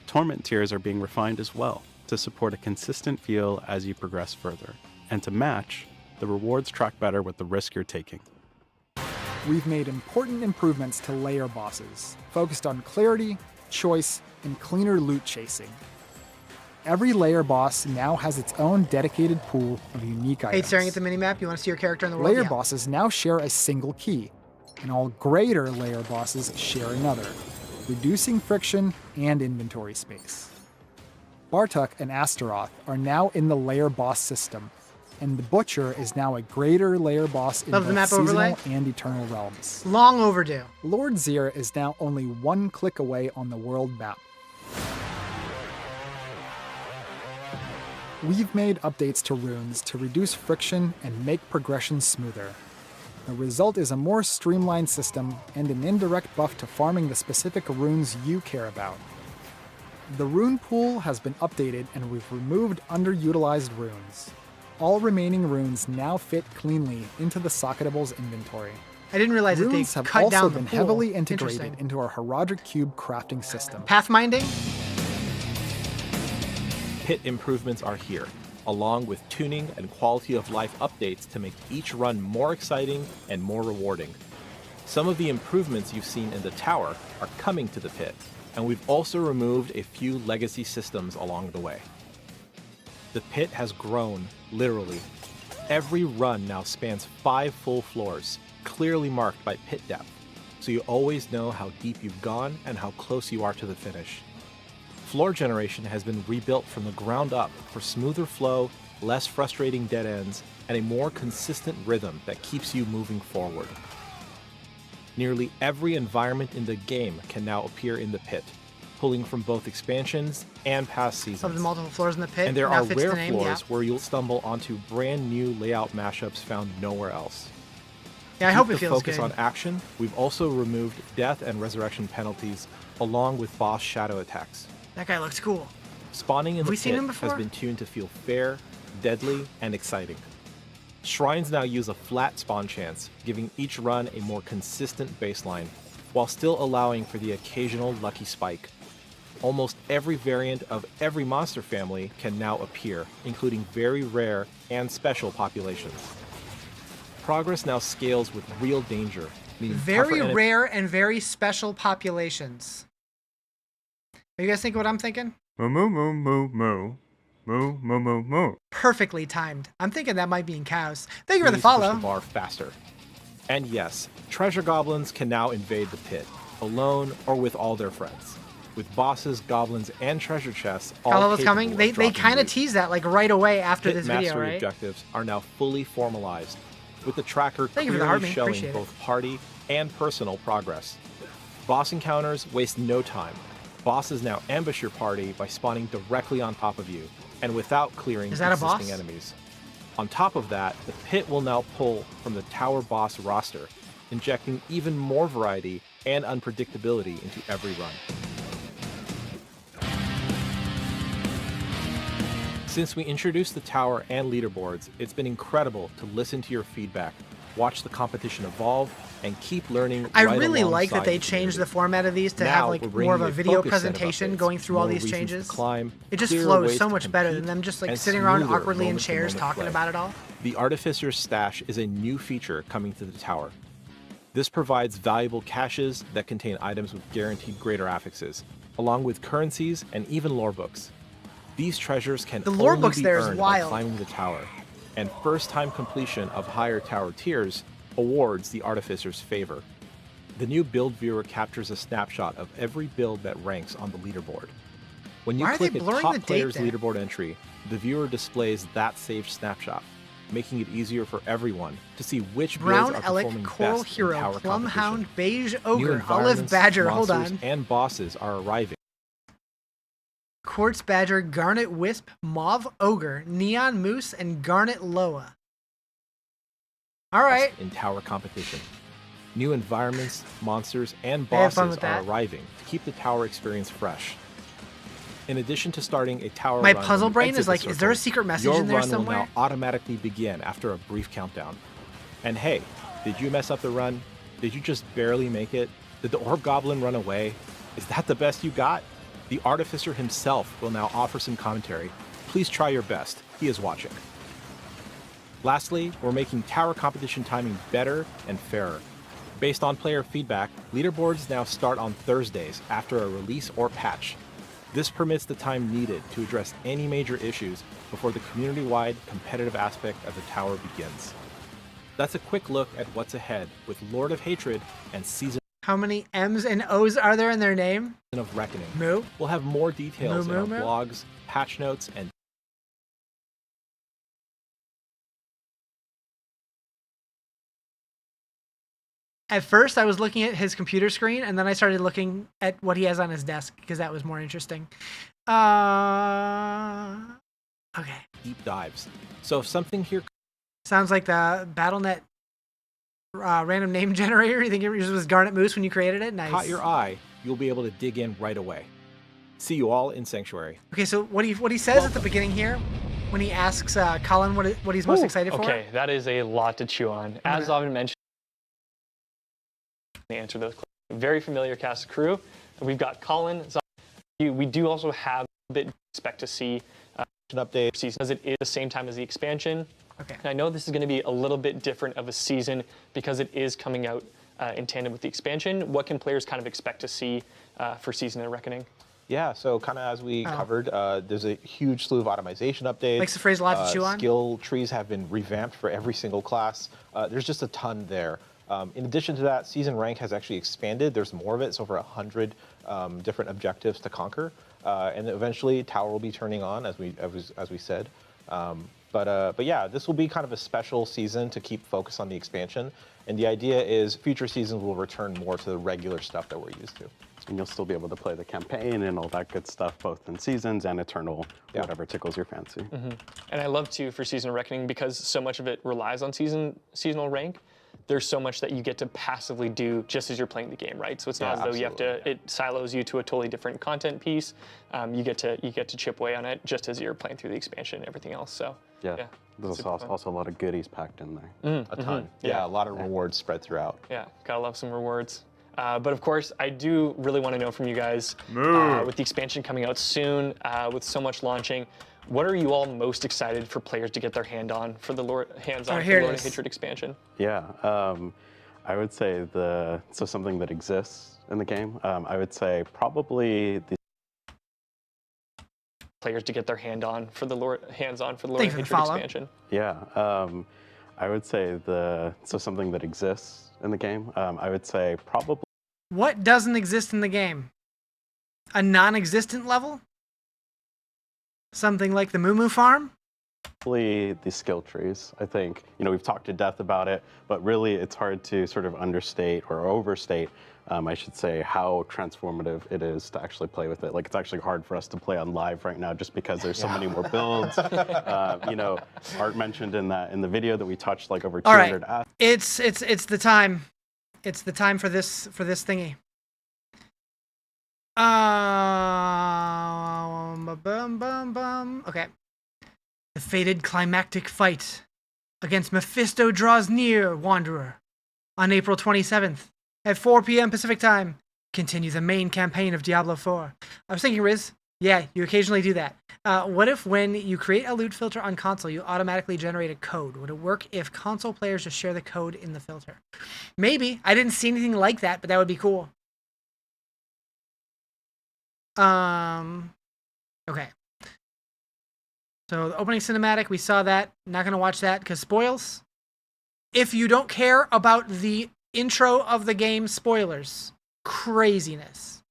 Torment tiers are being refined as well to support a consistent feel as you progress further, and to match, the rewards track better with the risk you're taking. We've made important improvements to layer bosses, focused on clarity, choice, and cleaner loot chasing. Every layer boss now has its own dedicated pool of unique items. Hey, staring at the minimap, you want to see your character in the world? Layer Yeah. bosses now share a single key, and all greater layer bosses share another, reducing friction and inventory space. Bartok and Astaroth are now in the layer boss system, and the Butcher is now a greater layer boss in Love the both map seasonal overlay. and eternal realms. Long overdue. Lord Zir is now only one click away on the world map. We've made updates to runes to reduce friction and make progression smoother. The result is a more streamlined system and an indirect buff to farming the specific runes you care about. The rune pool has been updated and we've removed underutilized runes. All remaining runes now fit cleanly into the Socketable's inventory. I didn't realize that they Runes have cut also down the been pool. heavily integrated Interesting. into our Herodric Cube crafting system. Pathfinding? Pit improvements are here, along with tuning and quality of life updates to make each run more exciting and more rewarding. Some of the improvements you've seen in the tower are coming to the pit, and we've also removed a few legacy systems along the way. The pit has grown, literally. Every run now spans 5 full floors, clearly marked by pit depth, so you always know how deep you've gone and how close you are to the finish. Floor generation has been rebuilt from the ground up for smoother flow, less frustrating dead ends, and a more consistent rhythm that keeps you moving forward. Nearly every environment in the game can now appear in the pit, pulling from both expansions and past seasons. Of the multiple floors in the pit. And there now are fits rare the name, floors yeah. where you'll stumble onto brand new layout mashups found nowhere else. Yeah, I To hope keep it the feels focus good. on action, we've also removed death and resurrection penalties along with boss shadow attacks. That guy looks cool. Spawning in Have the we seen pit him has before? been tuned to feel fair, deadly, and exciting. Shrines now use a flat spawn chance, giving each run a more consistent baseline, while still allowing for the occasional lucky spike. Almost every variant of every monster family can now appear, including very rare and special populations. Progress now scales with real danger, meaning Very tougher rare and very special populations. Are you guys thinking what I'm thinking? Moo moo moo moo moo. Moo moo moo moo. Perfectly timed. I'm thinking that might be in cows. Thank you for the enemies push follow. the bar faster. And yes, treasure goblins can now invade the pit, alone or with all their friends. With bosses, goblins, and treasure chests all Follow was capable coming. of They dropping kind of loot. teased that like right away after Pit this video, mastery right? objectives are now fully formalized, with the tracker Thank you for the clearly heart, man. showing Appreciate it. both party and personal progress. Boss encounters waste no time. Bosses now ambush your party by spawning directly on top of you, and without clearing Is that a existing boss? enemies. On top of that, the pit will now pull from the tower boss roster, injecting even more variety and unpredictability into every run. Since we introduced the tower and leaderboards, it's been incredible to listen to your feedback, watch the competition evolve, and keep learning. I really like that they changed the format of these to have like more of a video presentation going through all these changes. It just flows so much better than them just like sitting around awkwardly in chairs talking about it all. The Artificer's Stash is a new feature coming to the tower. This provides valuable caches that contain items with guaranteed greater affixes, along with currencies and even lore books. These treasures can only be earned by climbing the tower, and first-time completion of higher tower tiers awards the Artificer's favor. The new build viewer captures a snapshot of every build that ranks on the leaderboard. When you click a top player's leaderboard entry, the viewer displays that saved snapshot, making it easier for everyone to see which builds are performing Coral best Hero, in tower Plum competition. Hound, Beige New Ogre, Olive environments, Badger, hold monsters, on. and bosses are arriving. Quartz Badger, Garnet Wisp, Mauve Ogre, Neon Moose, and Garnet Loa. All right. In tower competition. New environments, monsters, and bosses are arriving to keep the tower experience fresh. In addition to starting a tower My run, puzzle when you brain exit is the like, is there a circle, secret message your in there run somewhere? will now automatically begin after a brief countdown. And hey, did you mess up the run? Did you just barely make it? Did the Orb Goblin run away? Is that the best you got? The Artificer himself will now offer some commentary. Please try your best. He is watching. Lastly, we're making tower competition timing better and fairer. Based on player feedback, leaderboards now start on Thursdays after a release or patch. This permits the time needed to address any major issues before the community-wide competitive aspect of the tower begins. That's a quick look at what's ahead with Lord of Hatred and Season How many M's and O's are there in their name? of Reckoning. Moo? We'll have more details Moo, in our moo, moo? blogs, patch notes, and At first, I was looking at his computer screen, and then I started looking at what he has on his desk, because that was more interesting. Okay. deep dives. So if something here Sounds like the BattleNet random name generator. You think it was Garnet Moose when you created it? Nice. caught your eye, you'll be able to dig in right away. See you all in Sanctuary. Okay, so what he says at the beginning here, when he asks Colin what he's most excited for. Okay, that is a lot to chew on. As Alvin mentioned, the answer to those questions. Very familiar cast of crew. We've got Colin. We do also have a bit expect to see an update season as it is the same time as the expansion. Okay. And I know this is going to be a little bit different of a season because it is coming out in tandem with the expansion. What can players kind of expect to see for Season of Reckoning? Yeah, so kind of as we covered, there's a huge slew of automation updates. Makes the phrase a lot to chew on. Skill trees have been revamped for every single class. There's just a ton there. In addition to that, season rank has actually expanded. There's more of it. It's over 100 different objectives to conquer, and eventually Tower will be turning on, as we said. But yeah, this will be kind of a special season to keep focus on the expansion. And the idea is future seasons will return more to the regular stuff that we're used to. And you'll still be able to play the campaign and all that good stuff, both in Seasons and Eternal, whatever tickles your fancy. Mm-hmm. And I love to for Season of Reckoning because so much of it relies on seasonal rank. There's so much that you get to passively do just as you're playing the game, right? So it's not as though you have to. It silos you to a totally different content piece. You get to chip away on it just as you're playing through the expansion and everything else. So yeah. There's also a lot of goodies packed in there. A ton. Yeah, a lot of rewards spread throughout. Yeah, gotta love some rewards. But of course, I do really want to know from you guys, with the expansion coming out soon, with so much launching, what are you all most excited for players to get their hands on for the Lord of Hatred expansion? Yeah, I would say something that exists in the game. I would say probably the players to get their hands on for the Lord of Hatred expansion. Yeah, I would say something that exists in the game. I would say probably. What doesn't exist in the game? A non-existent level? Something like the Moo Moo Farm? The skill trees. I think, we've talked to death about it, but really it's hard to sort of understate or overstate, I should say, how transformative it is to actually play with it. Like, it's actually hard for us to play on live right now just because there's so many more builds. Art mentioned in the video that we touched like over 200 All right. It's the time. It's the time for this thingy. Okay. The fated climactic fight against Mephisto draws near, Wanderer. On April 27th, at 4 p.m. Pacific Time, continue the main campaign of Diablo 4. I was thinking, Riz, yeah, you occasionally do that. What if when you create a loot filter on console, you automatically generate a code? Would it work if console players just share the code in the filter? Maybe. I didn't see anything like that, but that would be cool. Okay. So the opening cinematic, we saw that. Not going to watch that because spoils. If you don't care about the intro of the game, spoilers. Craziness.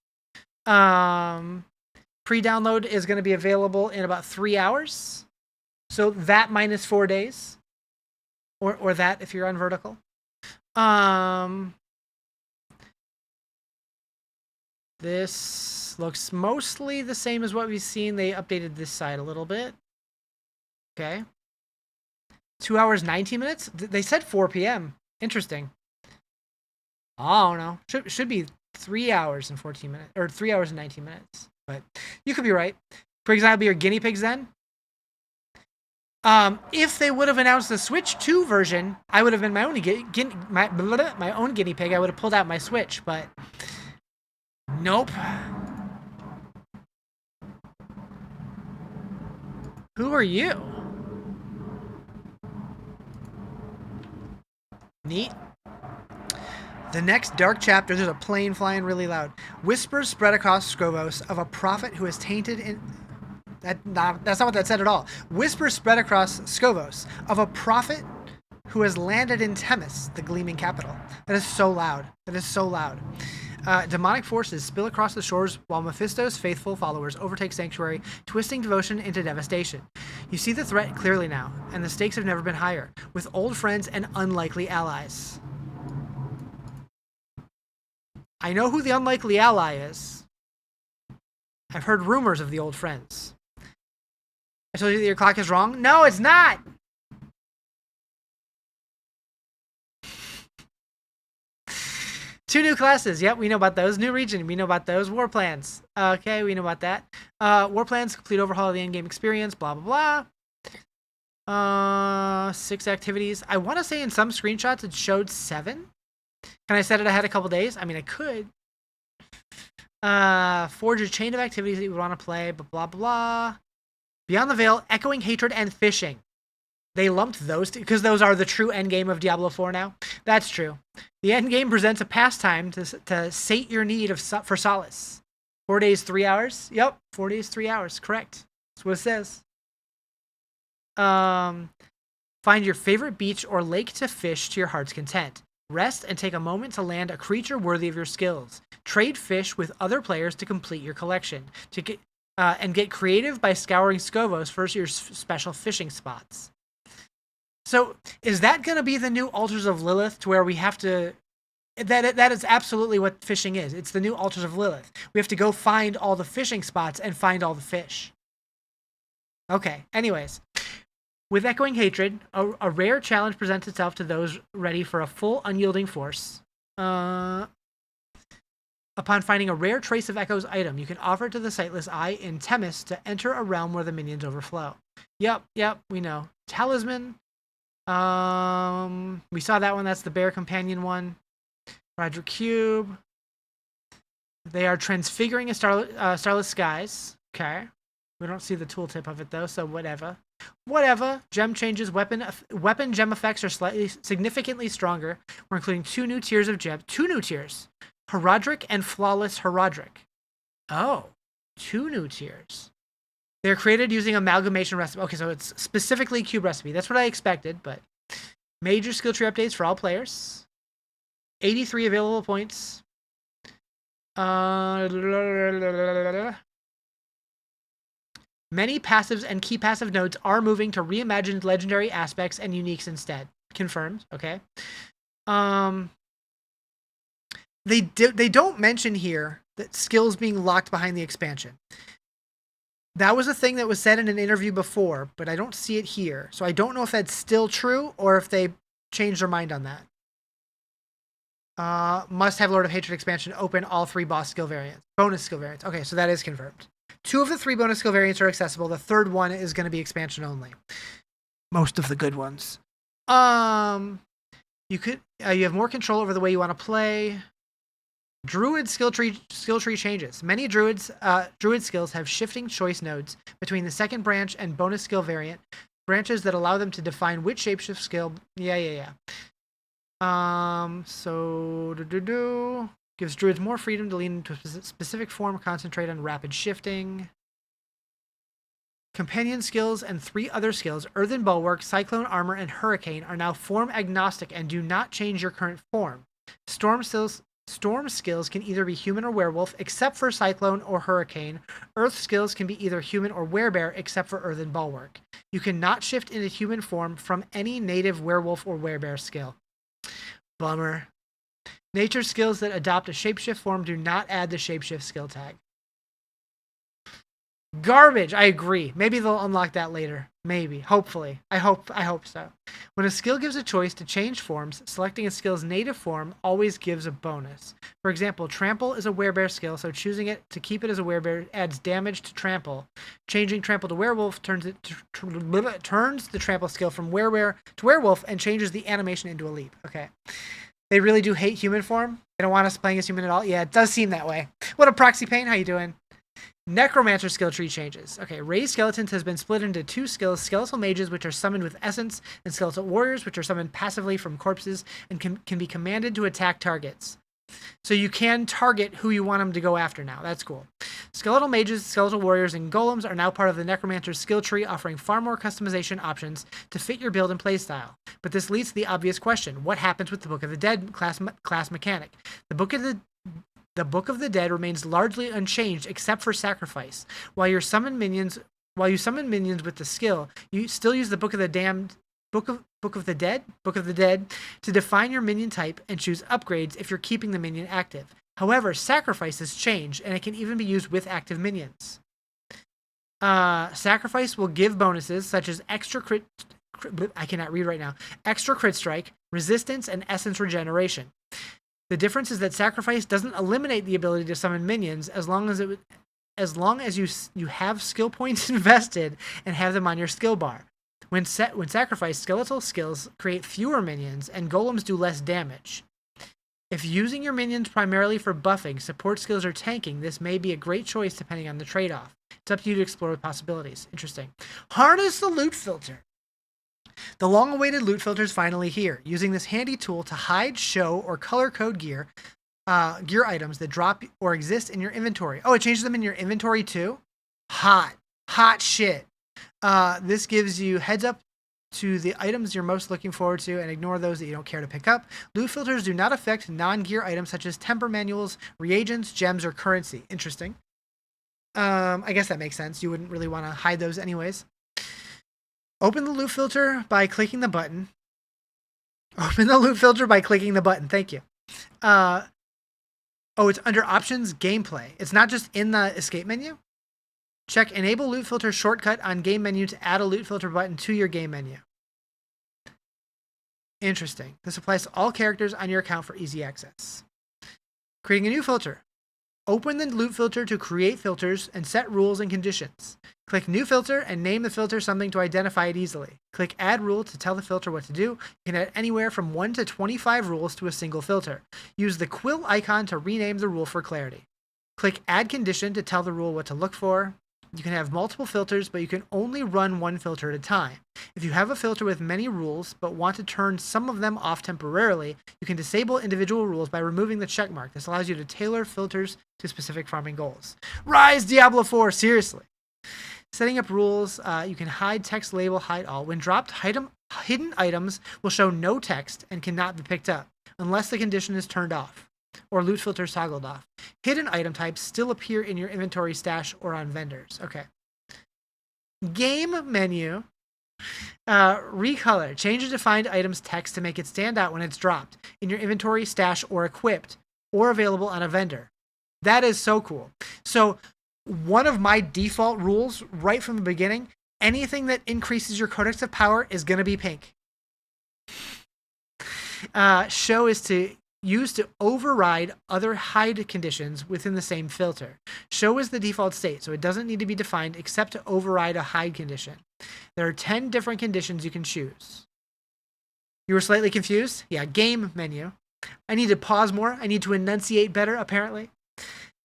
Pre-download is going to be available in about 3 hours. So that minus 4 days. Or that if you're on vertical. This looks mostly the same as what we've seen. They updated this side a little bit. Okay. 2 hours, 19 minutes? They said 4 p.m. Interesting. I don't know. Should be 3 hours and 14 minutes. Or 3 hours and 19 minutes. But you could be right. For example, be your guinea pigs then. If they would have announced the Switch 2 version, I would have been my own guinea pig. I would have pulled out my Switch, but nope. Who are you? Neat. The next dark chapter, there's a plane flying really loud. Whispers spread across Skrovos of a prophet who is tainted in... That's not what that said at all. Whispers spread across Skrovos of a prophet who has landed in Themis, the gleaming capital. That is so loud. That is so loud. Demonic forces spill across the shores while Mephisto's faithful followers overtake Sanctuary, twisting devotion into devastation. You see the threat clearly now, and the stakes have never been higher, with old friends and unlikely allies. I know who the unlikely ally is. I've heard rumors of the old friends. I told you that your clock is wrong? No, it's not! Two new classes. Yep, we know about those. New region. We know about those. War plans. Okay, we know about that. War plans. Complete overhaul of the in-game experience. Blah, blah, blah. 6 activities. I want to say in some screenshots it showed 7. Can I set it ahead a couple days? I mean, I could. Forge a chain of activities that you would want to play. Blah, blah, blah. Beyond the Veil. Echoing Hatred and Fishing. They lumped those two because those are the true endgame of Diablo 4 now. That's true. The endgame presents a pastime to sate your need for solace. 4 days, 3 hours. Yep, 4 days, 3 hours. Correct. That's what it says. Find your favorite beach or lake to fish to your heart's content. Rest and take a moment to land a creature worthy of your skills. Trade fish with other players to complete your collection. And get creative by scouring Skrovos for your special fishing spots. So, is that going to be the new Altars of Lilith, to where we have to... That is absolutely what fishing is. It's the new Altars of Lilith. We have to go find all the fishing spots and find all the fish. Okay, anyways. With Echoing Hatred, a rare challenge presents itself to those ready for a full unyielding force. Upon finding a rare trace of Echo's item, you can offer it to the sightless eye in Themis to enter a realm where the minions overflow. Yep, we know. Talisman... we saw that one. That's the Bear Companion one. Roger Cube. They are transfiguring a starless skies. Okay. We don't see the tooltip of it though, so whatever. Gem changes. Weapon gem effects are significantly stronger. We're including 2 new tiers of gem. 2 new tiers. Herodric and Flawless Herodric. Oh. 2 new tiers. They're created using amalgamation recipe. Okay, so it's specifically cube recipe. That's what I expected, but major skill tree updates for all players. 83 available points. Many passives and key passive nodes are moving to reimagined legendary aspects and uniques instead. Confirmed. Okay. They don't mention here that skills being locked behind the expansion. That was a thing that was said in an interview before, but I don't see it here. So I don't know if that's still true or if they changed their mind on that. Must have Lord of Hatred expansion open all 3 boss skill variants. Bonus skill variants. Okay, so that is confirmed. 2 of the 3 bonus skill variants are accessible. The third one is going to be expansion only. Most of the good ones. You have more control over the way you want to play. Druid skill tree changes. Many druid skills have shifting choice nodes between the second branch and bonus skill variant, branches that allow them to define which shapeshift skill. Gives druids more freedom to lean into a specific form, concentrate on rapid shifting. Companion skills and 3 other skills, Earthen Bulwark, Cyclone Armor, and Hurricane, are now form agnostic and do not change your current form. Storm skills can either be human or werewolf, except for Cyclone or Hurricane. Earth skills can be either human or werebear, except for Earthen Bulwark. You cannot shift into human form from any native werewolf or werebear skill. Bummer. Nature skills that adopt a shapeshift form do not add the shapeshift skill tag. Garbage. I agree. Maybe they'll unlock that later. Maybe. Hopefully. I hope so. When a skill gives a choice to change forms, selecting a skill's native form always gives a bonus. For example, Trample is a werebear skill, so choosing it to keep it as a werebear adds damage to Trample. Changing Trample to werewolf turns the Trample skill from werebear to werewolf and changes the animation into a leap. Okay. They really do hate human form. They don't want us playing as human at all. Yeah, it does seem that way. What up, Proxy Pain? How you doing? Necromancer skill tree changes. Okay, Raised Skeletons has been split into 2 skills, Skeletal Mages, which are summoned with Essence, and Skeletal Warriors, which are summoned passively from corpses and can be commanded to attack targets. So you can target who you want them to go after now. That's cool. Skeletal Mages, Skeletal Warriors, and Golems are now part of the Necromancer's skill tree, offering far more customization options to fit your build and playstyle. But this leads to the obvious question: what happens with the Book of the Dead class mechanic? The Book of the Dead remains largely unchanged except for sacrifice. While you summon minions with the skill, you still use the Book of the Dead to define your minion type and choose upgrades if you're keeping the minion active. However, sacrifices change, and it can even be used with active minions. Sacrifice will give bonuses such as extra crit strike, resistance, and essence regeneration. The difference is that sacrifice doesn't eliminate the ability to summon minions as long as you have skill points invested and have them on your skill bar. When sacrifice, skeletal skills create fewer minions and golems do less damage. If using your minions primarily for buffing, support skills, or tanking, this may be a great choice depending on the trade-off. It's up to you to explore the possibilities. Interesting. Harness the loot filter. The long-awaited loot filter is finally here. Using this handy tool to hide, show, or color code gear items that drop or exist in your inventory. Oh, it changes them in your inventory too? Hot shit. This gives you heads up to the items you're most looking forward to and ignore those that you don't care to pick up. Loot filters do not affect non-gear items such as temper manuals, reagents, gems, or currency. Interesting. I guess that makes sense. You wouldn't really want to hide those anyways. Open the loot filter by clicking the button. Thank you. It's under options, gameplay. It's not just in the escape menu. Check enable loot filter shortcut on game menu to add a loot filter button to your game menu. Interesting. This applies to all characters on your account for easy access. Creating a new filter. Open the loot filter to create filters and set rules and conditions. Click New Filter and name the filter something to identify it easily. Click Add Rule to tell the filter what to do. You can add anywhere from 1 to 25 rules to a single filter. Use the quill icon to rename the rule for clarity. Click Add Condition to tell the rule what to look for. You can have multiple filters, but you can only run one filter at a time. If you have a filter with many rules, but want to turn some of them off temporarily, you can disable individual rules by removing the checkmark. This allows you to tailor filters to specific farming goals. Rise, Diablo 4! Seriously. Setting up rules, you can hide text label, hide all. When dropped, hidden items will show no text and cannot be picked up, unless the condition is turned off, or loot filters toggled off. Hidden item types still appear in your inventory stash or on vendors. Okay. Game menu. Recolor. Change the defined item's text to make it stand out when it's dropped in your inventory, stash, or equipped, or available on a vendor. That is so cool. So one of my default rules right from the beginning, anything that increases your codex of power is going to be pink. Show is to used to override other hide conditions within the same filter. Show is the default state, so it doesn't need to be defined except to override a hide condition. There are 10 different conditions you can choose. You were slightly confused? Yeah, game menu. I need to pause more. I need to enunciate better, apparently.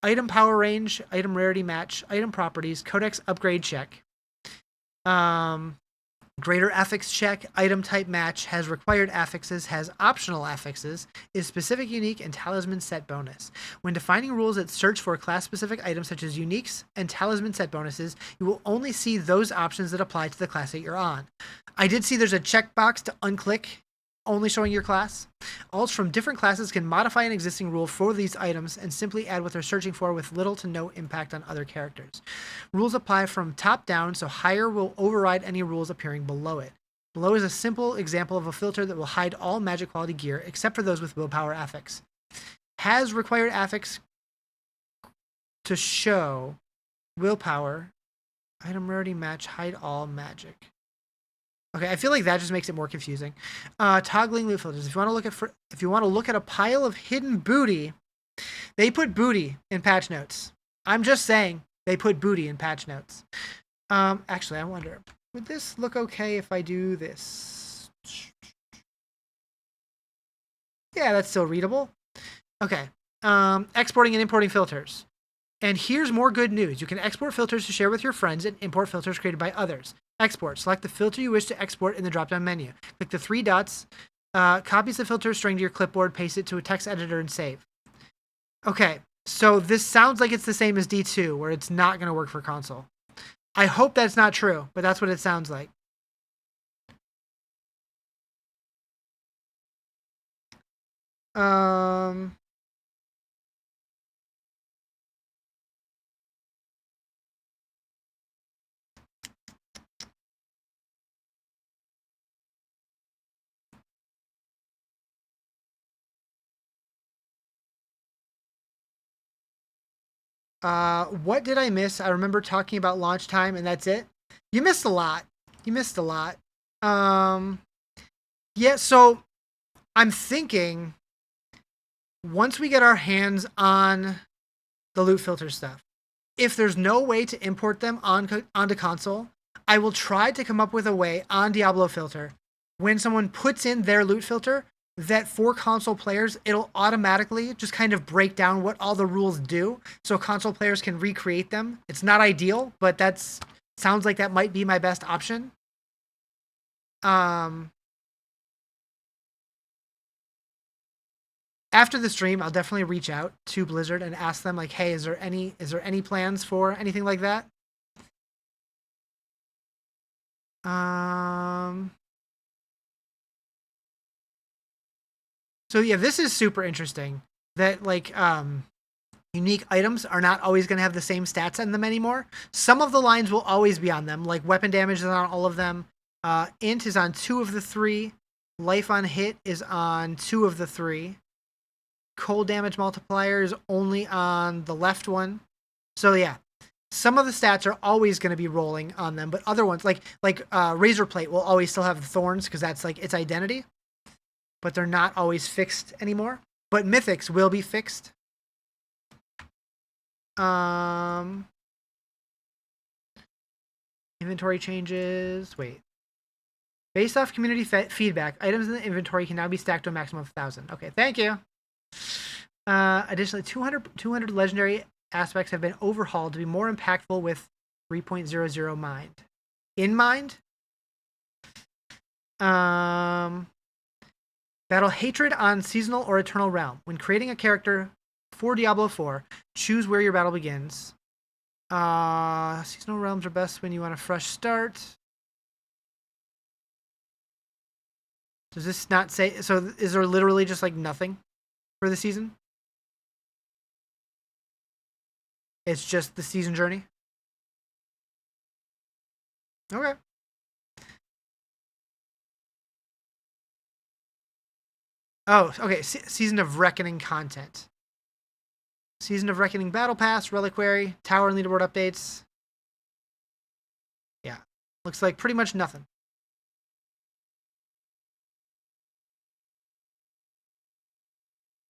Item power range, item rarity match, item properties, codex upgrade check. Greater affix check, item type match, has required affixes, has optional affixes, is specific, unique, and talisman set bonus. When defining rules that search for class-specific items such as uniques and talisman set bonuses, you will only see those options that apply to the class that you're on. I did see there's a checkbox to unclick, only showing your class. Alts from different classes can modify an existing rule for these items and simply add what they're searching for with little to no impact on other characters. Rules apply from top down, so higher will override any rules appearing below it. Below is a simple example of a filter that will hide all magic quality gear except for those with willpower affix. Has required affix to show willpower, item rarity match, hide all magic. Okay, I feel like that just makes it more confusing. Toggling loot filters. If you want to look at a pile of hidden booty, they put booty in patch notes. I'm just saying they put booty in patch notes. Actually, I wonder, would this look okay if I do this? Yeah, that's still readable. Okay. Exporting and importing filters. And here's more good news. You can export filters to share with your friends and import filters created by others. Export. Select the filter you wish to export in the drop-down menu. Click the 3 dots, copies the filter string to your clipboard, paste it to a text editor, and save. Okay, so this sounds like it's the same as D2, where it's not going to work for console. I hope that's not true, but that's what it sounds like. What did I miss? I remember talking about launch time, and that's it. You missed a lot. Yeah, so I'm thinking once we get our hands on the loot filter stuff, if there's no way to import them onto console, I will try to come up with a way on Diablo Filter when someone puts in their loot filter that for console players, it'll automatically just kind of break down what all the rules do so console players can recreate them. It's not ideal, but sounds like that might be my best option. After the stream, I'll definitely reach out to Blizzard and ask them, like, hey, is there any plans for anything like that? So yeah, this is super interesting that like unique items are not always going to have the same stats on them anymore. Some of the lines will always be on them, like weapon damage is on all of them. Int is on 2 of the 3. Life on hit is on 2 of the 3. Cold damage multiplier is only on the left one. So yeah, some of the stats are always going to be rolling on them, but other ones like Razor Plate will always still have the thorns because that's like its identity. But they're not always fixed anymore. But mythics will be fixed. Inventory changes. Wait. Based off community feedback, items in the inventory can now be stacked to a maximum of 1,000. Okay, thank you. Additionally, 200 legendary aspects have been overhauled to be more impactful with 3.00 mind. In mind? Battle hatred on seasonal or eternal realm. When creating a character for Diablo 4, choose where your battle begins. Seasonal realms are best when you want a fresh start. Does this not say... So is there literally just like nothing for the season? It's just the season journey? Okay. Oh, okay. Season of Reckoning content. Season of Reckoning Battle Pass, Reliquary, Tower and Leaderboard updates. Yeah. Looks like pretty much nothing.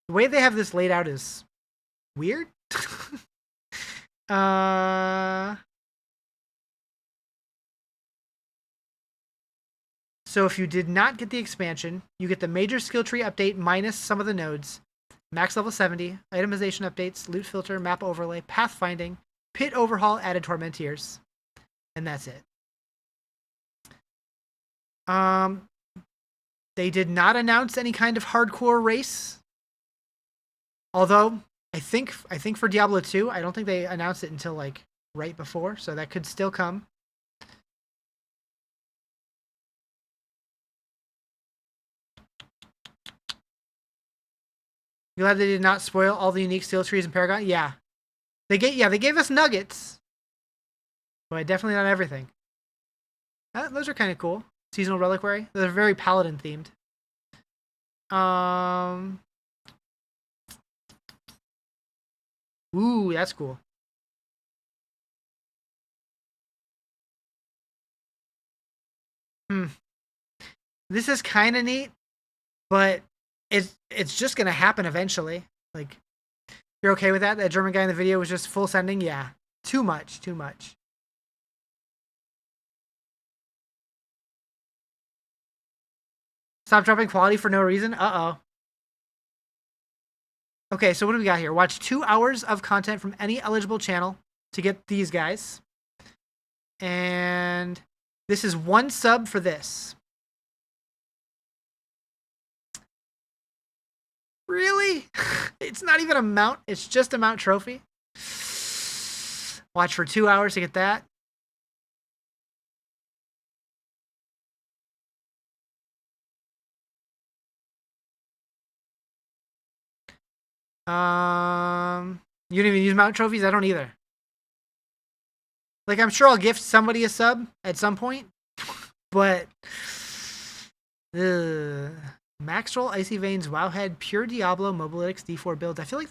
The way they have this laid out is weird. So if you did not get the expansion, you get the major skill tree update minus some of the nodes, max level 70, itemization updates, loot filter, map overlay, pathfinding, pit overhaul, added tormenteers, and that's it. They did not announce any kind of hardcore race. Although I think for Diablo 2, I don't think they announced it until like right before, so that could still come. You glad they did not spoil all the unique skill trees in Paragon? Yeah. They gave us nuggets. But definitely not everything. Those are kind of cool. Seasonal reliquary. They're very paladin themed. Ooh, that's cool. This is kind of neat, but it's just gonna happen eventually. Like, you're okay with that? That German guy in the video was just full sending? Yeah. Too much. Stop dropping quality for no reason? Uh-oh. Okay, so what do we got here? Watch 2 hours of content from any eligible channel to get these guys. And this is 1 sub for this. Really? It's not even a mount. It's just a mount trophy. Watch for 2 hours to get that. You don't even use mount trophies? I don't either. Like, I'm sure I'll gift somebody a sub at some point, but Max Roll, Icy Veins, Wowhead, Pure Diablo, Mobilytics, D4 builds. I feel like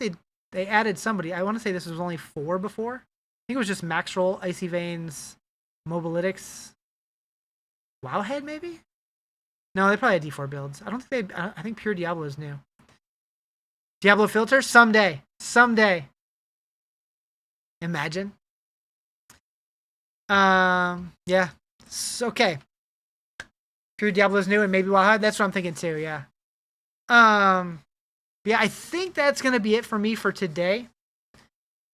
they added somebody. I want to say this was only 4 before. I think it was just Max Roll, Icy Veins, Mobilytics, Wowhead maybe? No, they probably had D4 builds. I think Pure Diablo is new. Diablo filter? Someday. Imagine. Yeah. It's okay. Pure Diablo is new and maybe Wowhead. That's what I'm thinking too, yeah. Yeah, I think that's gonna be it for me for today.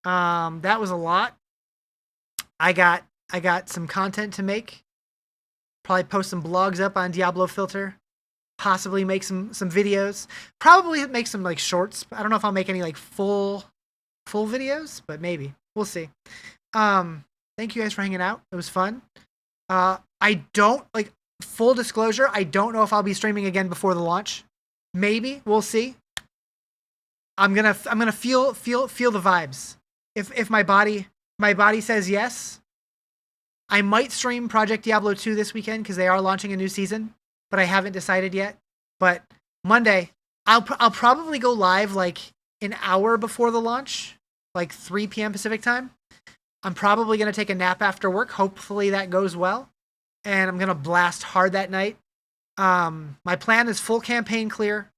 That was a lot. I got some content to make. Probably post some blogs up on Diablo filter. Possibly make some videos. Probably make some like shorts. I don't know if I'll make any like full videos, but maybe. We'll see. Thank you guys for hanging out. It was fun. I don't like, full disclosure, I don't know if I'll be streaming again before the launch. Maybe. We'll see. I'm gonna feel the vibes. If my body says yes, I might stream Project Diablo 2 this weekend because they are launching a new season, but I haven't decided yet. But Monday, I'll probably go live like an hour before the launch, like 3 p.m. Pacific time. I'm probably gonna take a nap after work. Hopefully that goes well, and I'm gonna blast hard that night. My plan is full campaign clear.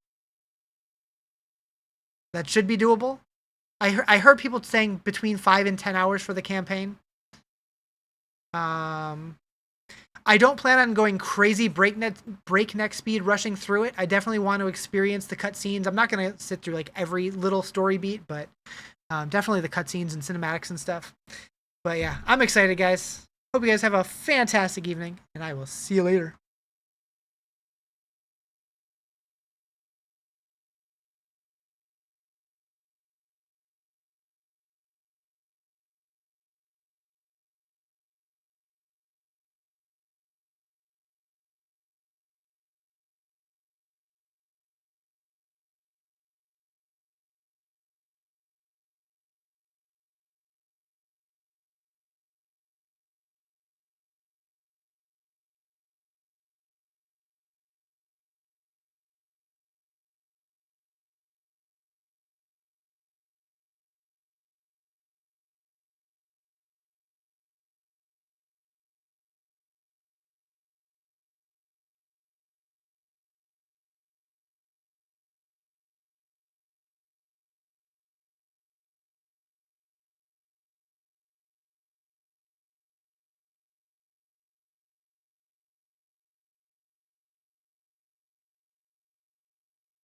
That should be doable. I heard people saying between 5 and 10 hours for the campaign. I don't plan on going crazy breakneck speed rushing through it. I definitely want to experience the cutscenes. I'm not going to sit through like every little story beat, but definitely the cutscenes and cinematics and stuff. But yeah, I'm excited, guys. Hope you guys have a fantastic evening, and I will see you later.